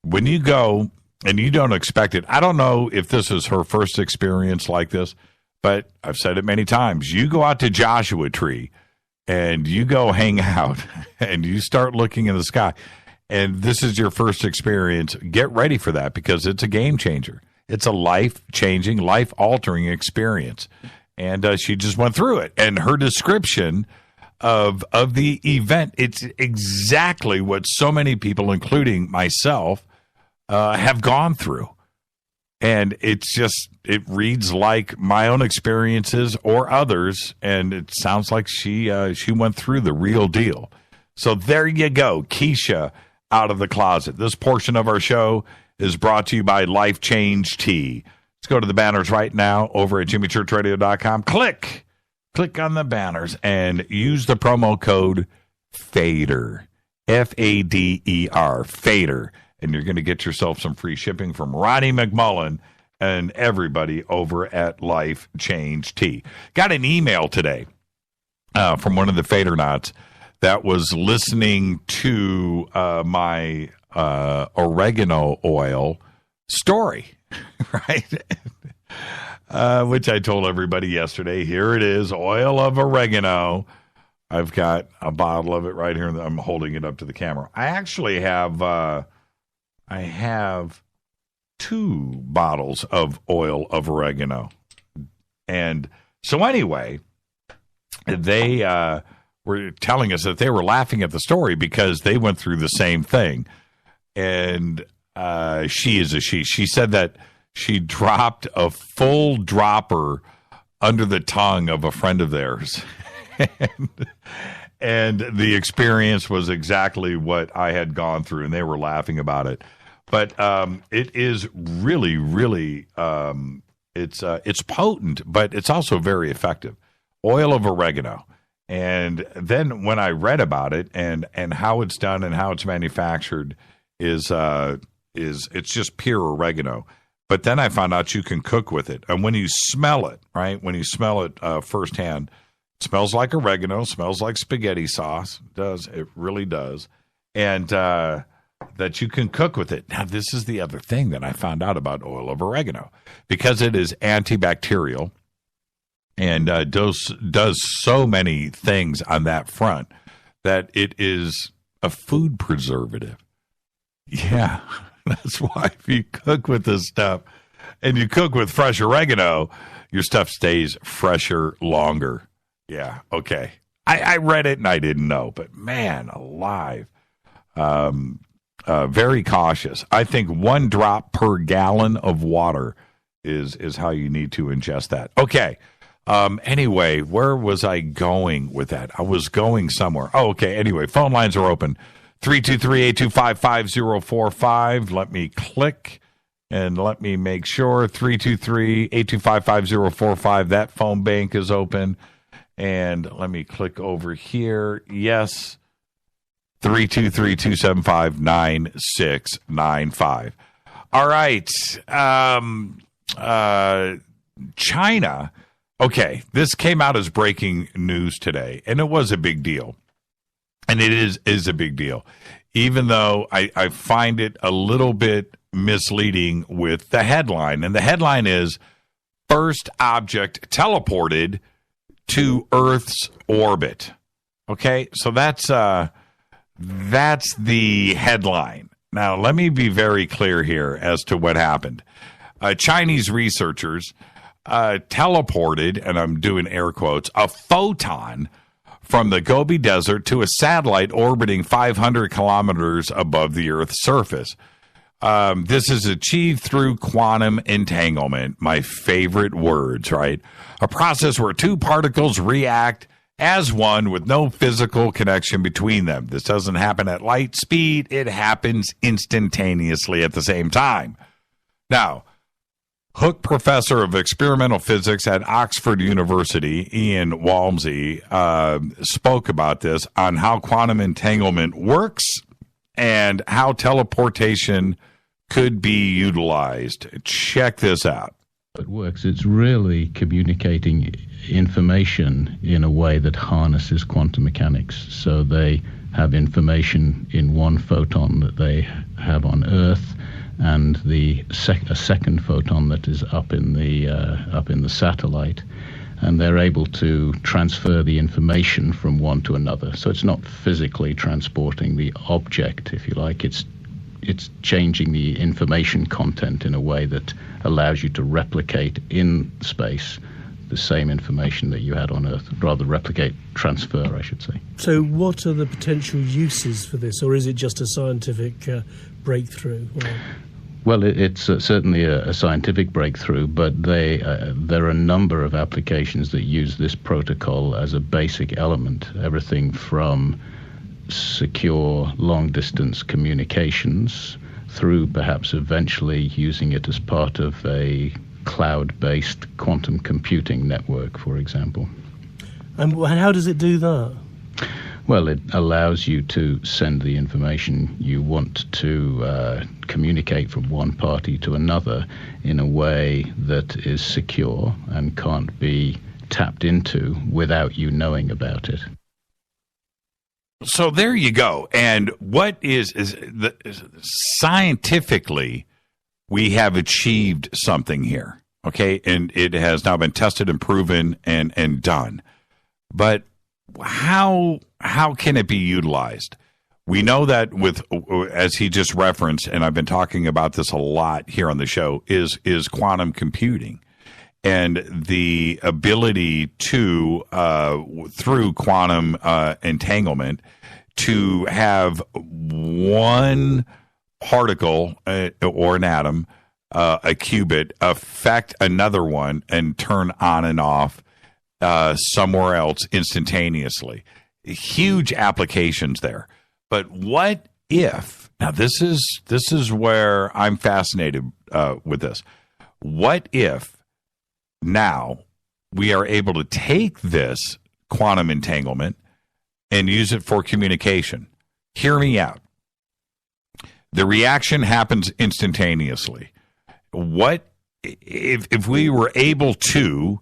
when you go and you don't expect it, I don't know if this is her first experience like this, but I've said it many times. You go out to Joshua Tree and you go hang out and you start looking in the sky, and this is your first experience, get ready for that, because it's a game changer. It's a life-changing, life-altering experience. And she just went through it. And her description of the event, it's exactly what so many people, including myself, have gone through. And it reads like my own experiences or others, and it sounds like she went through the real deal. So there you go, Keisha out of the closet. This portion of our show is brought to you by Life Change Tea. Let's go to the banners right now over at jimmychurchradio.com. Click on the banners and use the promo code FADER, F-A-D-E-R, FADER. And you're going to get yourself some free shipping from Ronnie McMullen and everybody over at Life Change Tea. Got an email today from one of the Fadernauts that was listening to my oregano oil story, right? Which I told everybody yesterday. Here it is, oil of oregano. I've got a bottle of it right here. I'm holding it up to the camera. I actually have... I have 2 bottles of oil of oregano. And so anyway, they were telling us that they were laughing at the story because they went through the same thing. and she is a she. She said that she dropped a full dropper under the tongue of a friend of theirs. And the experience was exactly what I had gone through, and they were laughing about it. But it is really, really, it's potent, but it's also very effective. Oil of oregano. And then when I read about it and how it's done and how it's manufactured is it's just pure oregano. But then I found out you can cook with it. And when you smell it, right, when you smell it firsthand, it smells like oregano, smells like spaghetti sauce. It does. It really does. And that you can cook with it. Now, this is the other thing that I found out about oil of oregano. Because it is antibacterial and does so many things on that front that it is a food preservative. Yeah, that's why if you cook with this stuff and you cook with fresh oregano, your stuff stays fresher longer. Yeah, okay. I read it and I didn't know, but man, alive. Very cautious. I think 1 drop per gallon of water is how you need to ingest that. Okay. Anyway, where was I going with that? I was going somewhere. Oh, okay. Anyway, phone lines are open. 323-825-5045. Let me click and let me make sure. 323-825-5045. That phone bank is open. And let me click over here. Yes. 323-275-9695. All right. China. Okay, this came out as breaking news today, and it was a big deal. And it is a big deal, even though I find it a little bit misleading with the headline. And the headline is, first object teleported to Earth's orbit. Okay, so that's the headline. Now, let me be very clear here as to what happened. Chinese researchers teleported, and I'm doing air quotes, a photon from the Gobi Desert to a satellite orbiting 500 kilometers above the Earth's surface. This is achieved through quantum entanglement, my favorite words, right? A process where two particles react as one with no physical connection between them. This doesn't happen at light speed. It happens instantaneously at the same time. Now, Hook Professor of Experimental Physics at Oxford University, Ian Walmsley, spoke about this on how quantum entanglement works and how teleportation could be utilized. Check this out. It works. It's really communicating information in a way that harnesses quantum mechanics. So they have information in one photon that they have on Earth, and a second photon that is up in the satellite, and they're able to transfer the information from one to another. So it's not physically transporting the object, if you like. It's changing the information content in a way that allows you to replicate in space the same information that you had on Earth, rather transfer, I should say. So what are the potential uses for this, or is it just a scientific breakthrough? Well, it's certainly a scientific breakthrough, but there are a number of applications that use this protocol as a basic element, everything from secure long-distance communications through perhaps eventually using it as part of a cloud-based quantum computing network, for example. And how does it do that? Well, it allows you to send the information you want to communicate from one party to another in a way that is secure and can't be tapped into without you knowing about it. So there you go. And what scientifically, we have achieved something here, okay? And it has now been tested and proven and done. But how can it be utilized? We know that as he just referenced, and I've been talking about this a lot here on the show, is quantum computing. And the ability to, through quantum entanglement, to have one particle or an atom, a qubit, affect another one and turn on and off somewhere else instantaneously. Huge applications there. But what if, now this is where I'm fascinated with this. What if now we are able to take this quantum entanglement and use it for communication? Hear me out. The reaction happens instantaneously. What if we were able to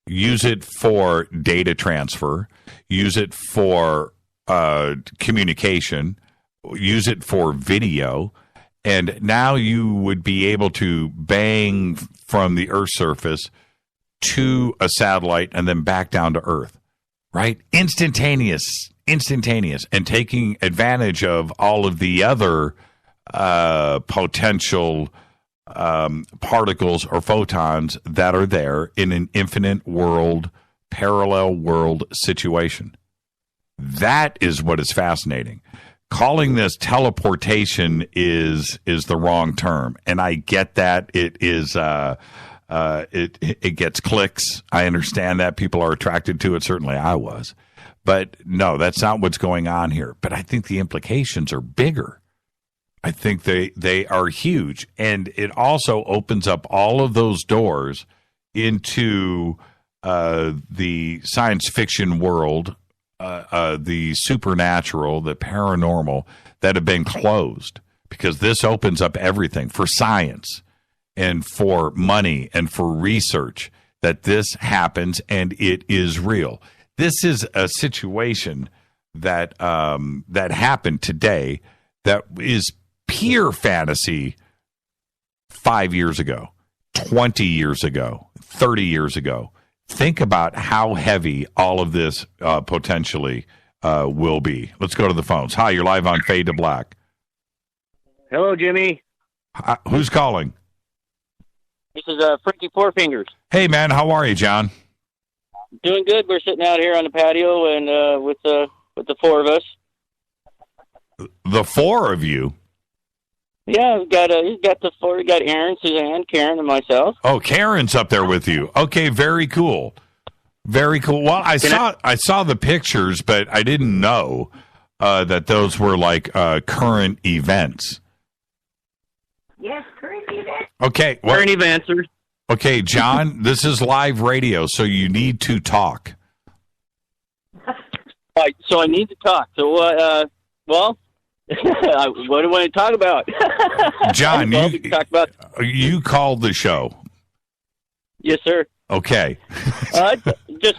use it for data transfer, use it for communication, use it for video, and now you would be able to bang from the Earth's surface to a satellite and then back down to Earth, right? Instantaneous, and taking advantage of all of the other potential particles or photons that are there in an infinite world, parallel world situation. That is what is fascinating. Calling this teleportation is the wrong term, and I get that. It is it gets clicks. I understand that people are attracted to it. Certainly, I was, but no, that's not what's going on here. But I think the implications are bigger. I think they are huge, and it also opens up all of those doors into the science fiction world, the supernatural, the paranormal that have been closed, because this opens up everything for science and for money and for research, that this happens and it is real. This is a situation that that happened today that is pure fantasy 5 years ago, 20 years ago, 30 years ago. Think about how heavy all of this potentially will be. Let's go to the phones. Hi, you're live on Fade to Black. Hello, Jimmy. Who's calling? This is Frankie Four Fingers. Hey, man. How are you, John? Doing good. We're sitting out here on the patio and with the four of us. The four of you? Yeah, he's got the four. We got Aaron, Suzanne, Karen, and myself. Oh, Karen's up there with you. Okay, very cool. Very cool. Well, I saw the pictures, but I didn't know that those were like current events. Yes, current events. Okay. Well, current events. Okay, John, this is live radio, so you need to talk. All right, so I need to talk. So, well... what do I want to talk about? John, you called the show. Yes, sir. Okay.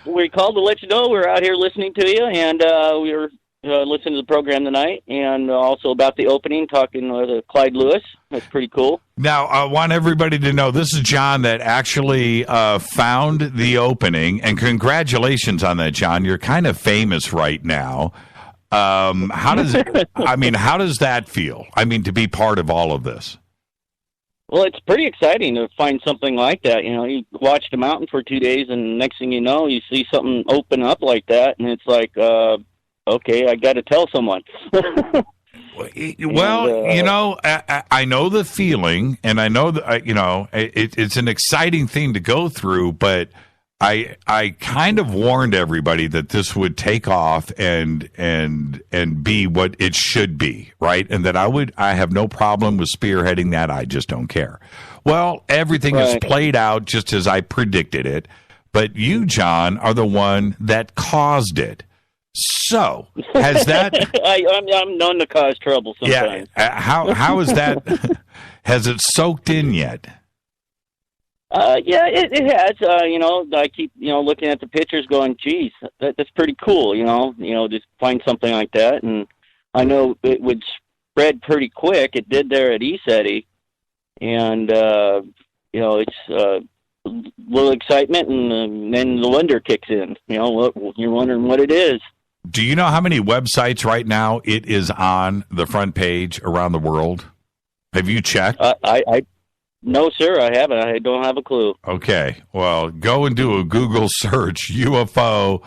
We called to let you know we're out here listening to you, and we were listening to the program tonight, and also about the opening, talking with Clyde Lewis. That's pretty cool. Now, I want everybody to know this is John that actually found the opening, and congratulations on that, John. You're kind of famous right now. How does that feel? I mean, to be part of all of this. Well, it's pretty exciting to find something like that. You know, you watch the mountain for 2 days, and next thing you know, you see something open up like that, and it's like, okay, I got to tell someone. Well, I know the feeling, and I know that it's an exciting thing to go through, but I kind of warned everybody that this would take off and be what it should be, right? And that I have no problem with spearheading that. I just don't care. Well, everything is played out just as I predicted it, but you, John, are the one that caused it. So, has that... I'm known to cause trouble sometimes. Yeah. How is that... Has it soaked in yet? Yeah, it has. I keep, looking at the pictures going, geez, that's pretty cool, just find something like that. And I know it would spread pretty quick. It did there at ESETI. And, it's a little excitement, and then the wonder kicks in. You're wondering what it is. Do you know how many websites right now it is on the front page around the world? Have you checked? No, sir, I haven't. I don't have a clue. Okay. Well, go and do a Google search, UFO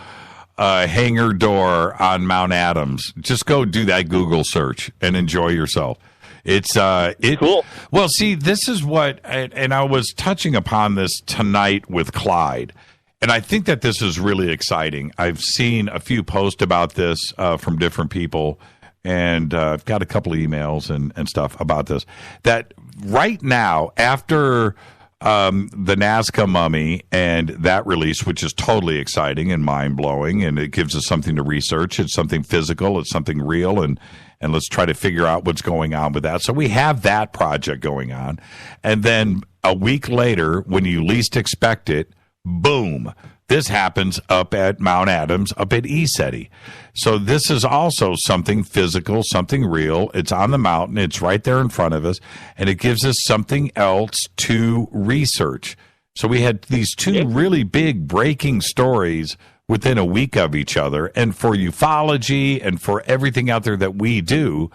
Hangar Door on Mount Adams. Just go do that Google search and enjoy yourself. It's cool. Well, see, this is what, and I was touching upon this tonight with Clyde, and I think that this is really exciting. I've seen a few posts about this from different people, and I've got a couple of emails and stuff about this. That right now, after the Nazca mummy and that release, which is totally exciting and mind-blowing, and it gives us something to research. It's something physical. It's something real, and let's try to figure out what's going on with that. So we have that project going on. And then a week later, when you least expect it, boom, this happens up at Mount Adams, up at ECETI. So this is also something physical, something real. It's on the mountain. It's right there in front of us. And it gives us something else to research. So we had these two really big breaking stories within a week of each other. And for ufology and for everything out there that we do,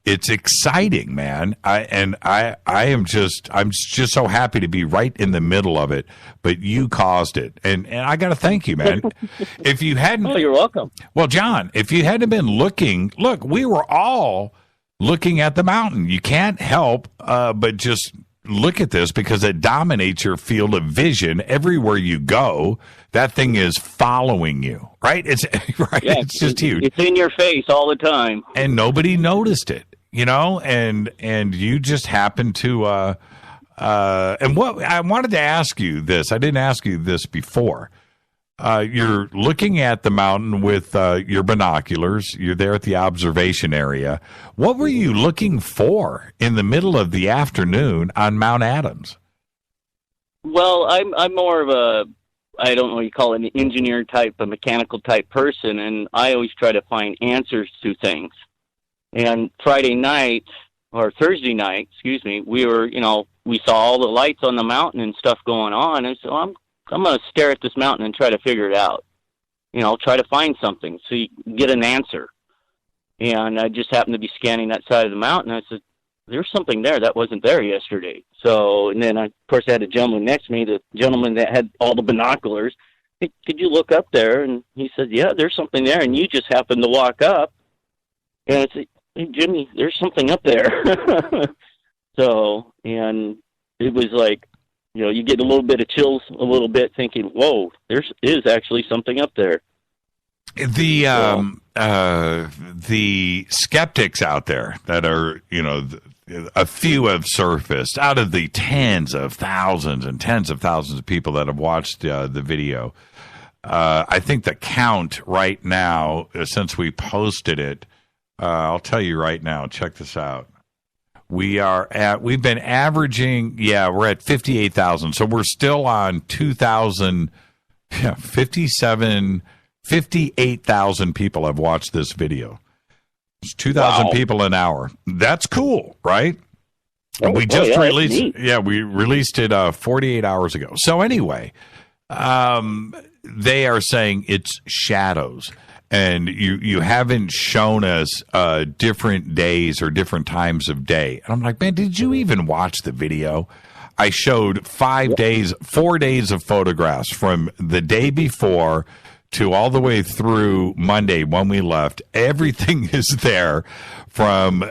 it's exciting, man. I'm just so happy to be right in the middle of it. But you caused it, and I got to thank you, man. If you hadn't, you're welcome. Well, John, if you hadn't been looking, look, we were all looking at the mountain. You can't help but just look at this because it dominates your field of vision everywhere you go. That thing is following you, right? It's right. Yeah, it's just huge. It's in your face all the time, and nobody noticed it. You know, and you just happened to, and what I wanted to ask you this, I didn't ask you this before. You're looking at the mountain with your binoculars. You're there at the observation area. What were you looking for in the middle of the afternoon on Mount Adams? Well, I'm more of a, I don't know what you call it, an engineer type, a mechanical type person, and I always try to find answers to things. And Friday night, or Thursday night, we were, we saw all the lights on the mountain and stuff going on, and so I'm going to stare at this mountain and try to figure it out. Try to find something so you get an answer. And I just happened to be scanning that side of the mountain. I said, there's something there that wasn't there yesterday. So, and then of course I had a gentleman next to me, the gentleman that had all the binoculars. Hey, could you look up there? And he said, yeah, there's something there. And you just happened to walk up. And I said, hey, Jimmy, there's something up there. So, and it was like, you get a little bit of chills, a little bit thinking, whoa, there is actually something up there. The skeptics out there that are, a few have surfaced out of the tens of thousands and tens of thousands of people that have watched the video. I think the count right now, since we posted it, I'll tell you right now, check this out. We've been averaging, we're at 58,000. So we're still on 58,000 people have watched this video. It's 2,000 people an hour. That's cool, right? We just released, we released it 48 hours ago. So anyway, they are saying it's shadows. And you haven't shown us different days or different times of day. And I'm like, man, did you even watch the video? I showed 4 days of photographs from the day before to all the way through Monday when we left. Everything is there from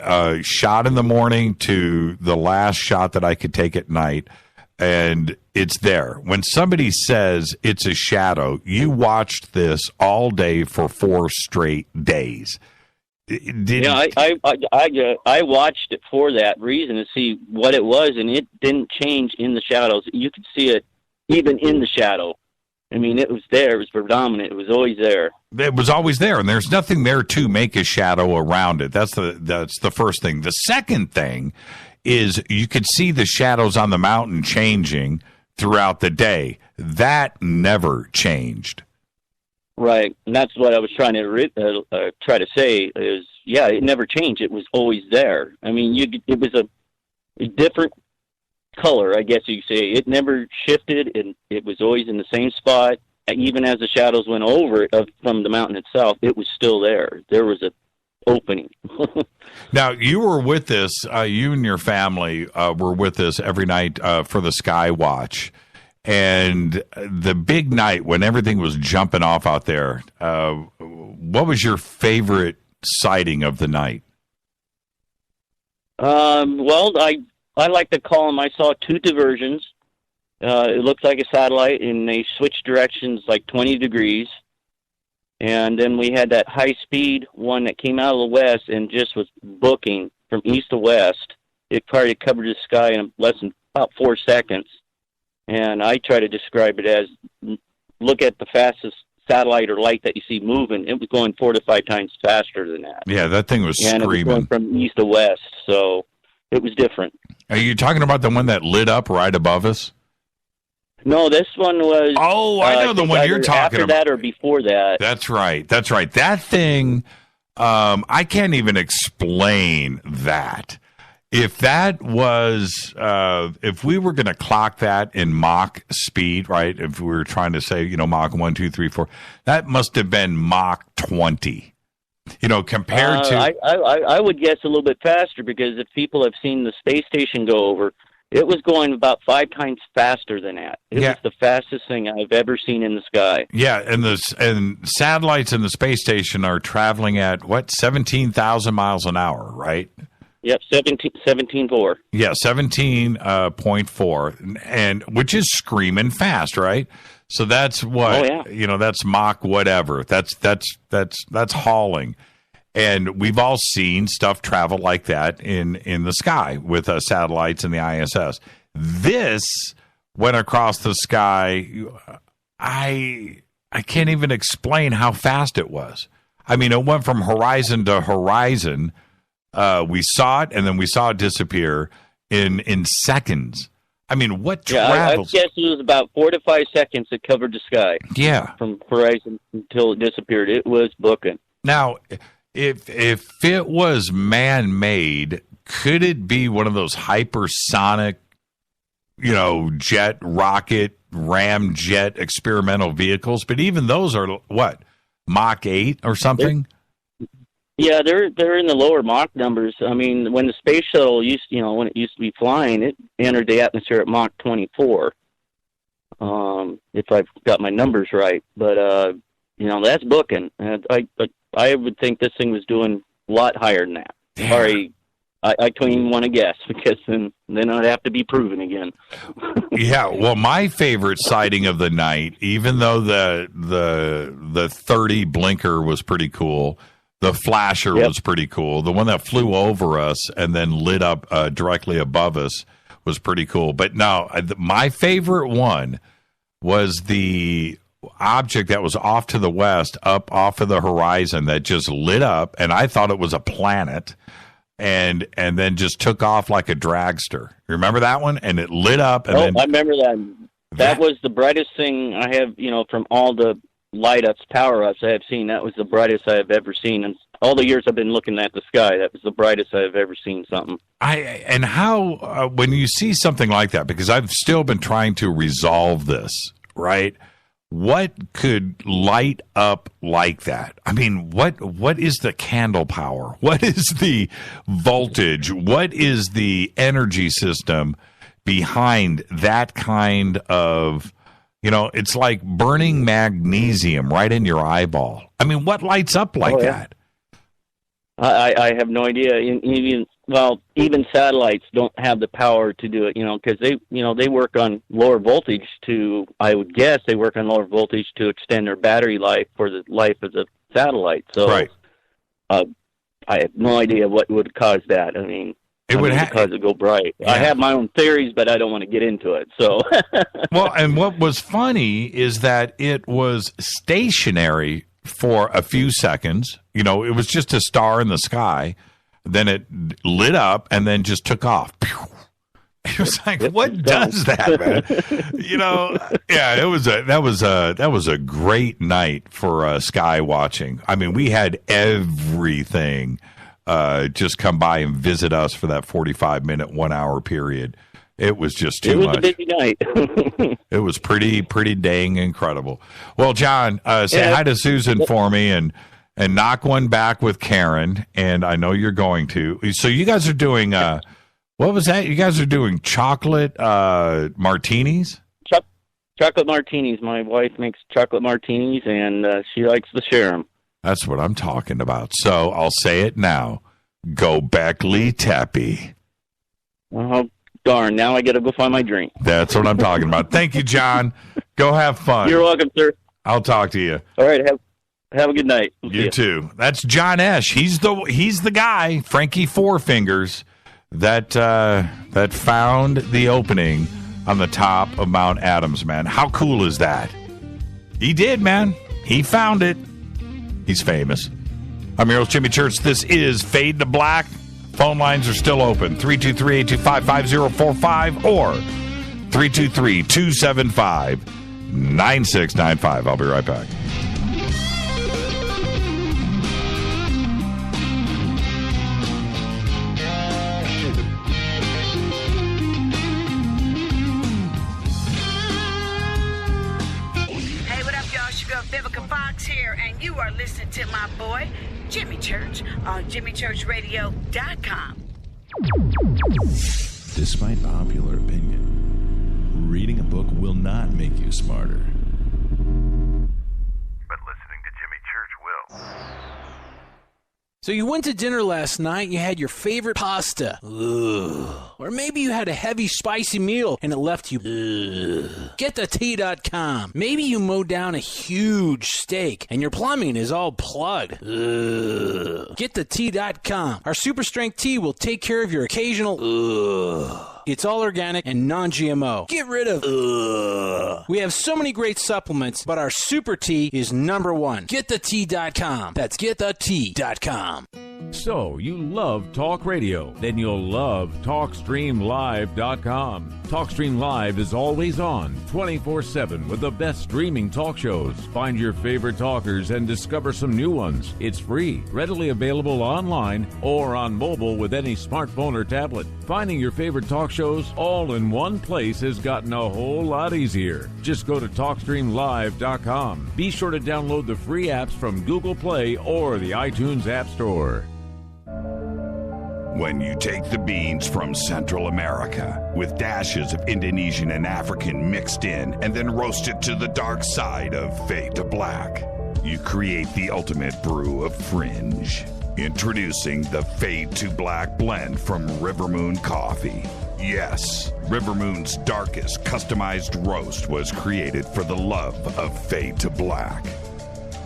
shot in the morning to the last shot that I could take at night. And it's there. When somebody says it's a shadow, you watched this all day for 4 straight days. I watched it for that reason, to see what it was, and it didn't change in the shadows. You could see it even in the shadow. I mean, it was there. It was predominant. It was always there. It was always there, and there's nothing there to make a shadow around it. That's the first thing. The second thing is you could see the shadows on the mountain changing throughout the day. That never changed. Right, and that's what I was trying to try to say is, it never changed. It was always there. I mean, it was a different color, I guess you could say. It never shifted, and it was always in the same spot. Even as the shadows went over it from the mountain itself, it was still there. There was a opening. Now, you were with this, you and your family were with this every night for the Sky Watch. And the big night when everything was jumping off out there, what was your favorite sighting of the night? Well, I like to call them. I saw two diversions. It looked like a satellite, and they switched directions like 20 degrees. And then we had that high-speed one that came out of the west and just was booking from east to west. It probably covered the sky in less than about 4 seconds. And I try to describe it as, look at the fastest satellite or light that you see moving. It was going 4 to 5 times faster than that. Yeah, that thing was screaming. And it was going from east to west, so it was different. Are you talking about the one that lit up right above us? No, this one was... Oh, I know the one you're talking about. After that or before that. That's right. That's right. That thing, I can't even explain that. If that was, if we were going to clock that in Mach speed, right? If we were trying to say, Mach 1, 2, 3, 4, that must have been Mach 20. Compared to... I would guess a little bit faster, because if people have seen the space station go over, it was going about 5 times faster than that. It was the fastest thing I've ever seen in the sky. Yeah, and satellites in the space station are traveling at, 17,000 miles an hour, right? Yep, 17.4. Yeah, 17.4, and which is screaming fast, right? So that's what, that's Mach whatever. That's hauling. And we've all seen stuff travel like that in the sky with satellites and the ISS. This went across the sky. I can't even explain how fast it was. I mean, it went from horizon to horizon. We saw it, and then we saw it disappear in seconds. I mean, what travels? I guess it was about 4 to 5 seconds it covered the sky. Yeah. From horizon until it disappeared. It was booking. Now, if it was man-made, could it be one of those hypersonic, jet, rocket, ramjet experimental vehicles? But even those are, what, Mach 8 or something? They're in the lower Mach numbers. I mean, when the space shuttle when it used to be flying, it entered the atmosphere at Mach 24. If I've got my numbers right, but that's booking. And I would think this thing was doing a lot higher than that. Damn. Sorry, I don't even want to guess, because then I'd have to be proven again. Yeah, well, my favorite sighting of the night, even though the 30 blinker was pretty cool. The flasher was pretty cool. The one that flew over us and then lit up directly above us was pretty cool. But no, my favorite one was the object that was off to the west, up off of the horizon, that just lit up, and I thought it was a planet, and then just took off like a dragster. You remember that one? And it lit up. And I remember that. That was the brightest thing I have, from all the light-ups, power-ups I have seen. That was the brightest I have ever seen. And all the years I've been looking at the sky, that was the brightest I've ever seen something. And how, when you see something like that, because I've still been trying to resolve this, right? What could light up like that? I mean, what is the candle power? What is the voltage? What is the energy system behind that kind of... it's like burning magnesium right in your eyeball. I mean, what lights up like that? I have no idea. Even satellites don't have the power to do it, because they work on lower voltage I would guess they work on lower voltage to extend their battery life for the life of the satellite. So right. I have no idea what would cause that. I mean, it would cause it go bright. Yeah. I have my own theories, but I don't want to get into it. So, well, and what was funny is that it was stationary for a few seconds. It was just a star in the sky. Then it lit up and then just took off. It was like, what does that, man? That was a great night for sky watching. I mean, we had everything just come by and visit us for that 45-minute, 1 hour period. It was just too much. It was a busy night. It was pretty dang incredible. Well, John, say hi to Susan for me and knock one back with Karen, and I know you're going to. So you guys are doing, what was that? You guys are doing chocolate martinis? Chocolate martinis. My wife makes chocolate martinis, and she likes to share them. That's what I'm talking about. So I'll say it now. Gobekli Tepe. Oh, darn. Now I got to go find my drink. That's what I'm talking about. Thank you, John. Go have fun. You're welcome, sir. I'll talk to you. All right. Have a good night. You too. That's John Esch. He's the guy, Frankie Four Fingers, that found the opening on the top of Mount Adams, man. How cool is that? He did, man. He found it. He's famous. I'm your host, Jimmy Church. This is Fade to Black. Phone lines are still open. 323-825-5045 or 323-275-9695. I'll be right back. You are listening to my boy, Jimmy Church, on jimmychurchradio.com. Despite popular opinion, reading a book will not make you smarter. But listening to Jimmy Church will. So you went to dinner last night, you had your favorite pasta. Ugh. Or maybe you had a heavy, spicy meal and it left you. Ugh. Get the tea.com. Maybe you mowed down a huge steak and your plumbing is all plugged. Ugh. Get the tea.com. Our super strength tea will take care of your occasional. Ugh. It's all organic and non-GMO. Get rid of. Ugh. We have so many great supplements, but our super tea is number one. GetTheT.com. That's GetTheT.com. So, you love talk radio? Then you'll love TalkStreamLive.com. TalkStream Live is always on, 24/7, with the best streaming talk shows. Find your favorite talkers and discover some new ones. It's free, readily available online or on mobile with any smartphone or tablet. Finding your favorite talk shows all in one place has gotten a whole lot easier. Just go to TalkStreamLive.com. Be sure to download the free apps from Google Play or the iTunes App Store. When you take the beans from Central America with dashes of Indonesian and African mixed in and then roast it to the dark side of Fade to Black, you create the ultimate brew of fringe. Introducing the Fade to Black blend from Rivermoon Coffee. Yes, Rivermoon's darkest customized roast was created for the love of Fade to Black.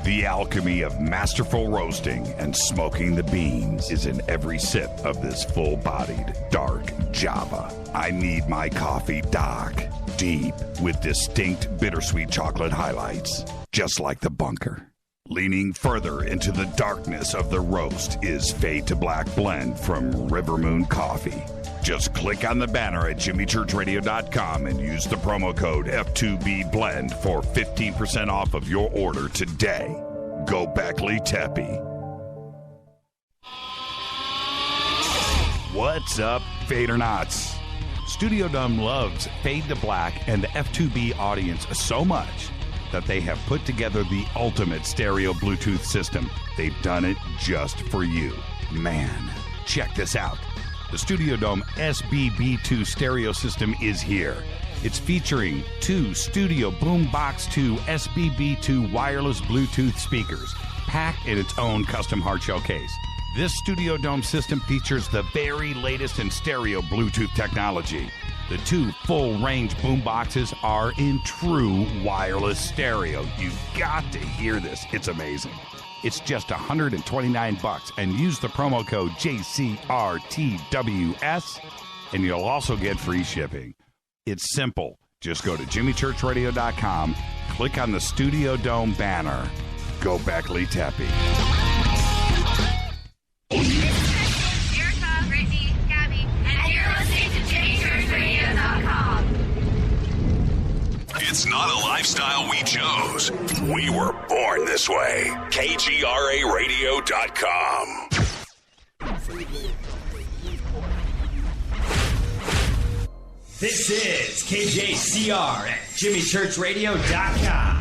The alchemy of masterful roasting and smoking the beans is in every sip of this full-bodied, dark Java. I need my coffee dark, deep, with distinct bittersweet chocolate highlights, just like the bunker. Leaning further into the darkness of the roast is Fade to Black blend from Rivermoon Coffee. Just click on the banner at jimmychurchradio.com and use the promo code F2BBLEND for 15% off of your order today. Gobekli Tepe. What's up, Fadernauts? Studio Dome loves Fade to Black and the F2B audience so much that they have put together the ultimate stereo Bluetooth system. They've done it just for you. Man, check this out. The Studio Dome SBB2 stereo system is here. It's featuring two Studio Boombox 2 SBB2 wireless Bluetooth speakers, packed in its own custom hardshell case. This Studio Dome system features the very latest in stereo Bluetooth technology. The two full-range boomboxes are in true wireless stereo. You've got to hear this. It's amazing. It's just $129 and use the promo code JCRTWS and you'll also get free shipping. It's simple. Just go to jimmychurchradio.com, click on the Studio Dome banner. Gobekli Tepe. It's not a lifestyle we chose. We were born this way. KGRARadio.com. This is KJCR at JimmyChurchRadio.com.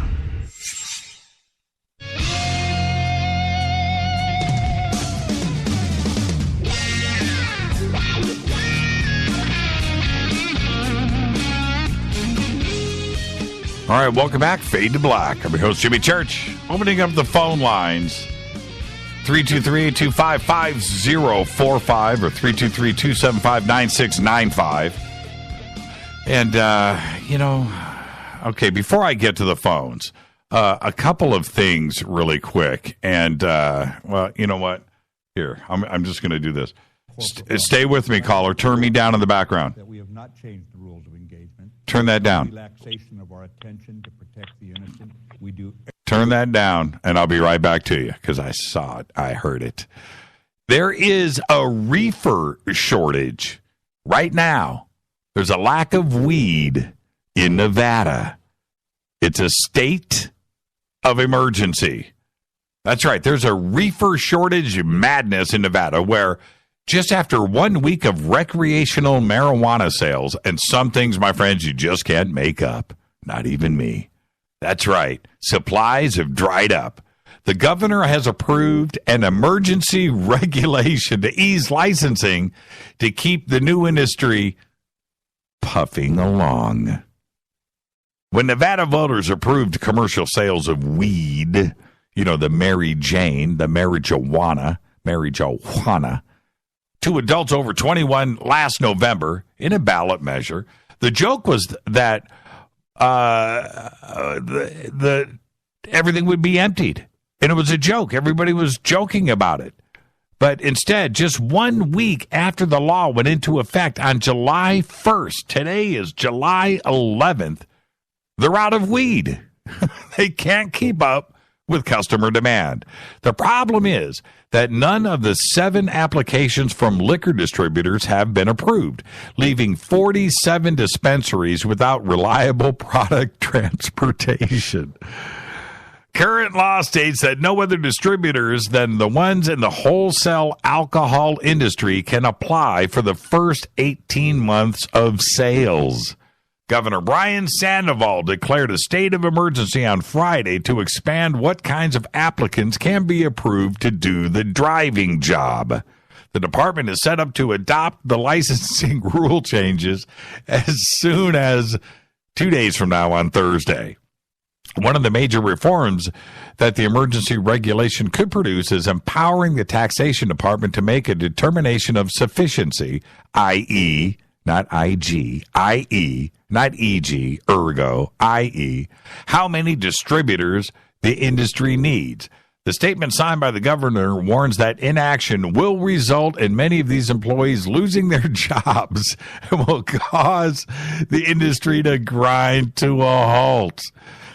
All right, welcome back. Fade to Black. I'm your host, Jimmy Church. Opening up the phone lines. 323-825-5045 or 323-275-9695. And, okay, before I get to the phones, a couple of things really quick. And, well, you know what? Here, I'm just going to do this. Stay with me, caller. Turn me down in the background. That we have not changed the rules of engagement. Turn that down. Relaxation of our attention to protect the innocent. We do. Turn that down, and I'll be right back to you because I saw it. I heard it. There is a reefer shortage right now. There's a lack of weed in Nevada. It's a state of emergency. That's right. There's a reefer shortage madness in Nevada where just after 1 week of recreational marijuana sales, and some things, my friends, you just can't make up. Not even me. That's right. Supplies have dried up. The governor has approved an emergency regulation to ease licensing to keep the new industry puffing along. When Nevada voters approved commercial sales of weed, the Mary Jane, the marijuana, to adults over 21 last November in a ballot measure, the joke was that everything would be emptied. And it was a joke. Everybody was joking about it. But instead, just 1 week after the law went into effect on July 1st, today is July 11th, they're out of weed. They can't keep up with customer demand. The problem is that none of the 7 applications from liquor distributors have been approved, leaving 47 dispensaries without reliable product transportation. Current law states that no other distributors than the ones in the wholesale alcohol industry can apply for the first 18 months of sales. Governor Brian Sandoval declared a state of emergency on Friday to expand what kinds of applicants can be approved to do the driving job. The department is set up to adopt the licensing rule changes as soon as 2 days from now on Thursday. One of the major reforms that the emergency regulation could produce is empowering the taxation department to make a determination of sufficiency, i.e., not I.G., i.e., not E.G., ergo, i.e., how many distributors the industry needs. The statement signed by the governor warns that inaction will result in many of these employees losing their jobs and will cause the industry to grind to a halt.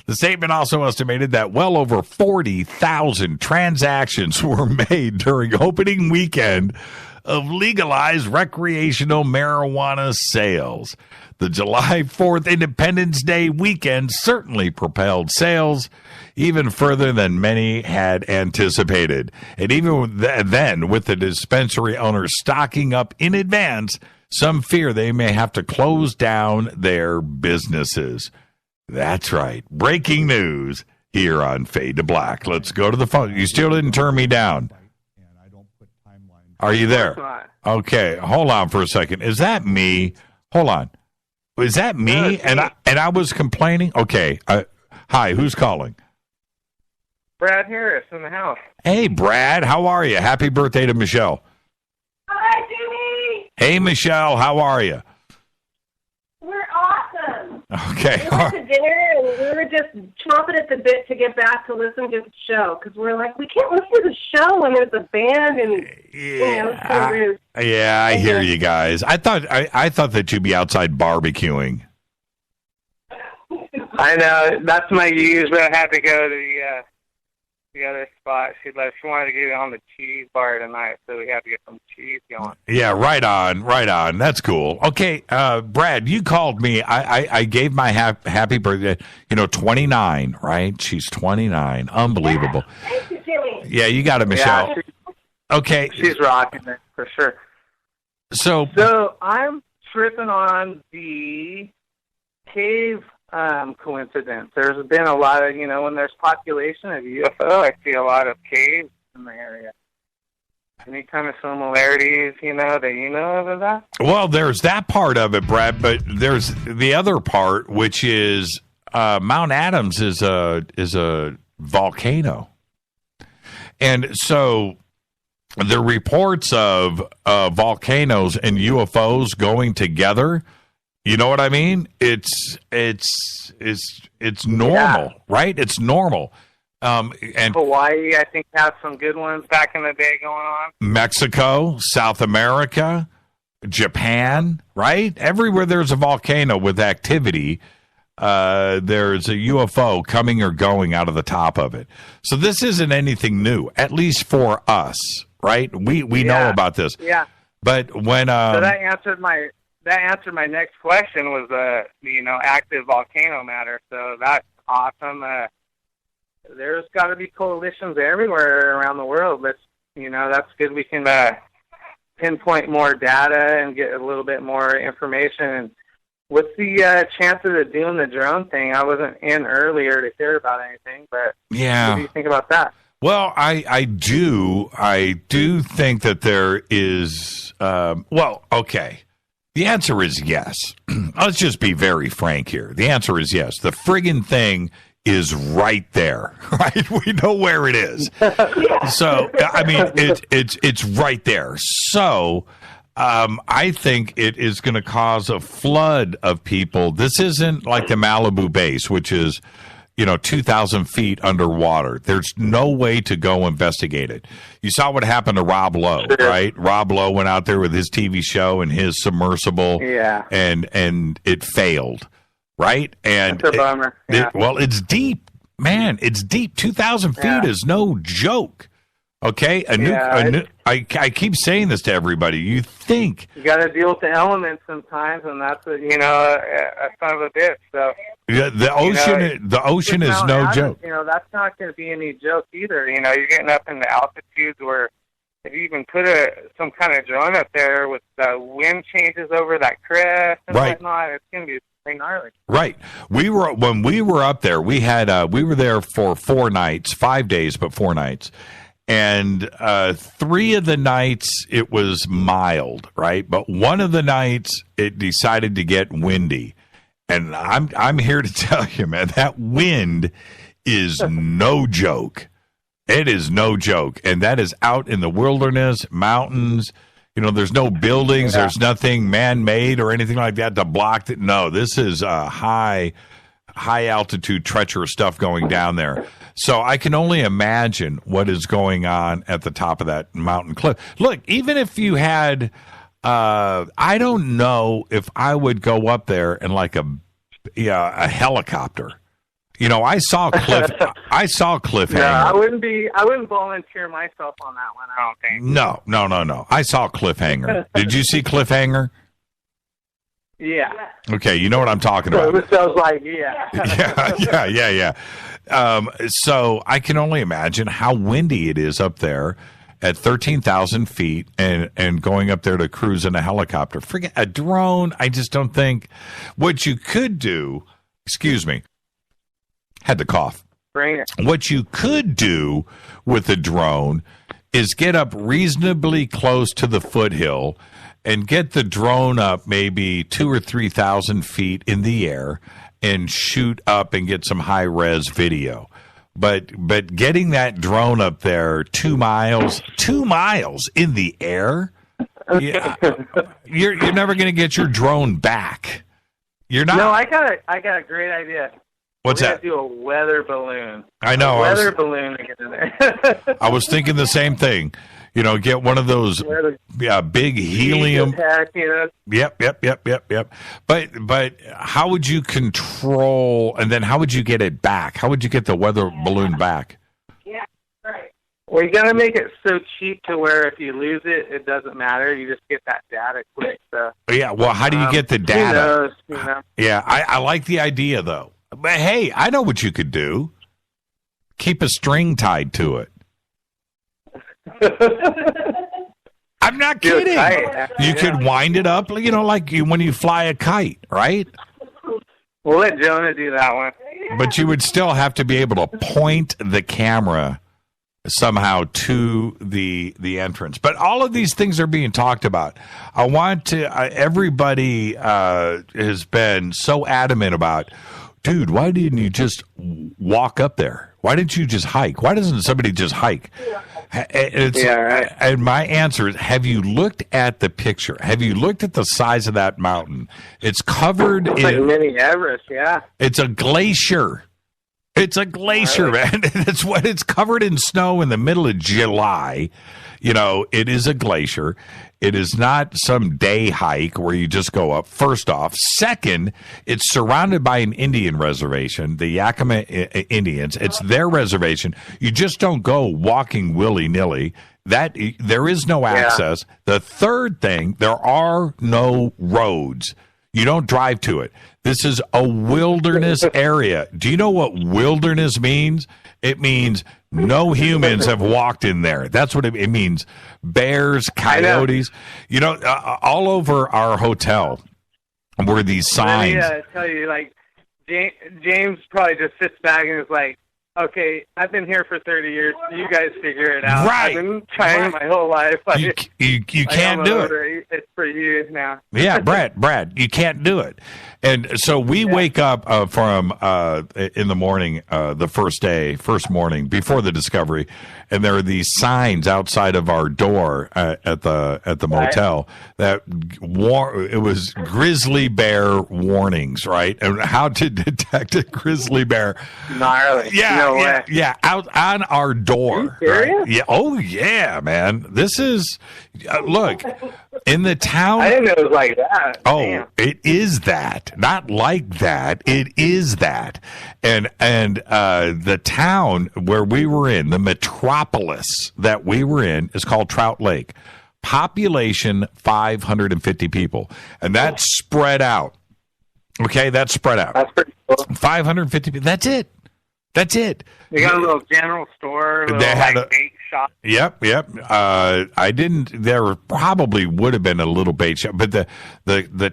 The statement also estimated that well over 40,000 transactions were made during opening weekend of legalized recreational marijuana sales. The July 4th Independence Day weekend certainly propelled sales even further than many had anticipated. And even then, with the dispensary owners stocking up in advance, some fear they may have to close down their businesses. That's right. Breaking news here on Fade to Black. Let's go to the phone. You still didn't turn me down. Are you there? Okay, hold on for a second. Is that me? Hold on. Is that me? And I was complaining? Okay. Hi, who's calling? Brad Harris in the house. Hey, Brad. How are you? Happy birthday to Michelle. Hi, Jimmy. Hey, Michelle. How are you? We're awesome. Okay. We went to dinner, and we were just chomping at the bit to get back to listen to the show, because we're like, we can't listen to the show when there's a band, and, it's so rude. Yeah, I hear you guys. I thought that you'd be outside barbecuing. I know. That's my usual. I had to go to the other spot. She wanted to get on the cheese bar tonight, so we have to get some cheese going. Yeah, right on. That's cool. Okay, Brad, you called me. I gave my happy birthday. 29, right? She's 29. Unbelievable. Yeah. Thank you, Jimmy. Yeah, you got it, Michelle. Yeah, okay. She's rocking it, for sure. So I'm tripping on the cave coincidence. There's been a lot of, when there's population of UFO, I see a lot of caves in the area. Any kind of similarities, that you know of that? Well, there's that part of it, Brad, but there's the other part, which is Mount Adams is a volcano. And so the reports of volcanoes and UFOs going together, you know what I mean? It's normal, right? It's normal. And Hawaii, I think, has some good ones back in the day going on. Mexico, South America, Japan, right? Everywhere there's a volcano with activity, there's a UFO coming or going out of the top of it. So this isn't anything new, at least for us, right? We know about this. Yeah. But when so that answered my next question was active volcano matter. So that's awesome. There's got to be coalitions everywhere around the world. That's good. We can pinpoint more data and get a little bit more information. And what's the chances of doing the drone thing? I wasn't in earlier to hear about anything, but yeah, what do you think about that? Well, I do think that there is. Okay. The answer is yes. Let's just be very frank here. The answer is yes. The friggin' thing is right there, right? We know where it is. So, I mean, it's right there. So, I think it is going to cause a flood of people. This isn't like the Malibu base, which is, 2,000 feet underwater. There's no way to go investigate it. You saw what happened to Rob Lowe, right? Rob Lowe went out there with his TV show and his submersible, and it failed. Right? And that's a bummer. It's deep, man. It's deep. 2,000 feet is no joke. Okay? I keep saying this to everybody. You think you got to deal with the elements sometimes, and that's a son of a bitch. So the ocean is no joke. That's not going to be any joke either. You're getting up in the altitudes where if you even put some kind of drone up there with the wind changes over that crest and whatnot, it's going to be gnarly. Right. When we were up there, we were there for 4 nights, 5 days, but 4 nights. And 3 of the nights it was mild, right? But one of the nights it decided to get windy. And I'm here to tell you, man, that wind is no joke. It is no joke. And that is out in the wilderness, mountains. There's no buildings. Yeah. There's nothing man-made or anything like that to block it. No, this is high altitude, treacherous stuff going down there. So I can only imagine what is going on at the top of that mountain cliff. Look, even if you had, I don't know if I would go up there in like a helicopter. I saw cliffhanger. Yeah, I wouldn't volunteer myself on that one, I don't think. No. I saw cliffhanger. Did you see cliffhanger? Yeah. Okay, you know what I'm talking about. It sounds like, yeah. So I can only imagine how windy it is up there at 13,000 feet and going up there to cruise in a helicopter. Forget a drone. I just don't think what you could do, excuse me, had to cough. Bring it. What you could do with a drone is get up reasonably close to the foothill and get the drone up maybe 2,000 or 3,000 feet in the air and shoot up and get some high res video. But getting that drone up there 2 miles in the air, you're never going to get your drone back. You're not. No, I got a great idea. What's that? Do a weather balloon. I know. Weather balloon to get in there. I was thinking the same thing. Get one of those big helium. Yep. But how would you control, and then how would you get it back? How would you get the weather balloon back? Yeah, right. Well, you got to make it so cheap to where if you lose it, it doesn't matter. You just get that data quick. So. Yeah, well, how do you get the data? Who knows? Yeah, I like the idea, though. But, hey, I know what you could do. Keep a string tied to it. I'm not kidding. You could wind it up, like when you fly a kite, right? We'll let Jonah do that one. But you would still have to be able to point the camera somehow to the entrance. But all of these things are being talked about. I want to. Everybody has been so adamant about, dude, why didn't you just walk up there? Why didn't you just hike? Why doesn't somebody just hike? Right. And my answer is, have you looked at the picture? Have you looked at the size of that mountain? It's covered It's like mini Everest, yeah. It's a glacier. It's a glacier, man. That's what it's covered in snow in the middle of July. You know, it is a glacier. It is not some day hike where you just go up, first off. Second, it's surrounded by an Indian reservation, the Yakima Indians. It's their reservation. You just don't go walking willy-nilly. There is no access. The third thing, there are no roads. You don't drive to it. This is a wilderness area. Do you know what wilderness means? It means no humans have walked in there. That's what it means. Bears, coyotes. You know, all over our hotel were these signs. Let me tell you, like, James probably just sits back and is like, okay, I've been here for 30 years. You guys figure it out. Right. I've been trying my whole life. Like, you can't do it. It's for you now. Yeah, Brad, you can't do it. And so we wake up from in the morning, the first morning before the discovery, and there are these signs outside of our door at the motel that it was grizzly bear warnings, right? And how to detect a grizzly bear. Gnarly. Yeah, out on our door. Are you serious? Right? Yeah. Oh yeah, man. This is look. In the town, I didn't know it was like that. Oh, Damn. It is that. Not like that. It is that. And the town where we were in, the metropolis that we were in, is called Trout Lake. Population 550 people, and that's spread out. Okay, that's spread out. That's pretty cool. 550 people. That's it. They got a little general store, They had a bait shop. Yep. There probably would have been a little bait shop, but the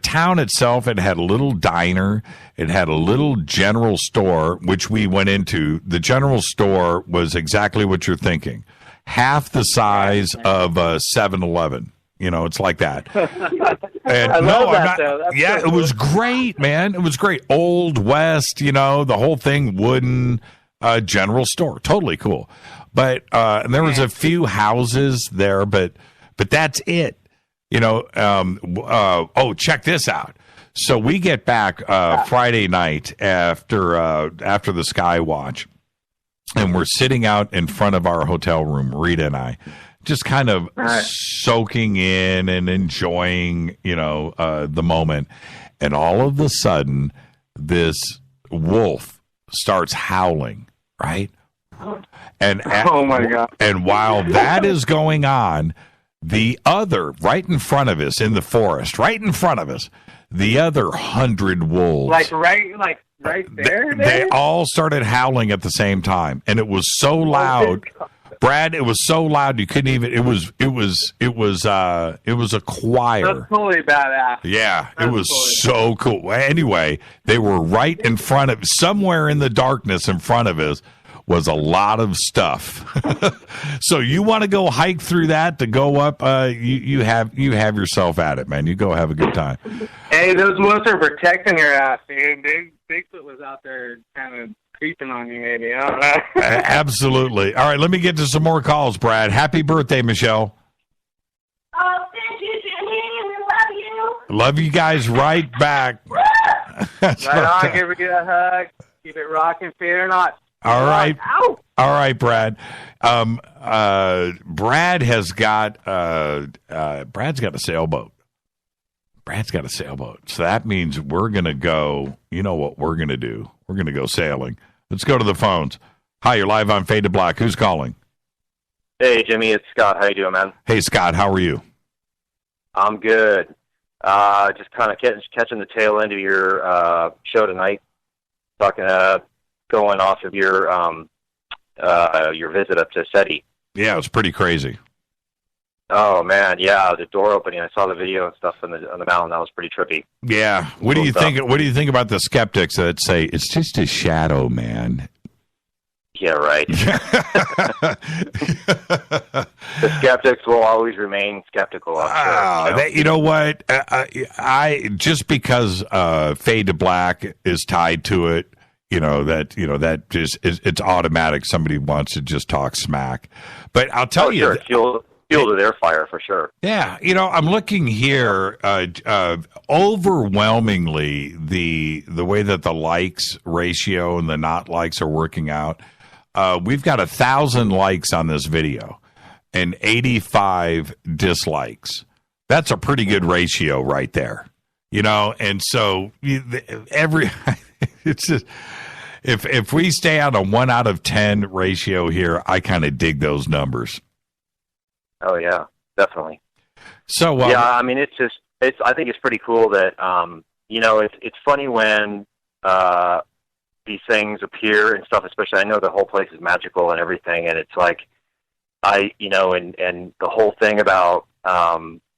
town itself, it had a little diner. It had a little general store, which we went into. The general store was exactly what you're thinking. Half the size of a 7-Eleven. You know, it's like that. And I love that, though. That's yeah, so it was great, man. It was great. Old West, you know, the whole thing, wooden general store. Totally cool. But and there was a few houses there, but that's it. You know, check this out. So we get back Friday night after the Sky Watch, and we're sitting out in front of our hotel room, Rita and I, just kind of soaking in and enjoying, you know, the moment. And all of a sudden, this wolf starts howling, right? And oh my God! And while that is going on, the other, right in front of us in the forest, right in front of us, the other 100 wolves, right there. They all started howling at the same time, and it was so loud. Brad, it was so loud you couldn't even. It was a choir. That's totally badass. Yeah, it was so cool. Anyway, they were right in front of. Somewhere in the darkness in front of us was a lot of stuff. So you want to go hike through that to go up? You have yourself at it, man. You go have a good time. Hey, those wolves are protecting your ass, dude. Bigfoot was out there kind of creeping on you, maybe. I don't know. Absolutely. All right, let me get to some more calls, Brad. Happy birthday, Michelle. Oh, thank you, Jimmy. We love you. Love you guys right back. Right on. Give you a hug. Keep it rocking, fear not. All right. Ow. All right, Brad. Brad has got Brad's got a sailboat. Brad's got a sailboat. So that means we're going to go, you know what we're going to do? We're going to go sailing. Let's go to the phones. Hi, you're live on Fade to Black. Who's calling? Hey, Jimmy, it's Scott. How you doing, man? Hey, Scott, how are you? I'm good. Just kind of catching the tail end of your show tonight, talking going off of your visit up to SETI. Yeah, it was pretty crazy. Oh man, yeah, the door opening. I saw the video and stuff on the mountain. That was pretty trippy. Yeah. What do you think? What do you think about the skeptics that say it's just a shadow, man? Yeah, right. The skeptics will always remain skeptical. I'm sure, you know what? I just because Fade to Black is tied to it, that just it's automatic. Somebody wants to just talk smack. But I'll tell you, fuel to their fire for sure. Yeah, I'm looking here. Overwhelmingly, the way that the likes ratio and the not likes are working out. We've got 1,000 likes on this video and 85 dislikes. That's a pretty good ratio right there. And so it's just if we stay on a 1 out of 10 ratio here, I kind of dig those numbers. Oh yeah, definitely. So I mean, I think it's pretty cool that it's funny when these things appear and stuff. Especially, I know the whole place is magical and everything, and it's like and the whole thing about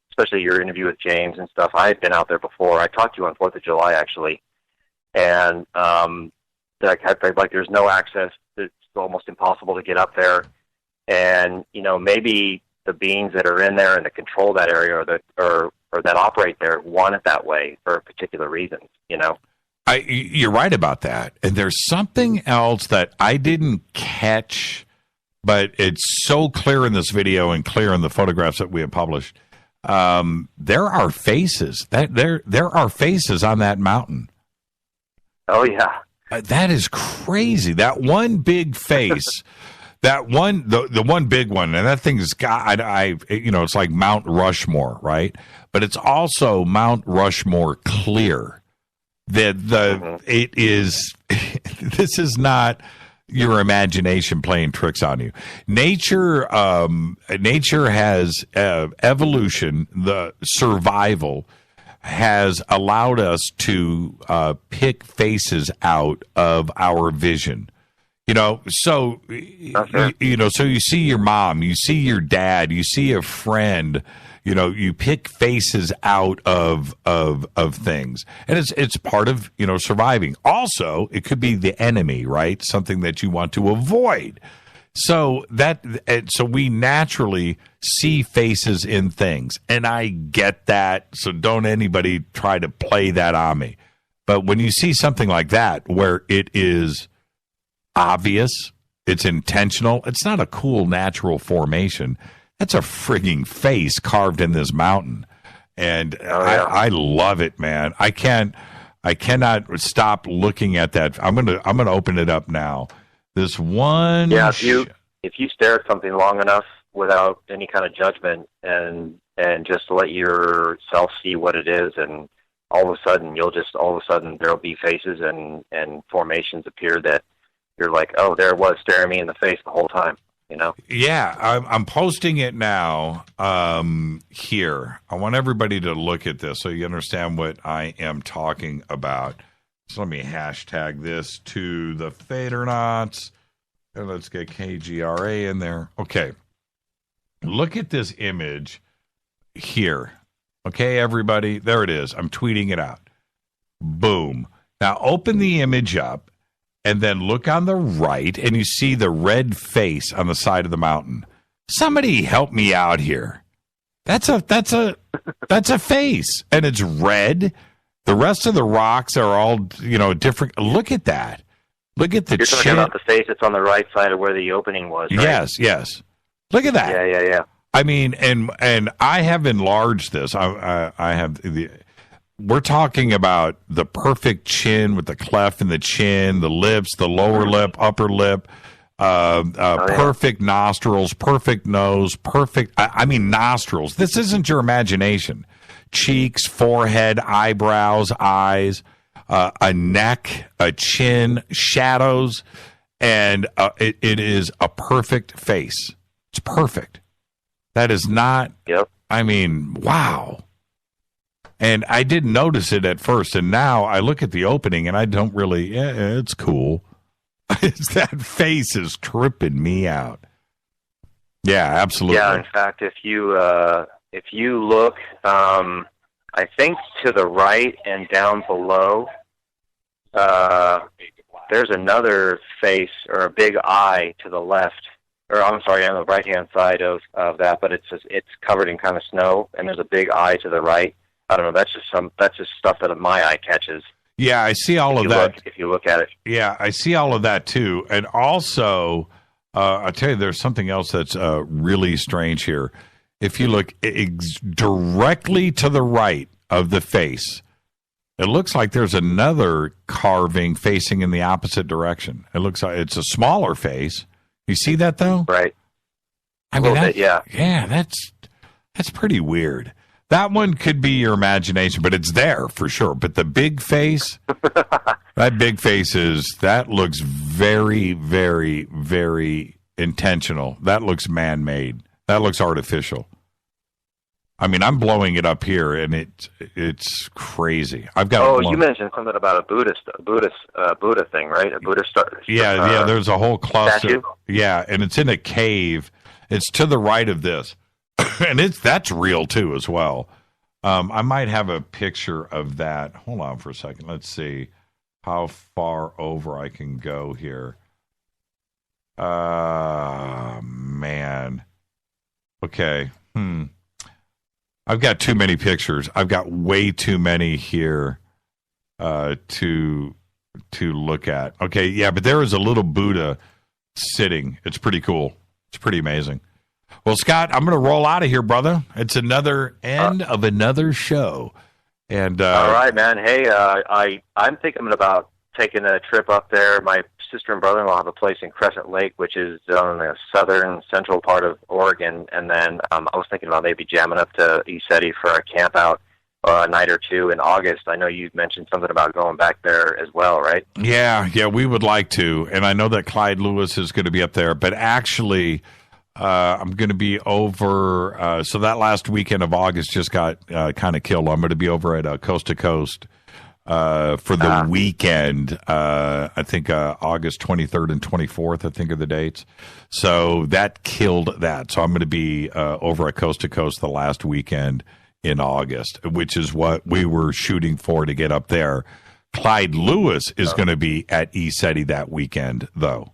especially your interview with James and stuff. I had been out there before. I talked to you on 4th of July actually, and there's no access. It's almost impossible to get up there, and maybe the beings that are in there and that control that area or that operate there want it that way for particular reasons, You're right about that. And there's something else that I didn't catch, but it's so clear in this video and clear in the photographs that we have published. There are faces. There are faces on that mountain. Oh, yeah. That is crazy. That one big face... That one, the one big one, and that thing is it's like Mount Rushmore, right? But it's also Mount Rushmore clear. It is. This is not your imagination playing tricks on you. Nature has evolution. The survival has allowed us to pick faces out of our vision. So you see your mom, you see your dad, you see a friend, you pick faces out of things, and it's part of surviving. Also, it could be the enemy, right? Something that you want to avoid. So we naturally see faces in things, and I get that. So don't anybody try to play that on me. But when you see something like that, where it is obvious, it's intentional, it's not a cool natural formation. That's a frigging face carved in this mountain, and I love it, man. I cannot stop looking at that. I'm gonna open it up now. This one, if you stare at something long enough without any kind of judgment and just let yourself see what it is, and all of a sudden there'll be faces and formations appear that you're like, oh, there it was staring me in the face the whole time, Yeah, I'm posting it now here. I want everybody to look at this so you understand what I am talking about. So let me hashtag this to the Fadernauts, and let's get KGRA in there. Okay, look at this image here. Okay, everybody, there it is. I'm tweeting it out. Boom. Now open the image up. And then look on the right, and you see the red face on the side of the mountain. Somebody help me out here. That's a face, and it's red. The rest of the rocks are all different. Look at that. Look at the. You're talking about the face that's on the right side of where the opening was. Right? Yes. Look at that. Yeah. I mean, and I have enlarged this. I have the. We're talking about the perfect chin with the cleft in the chin, the lips, the lower lip, upper lip, perfect nostrils, perfect nose, perfect. I mean, nostrils. This isn't your imagination. Cheeks, forehead, eyebrows, eyes, a neck, a chin, shadows, and it is a perfect face. It's perfect. That is not. Yep. I mean, wow. And I didn't notice it at first, and now I look at the opening, and I don't really. It's cool. That face is tripping me out. Yeah, absolutely. Yeah, in fact, if you look, I think to the right and down below, there's another face or a big eye to the left, or I'm sorry, on the right-hand side of that, but it's covered in kind of snow, and there's a big eye to the right. I don't know. That's just stuff that my eye catches. Yeah, I see all of that. If you look at it. Yeah, I see all of that too. And also, I'll tell you, there's something else that's really strange here. If you look directly to the right of the face, it looks like there's another carving facing in the opposite direction. It looks like it's a smaller face. You see that, though? Right. I mean, bit, yeah. Yeah, that's pretty weird. That one could be your imagination, but it's there for sure. But the big face, that big face that looks very, very, very intentional. That looks man-made. That looks artificial. I mean, I'm blowing it up here, and it's crazy. I've got. Oh, you mentioned something about a Buddha thing, right? A Buddha star. Yeah. There's a whole cluster. Statue? Yeah, and it's in a cave. It's to the right of this. And that's real too as well. I might have a picture of that. Hold on for a second. Let's see how far over I can go here. Man. Okay. I've got too many pictures. I've got way too many here to look at. Okay, yeah, but there is a little Buddha sitting. It's pretty cool. It's pretty amazing. Well, Scott, I'm going to roll out of here, brother. It's another end of another show. And all right, man. Hey, I'm thinking about taking a trip up there. My sister and brother-in-law have a place in Crescent Lake, which is on the southern central part of Oregon. And then I was thinking about maybe jamming up to ECETI for a camp out a night or two in August. I know you mentioned something about going back there as well, right? Yeah, we would like to. And I know that Clyde Lewis is going to be up there. But actually, I'm going to be over. So that last weekend of August just got kind of killed. I'm going to be over at Coast to Coast for the weekend. I think August 23rd and 24th, I think, are the dates. So that killed that. So I'm going to be over at Coast to Coast the last weekend in August, which is what we were shooting for to get up there. Clyde Lewis is going to be at ECETI that weekend, though.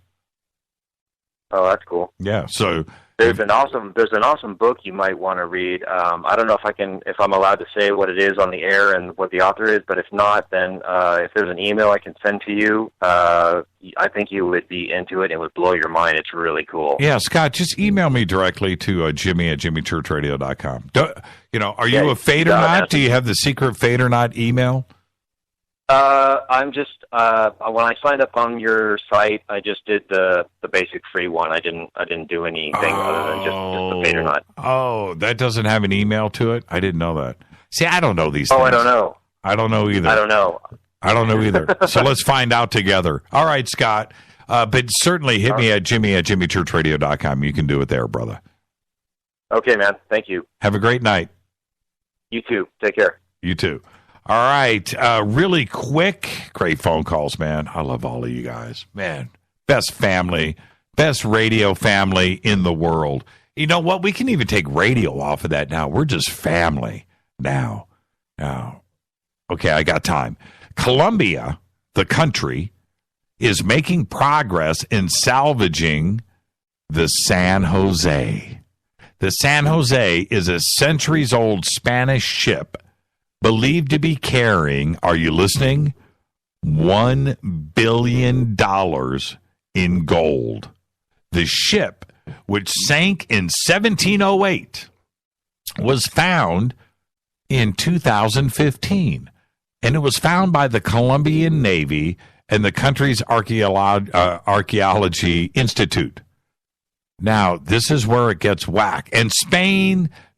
Oh, that's cool. Yeah. So there's an awesome book you might want to read. I don't know if I'm allowed to say what it is on the air and what the author is, but if not, then if there's an email I can send to you, I think you would be into it. It would blow your mind. It's really cool. Yeah, Scott, just email me directly to Jimmy@jimmychurchradio.com. Are you a fade or not? Do you have the secret fade or not email? I'm just when I signed up on your site, I just did the basic free one. I didn't do anything other than just the fade or not. Oh, that doesn't have an email to it? I didn't know that. See, I don't know these things. Oh, I don't know. I don't know either. I don't know. I don't know either. So let's find out together. All right, Scott. But certainly hit me at Jimmy@jimmychurchradio.com. You can do it there, brother. Okay, man. Thank you. Have a great night. You too. Take care. You too. All right. Really quick. Great phone calls, man. I love all of you guys. Man, best family, best radio family in the world. You know what? We can even take radio off of that now. We're just family now. Okay, I got time. Colombia, the country, is making progress in salvaging the San Jose. The San Jose is a centuries-old Spanish ship believed to be carrying, are you listening, $1 billion in gold. The ship, which sank in 1708, was found in 2015. And it was found by the Colombian Navy and the country's Archaeology Institute. Now, this is where it gets whack. And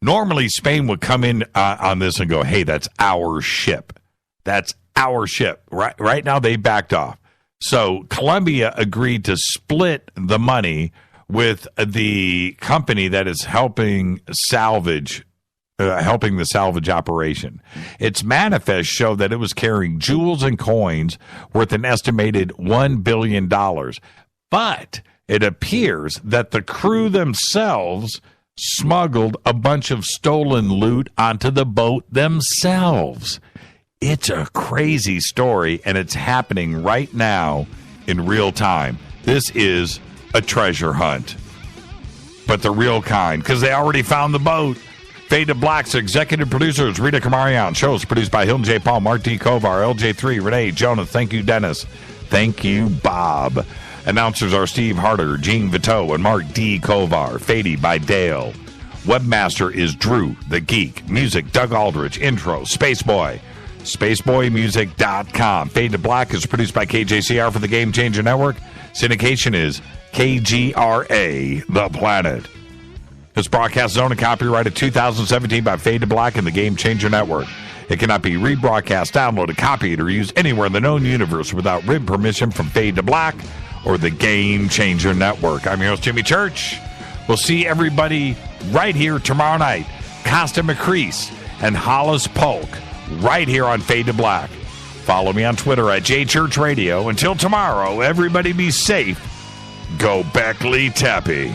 normally Spain would come in on this and go, hey, that's our ship. That's our ship. Right now, they backed off. So Colombia agreed to split the money with the company that is helping the salvage operation. Its manifest showed that it was carrying jewels and coins worth an estimated $1 billion. But it appears that the crew themselves smuggled a bunch of stolen loot onto the boat themselves. It's a crazy story, and it's happening right now in real time. This is a treasure hunt, but the real kind, because they already found the boat. Fade to Black's executive producers, Rita Kamarian. Shows produced by Hilton J. Paul, Mark D. Kovar, LJ3, Renee, Jonah. Thank you, Dennis. Thank you, Bob. Announcers are Steve Harder, Gene Vito, and Mark D. Kovar. Fady by Dale. Webmaster is Drew, the Geek. Music, Doug Aldrich. Intro, Spaceboy. SpaceboyMusic.com. Fade to Black is produced by KJCR for the Game Changer Network. Syndication is KGRA, The Planet. This broadcast is owned and copyrighted 2017 by Fade to Black and the Game Changer Network. It cannot be rebroadcast, downloaded, copied, or used anywhere in the known universe without written permission from Fade to Black or the Game Changer Network. I'm your host, Jimmy Church. We'll see everybody right here tomorrow night. Costa McCrease and Hollis Polk right here on Fade to Black. Follow me on Twitter at JChurchRadio. Until tomorrow, everybody be safe. Go Beckley Tappy.